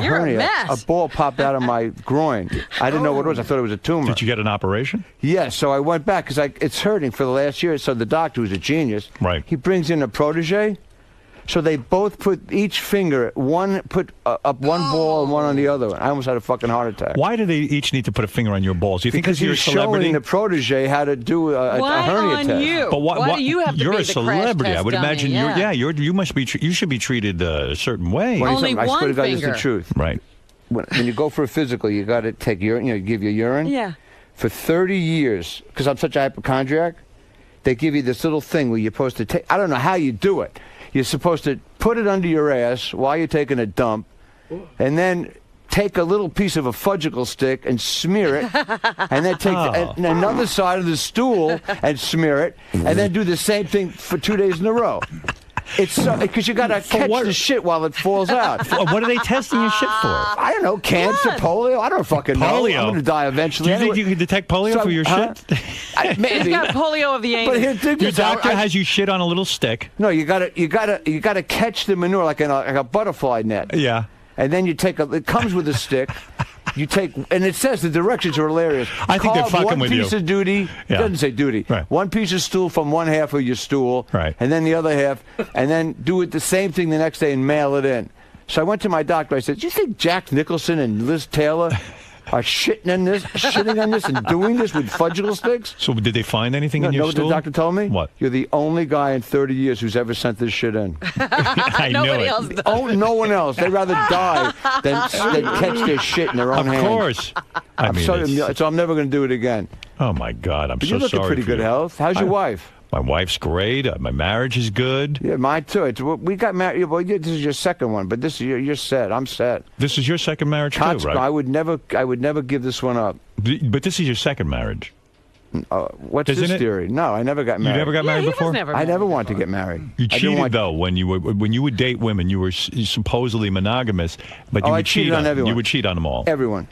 You're a mess. A ball popped out of my groin. I didn't know what it was. I thought it was a tumor. Did you get an operation? Yes. So I went back because it's hurting for the last year. So the doctor, who's a genius, right? He brings in a protege. So they both put each finger, one put up one ball and one on the other one. I almost had a fucking heart attack. Why do they each need to put a finger on your balls? Do you think Because you're a he's celebrity? showing the protege how to do a hernia test. You? But Why do you have to you're be a the celebrity. crash I would test imagine dummy? you must be. You should be treated a certain way. What do you Only think? I swear one to God, this is finger. the truth. Right. When you go for a physical, you got to take urine. You give your urine. Yeah. For 30 years, because I'm such a hypochondriac, they give you this little thing where you're supposed to take. I don't know how you do it. You're supposed to put it under your ass while you're taking a dump, and then take a little piece of a fudgicle stick and smear it, and then take another side of the stool and smear it, and then do the same thing for 2 days in a row. It's because you got to catch the shit while it falls out. What are they testing your shit for? I don't know. Cancer, polio. I don't fucking know. Polio. I'm going to die eventually. Do you think you can detect polio for your shit? Maybe. He's got polio of the anus. But your doctor has you shit on a little stick. No, you got to catch the manure like a butterfly net. Yeah. And then you take it comes with a stick. You take, and it says the directions are hilarious. I think they're fucking with you. One piece of duty. It doesn't say duty. Right. One piece of stool from one half of your stool. Right. And then the other half. And then do it the same thing the next day and mail it in. So I went to my doctor. I said, do you think Jack Nicholson and Liz Taylor are shitting on this and doing this with fudgicle sticks? So did they find anything in your stool? stool? The doctor told me? What? You're the only guy in 30 years who's ever sent this shit in. I knew Nobody it. else does. Oh, no one else. They'd rather die than catch their shit in their own hands. Of course. I mean, so I'm never going to do it again. Oh, my God. I'm But so you look sorry in pretty for good you. health. How's your wife? My wife's great. My marriage is good. Yeah, mine too. We got married. Well, this is your second one, but this is you're set. I'm set. This is your second marriage too, right? I would never give this one up. But this is your second marriage. What's Isn't this it? theory? No, I never got married. You never got married before? I never wanted to get married. You cheated though when you would date women. You were supposedly monogamous, but you I would cheat cheated on everyone. You would cheat on them all. Everyone.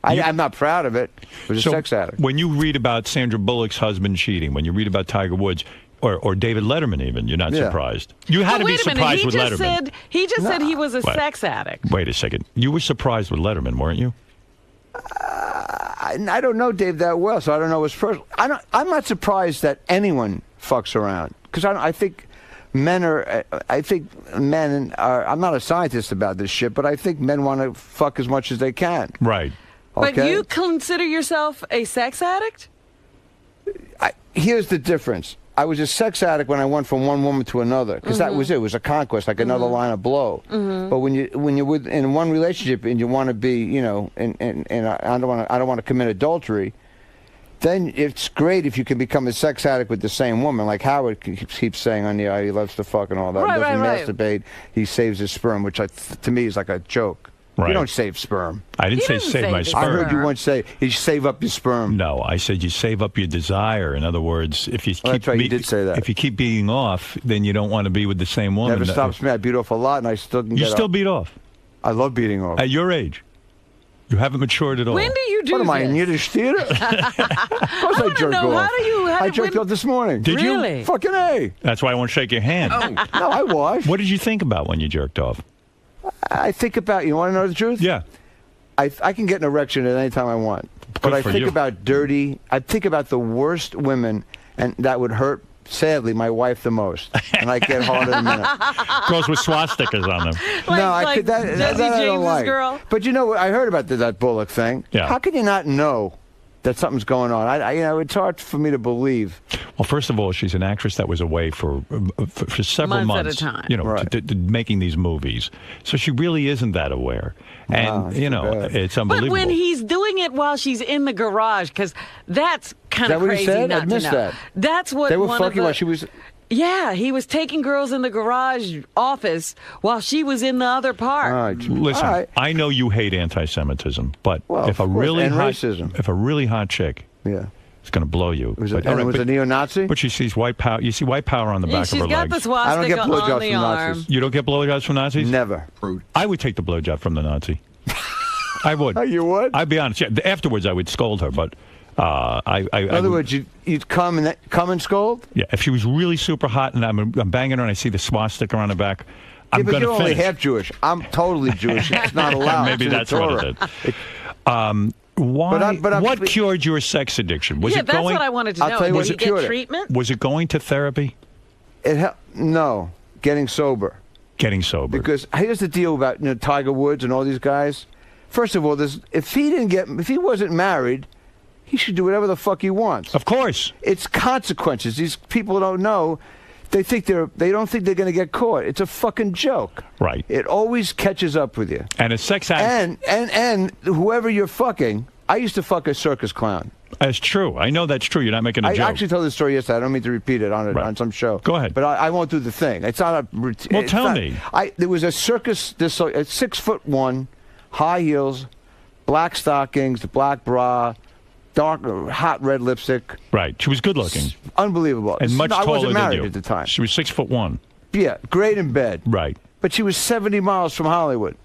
I'm not proud of it. I was a sex addict. When you read about Sandra Bullock's husband cheating, when you read about Tiger Woods, or David Letterman even, you're not surprised. You had to be surprised with Letterman. He just said he was a sex addict. Wait a second. You were surprised with Letterman, weren't you? I don't know Dave that well, so I don't know his personal. I'm not surprised that anyone fucks around because I think men are. I think men are. I'm not a scientist about this shit, but I think men want to fuck as much as they can. Right. But you consider yourself a sex addict? Here's the difference. I was a sex addict when I went from one woman to another because that was it. It was a conquest, like another line of blow. But when you're in one relationship and you want to be, and I don't want to commit adultery, then it's great if you can become a sex addict with the same woman, like Howard keeps saying on the air. He loves to fuck and all that. Right, he doesn't right. masturbate. He saves his sperm, which to me is like a joke. Right. You don't save sperm. I didn't say save my sperm. I heard you once say you save up your sperm. No, I said you save up your desire. In other words, if you keep that's right, you did say that. If you keep beating off, then you don't want to be with the same woman. Never stops me. I beat off a lot, and I still can You get still up. beat off? I love beating off. At your age? You haven't matured at all. When do you do What am I, in this? Yiddish theater? Of course I jerk know, off. I jerked when- off this morning. Did you? Really? Fucking A. That's why I won't shake your hand. No, I was. What did you think about when you jerked off? I think about, you want to know the truth? Yeah. I can get an erection at any time I want. But I for think you. about I think about the worst women, and that would hurt, sadly, my wife the most. And I get hard in a minute. Girls with swastikas on them. Like that Jesse I don't James's like. girl? But you know, I heard about that Bullock thing. Yeah. How can you not know that something's going on? it's hard for me to believe. Well, first of all, she's an actress that was away for several Months months. at a time. Right. to making these movies. So she really isn't that aware. And, that's too bad. it's But unbelievable. when he's doing it while she's in the garage, because that's kind Is that of what he crazy said? not I missed to know. that. That's what They were one of fucking the, while she was... Yeah, he was taking girls in the garage office while she was in the other part. Listen, All right. I know you hate anti-Semitism, but Well, if a of course, really and hot, racism. if a really hot chick, Yeah. it's going to blow you. Was But- it a neo-Nazi? But she sees white power. You see white power on the back She's of her got legs. the swastika I don't get on blowjobs the from arm. Nazis. You don't get blowjobs from Nazis? Never. I would take the blowjob from the Nazi. I would. Oh, you would? I'd be honest. Yeah, afterwards, I would scold her, but In other words, you'd come and scold? Yeah, if she was really super hot and I'm banging her and I see the swastika on her back, I'm but going to you're finish. only half Jewish. I'm totally Jewish. It's not allowed. Maybe It's in that's the what Torah. it is. Why? But I'm- what cured your sex addiction? Was Yeah, it that's going? what I wanted to I'll know. tell you Did what he cured get it. treatment? Was it going to therapy? No, getting sober. Getting sober. Because here's the deal about Tiger Woods and all these guys. First of all, if he wasn't married, he should do whatever the fuck he wants. Of course. It's consequences. These people don't know. They don't think they're going to get caught. It's a fucking joke. Right. It always catches up with you. And a sex addict. And whoever you're fucking, I used to fuck a circus clown. That's true. I know that's true. You're not making a I joke. actually told this story yesterday. I don't mean to repeat it on some show. Go ahead. But I won't do the thing. It's not a routine. Well, tell me. There was a circus, a 6'1", high heels, black stockings, black bra, dark, hot red lipstick. Right. She was good looking. Unbelievable. And much taller I wasn't than married you at the time. She was 6'1". Yeah, great in bed. Right. But she was 70 miles from Hollywood.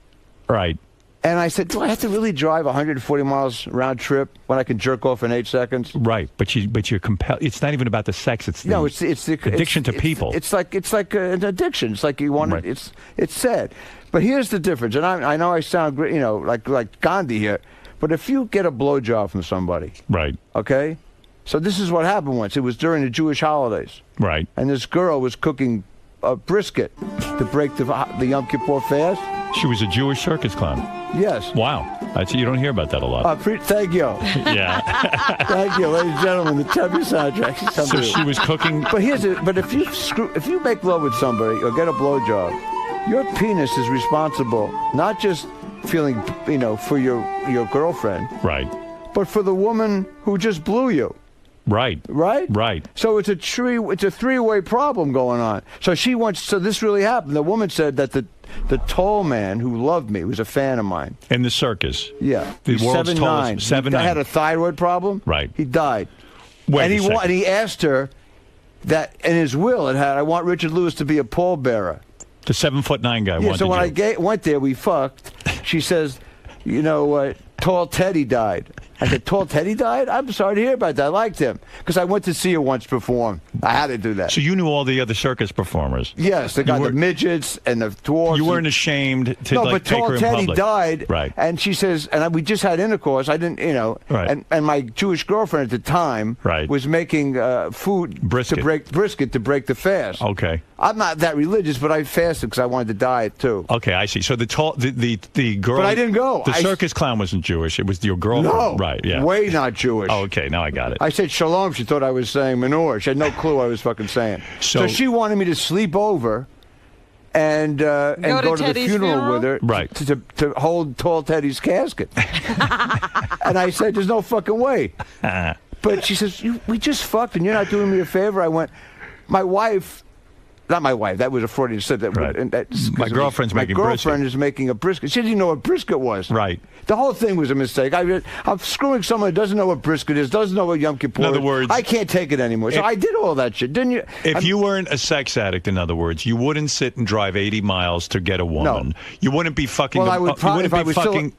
Right. And I said, do I have to really drive 140 miles round trip when I can jerk off in 8 seconds? Right, but you're compelled. It's not even about the sex. It's the addiction to people. It's like an addiction. It's like you want it. It's sad. But here's the difference. And I know I sound great, like Gandhi here. But if you get a blowjob from somebody, right? Okay. So this is what happened once. It was during the Jewish holidays, right? And this girl was cooking a brisket to break the Yom Kippur fast. She was a Jewish circus clown. Yes. Wow. You don't hear about that a lot. Thank you. Yeah. Thank you, ladies and gentlemen. The Tubby soundtrack. So she was cooking. But if you make love with somebody or get a blowjob, your penis is responsible, not just feeling, for your girlfriend. Right. But for the woman who just blew you. Right. Right? Right. So it's a three-way problem going on. So this really happened. The woman said that the tall man who loved me was a fan of mine. In the circus. Yeah. The world's tallest. 7'9". He had a thyroid problem. Right. He died. Wait and he asked her that in his will I want Richard Lewis to be a pallbearer. The 7'9" guy wanted you. So when I went there, we fucked. She says, Tall Teddy died. I said, Tall Teddy died? I'm sorry to hear about that. I liked him. Because I went to see her once perform. I had to do that. So you knew all the other circus performers? Yes. They got the midgets and the dwarfs. You weren't ashamed to take her in public? No, but Tall Teddy died. Right. And she says, and we just had intercourse. I didn't, Right. And my Jewish girlfriend at the time was making food brisket to break the fast. Okay. I'm not that religious, but I fasted because I wanted to diet too. Okay, I see. So the girl. But I didn't go. The circus clown wasn't Jewish. It was your girlfriend. No. Right. Yeah. Way not Jewish. Oh, okay. Now I got it. I said shalom. She thought I was saying menorah. She had no clue what I was fucking saying. So she wanted me to sleep over and go to the funeral with her, right? To hold Tall Teddy's casket. And I said, "There's no fucking way." But she says, "We just fucked, and you're not doing me a favor." I went, "My wife." Not my wife. That was a Freudian slip. Right. My girlfriend's making brisket. My girlfriend is making a brisket. She didn't even know what brisket was. Right. The whole thing was a mistake. I'm screwing someone who doesn't know what brisket is, doesn't know what Yom Kippur is. In other words, I can't take it anymore. So I did all that shit, didn't you? If you weren't a sex addict, in other words, you wouldn't sit and drive 80 miles to get a woman. No. You wouldn't be fucking. Well, I would probably.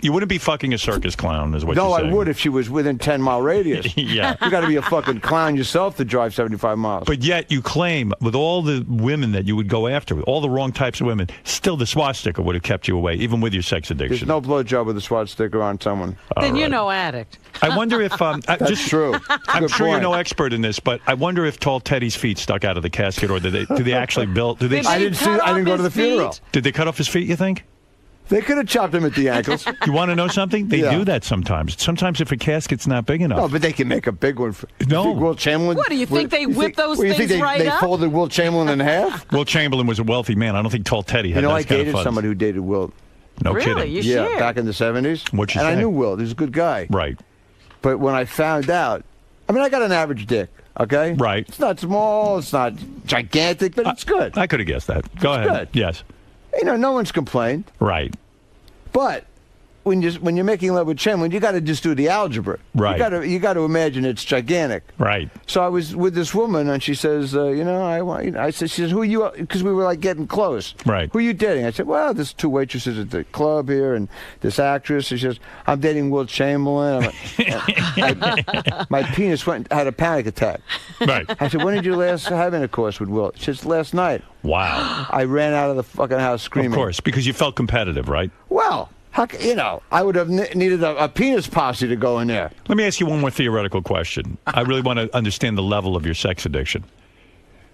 You wouldn't be fucking a circus clown, is what you're saying. No, I would if she was within 10-mile radius. Yeah. You got to be a fucking clown yourself to drive 75 miles. But yet you claim, with all the women that you would go after, with all the wrong types of women, still the swastika would have kept you away, even with your sex addiction. There's no blowjob with a swastika on someone. Then you're no addict. I wonder if that's true. I'm Good sure point. you're no expert in this, but I wonder if Tall Teddy's feet stuck out of the casket, or do they actually build? I didn't go to the funeral. Did they cut off his feet? You think? They could have chopped him at the ankles. You want to know something? They do that sometimes. Sometimes if a casket's not big enough. No, but they can make a big one. No. Wilt Chamberlain. What do you think? They whip those things right up? You think they folded Wilt Chamberlain in half? Wilt Chamberlain was a wealthy man. I don't think Tall Teddy had that kind of funds. I dated somebody who dated Wilt. No really? kidding. You yeah, shared. back in the 70s. What'd you say? And I knew Wilt. He was a good guy. Right. But when I found out, I got an average dick. Okay. Right. It's not small. It's not gigantic, but it's good. I could have guessed that. Go ahead. Good. Yes. No one's complained. Right. But when you're making love with Chamberlain, you got to just do the algebra. Right. You got to imagine it's gigantic. Right. So I was with this woman, and she says, I said, she says, who are you? Because we were like getting close. Right. Who are you dating? I said, well, there's 2 waitresses at the club here, and this actress. She says, I'm dating Wilt Chamberlain. My penis had a panic attack. Right. I said, when did you last have intercourse with Wilt? She says, last night. Wow. I ran out of the fucking house screaming. Of course, because you felt competitive, right? Well. I would have needed a penis posse to go in there. Let me ask you one more theoretical question. I really want to understand the level of your sex addiction.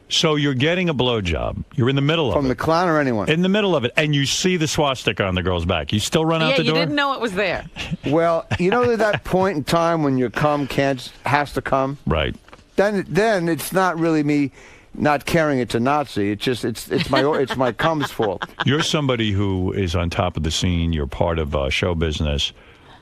So you're getting a blowjob. You're in the middle of it. From the clown or anyone? In the middle of it, and you see the swastika on the girl's back. You still run out the door? Yeah, you didn't know it was there. Well, that point in time when your cum has to come? Right. Then it's not really me not caring it's a Nazi. It's just it's my cum's fault. You're somebody who is on top of the scene. You're part of show business.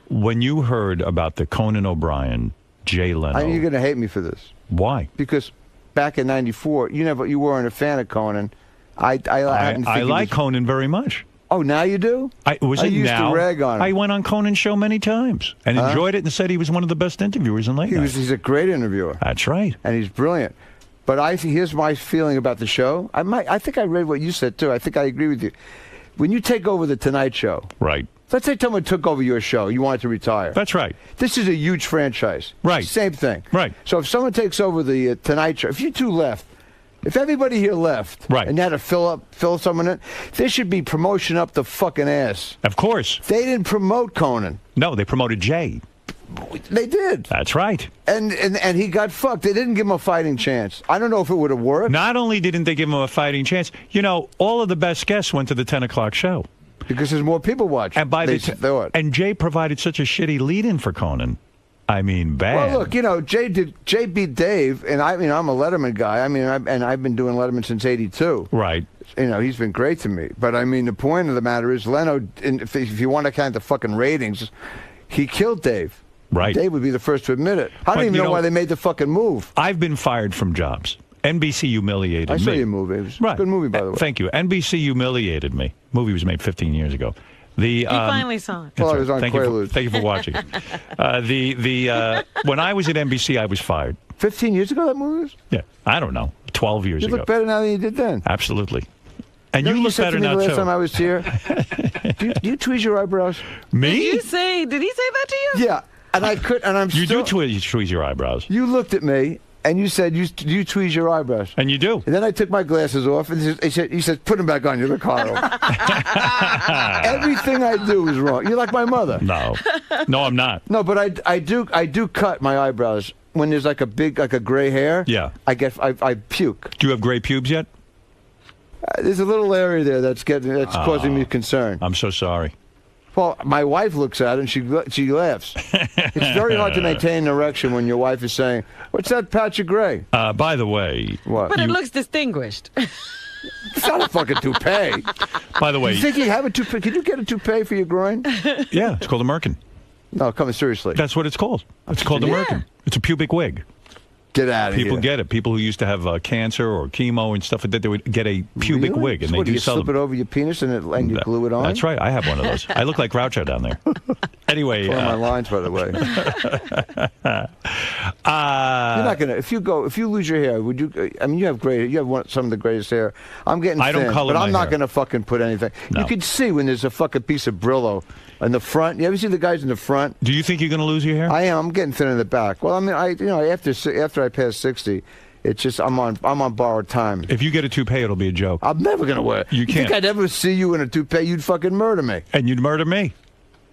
When you heard about the Conan O'Brien, Jay Leno, you're going to hate me for this. Why? Because back in '94, you weren't a fan of Conan. I like Conan very much. Oh, now you do? I used to rag on him. I went on Conan's show many times and enjoyed it and said he was one of the best interviewers in late night. He's a great interviewer. That's right. And he's brilliant. But here's my feeling about the show. I think I read what you said, too. I think I agree with you. When you take over the Tonight Show. Right. Let's say someone took over your show. You wanted to retire. That's right. This is a huge franchise. Right. Same thing. Right. So if someone takes over the Tonight Show, if you two left, if everybody here left, right, and you had to fill someone in, there should be promotion up the fucking ass. Of course. They didn't promote Conan. No, they promoted Jay. They did. That's right. And he got fucked. They didn't give him a fighting chance. I don't know if it would have worked. Not only didn't they give him a fighting chance, all of the best guests went to the 10 o'clock show. Because there's more people watching. And and Jay provided such a shitty lead-in for Conan. I mean, bad. Well, look, Jay beat Dave, and I'm a Letterman guy. I mean, I've been doing Letterman since '82. Right. He's been great to me. But I mean, the point of the matter is, Leno, if you want to count the fucking ratings, he killed Dave. Right. Dave would be the first to admit it. I don't even know why they made the fucking move. I've been fired from jobs. NBC humiliated me. I saw your movie. It was a good movie, by the way. Thank you. NBC humiliated me. Movie was made 15 years ago. You finally saw it. Well, I was on Quaaludes. Thank you for watching. When I was at NBC, I was fired. 15 years ago, that movie was? Yeah, I don't know. 12 years ago. You look better now than you did then. Absolutely. And you look better now too. too. Last time I was here, do you tweeze your eyebrows? Me? Did he say that to you? Yeah, and I could, and I'm. You do tweeze your eyebrows. You looked at me. And you said, you tweeze your eyebrows. And you do. And then I took my glasses off, and he said, put them back on. You look horrible. Everything I do is wrong. You're like my mother. No, I'm not. No, but I do cut my eyebrows when there's like a gray hair. Yeah. I puke. Do you have gray pubes yet? There's a little area there that's causing me concern. I'm so sorry. Well, my wife looks at it and she laughs. It's very hard to maintain an erection when your wife is saying, "What's that patch of gray?" By the way, what? But it looks distinguished. It's not a fucking toupee. By the way, you think you have a toupee? Can you get a toupee for your groin? Yeah, it's called a merkin. No, come on, seriously. That's what it's called. It's called a merkin. It's a pubic wig. Get out of here. People get it. People who used to have cancer or chemo and stuff like that, they would get a pubic wig, and so they do sell slip them. it over your penis and you glue it on? That's right. I have one of those. I look like Groucho down there. Anyway, one of my lines, by the way. You're not gonna. If you lose your hair, would you? I mean, you have some of the greatest hair. I'm getting thin, don't color but I'm my not hair. gonna fucking put anything. No. You can see when there's a fucking piece of Brillo in the front. You ever see the guys in the front? Do you think you're gonna lose your hair? I am. I'm getting thin in the back. Well, I mean, after I pass 60. It's just I'm on borrowed time. If you get a toupee, it'll be a joke. I'm never gonna wear it. You can't. Think I'd ever see you in a toupee? You'd fucking murder me. And you'd murder me.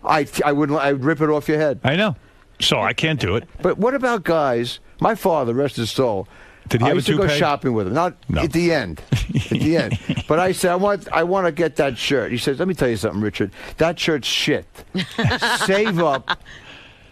I wouldn't. I'd rip it off your head. I know. So I can't do it. But what about guys? My father, rest his soul. Did he have I used a to go toupee? shopping with him. Not at the end. At the end. But I said, I want to get that shirt. He says, let me tell you something, Richard. That shirt's shit. Save up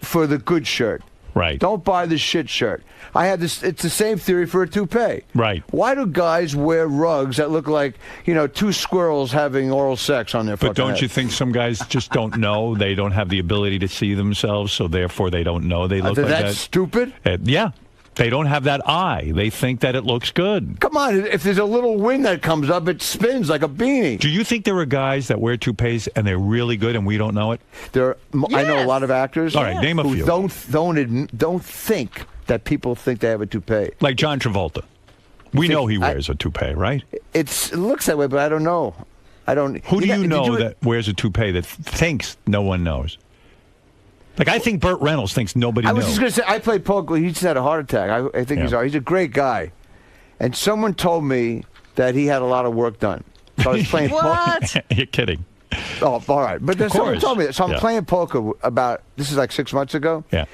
for the good shirt. Right. Don't buy the shit shirt. I had this. It's the same theory for a toupee. Right. Why do guys wear rugs that look like, two squirrels having oral sex on their fucking But don't head? you think some guys just don't know? They don't have the ability to see themselves, so therefore they don't know they look like that. That's stupid? Yeah. They don't have that eye. They think that it looks good. Come on. If there's a little wind that comes up, it spins like a beanie. Do you think there are guys that wear toupees and they're really good and we don't know it? I know a lot of actors. All right, name a who few. Don't think that people think they have a toupee. Like John Travolta. We know he wears a toupee, right? It looks that way, but I don't know. Who do you know that wears a toupee that thinks no one knows? Like, I think Burt Reynolds thinks nobody knows. I was just going to say, I played poker. He just had a heart attack. I think he's a great guy. And someone told me that he had a lot of work done. So I was playing poker. You're kidding. Oh, all right. But then someone told me that. So I'm playing poker this is like 6 months ago. Yeah.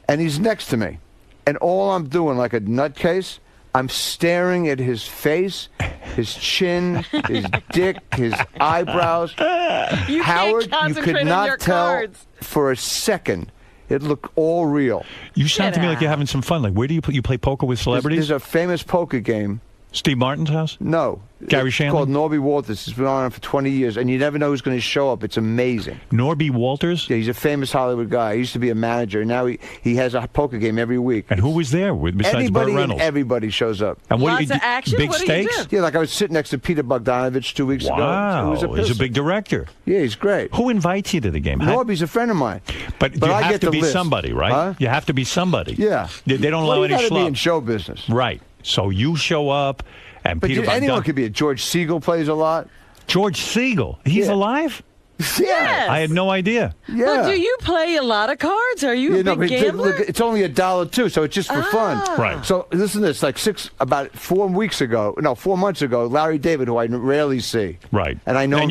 And he's next to me. And all I'm doing, like a nutcase, I'm staring at his face, his chin, his dick, his eyebrows. Howard, you could not tell for a second. It looked all real. You sound to me like you're having some fun. Like, where do you play poker with celebrities? There's a famous poker game Steve Martin's house? No. Gary It's Shanley? called Norby Walters. It's been on for 20 years, and you never know who's going to show up. It's amazing. Norby Walters? Yeah, he's a famous Hollywood guy. He used to be a manager, and now he has a poker game every week. And who was there besides Anybody Burt and Reynolds? everybody shows up. And what Lots do you of action? Big What do you stakes? do? Yeah, like I was sitting next to Peter Bogdanovich 2 weeks ago. Wow, It was he's a pisser. big director. Yeah, he's great. Who invites you to the game? Norby's a friend of mine. But you I have get to the be list. somebody, right? Huh? You have to be somebody. Yeah. They don't Well, allow you any gotta be in schlubs. show business. Right. So you show up, and But Peter anyone Bogdan- could be. George Segal plays a lot. George Segal. He's alive? Yes. I had no idea. Yeah. Well, do you play a lot of cards? Are you a big but gambler? look, it's only $1 too, so it's just for fun. Right. So listen to this. About 4 months ago, Larry David, who I rarely see. Right. And I know him you're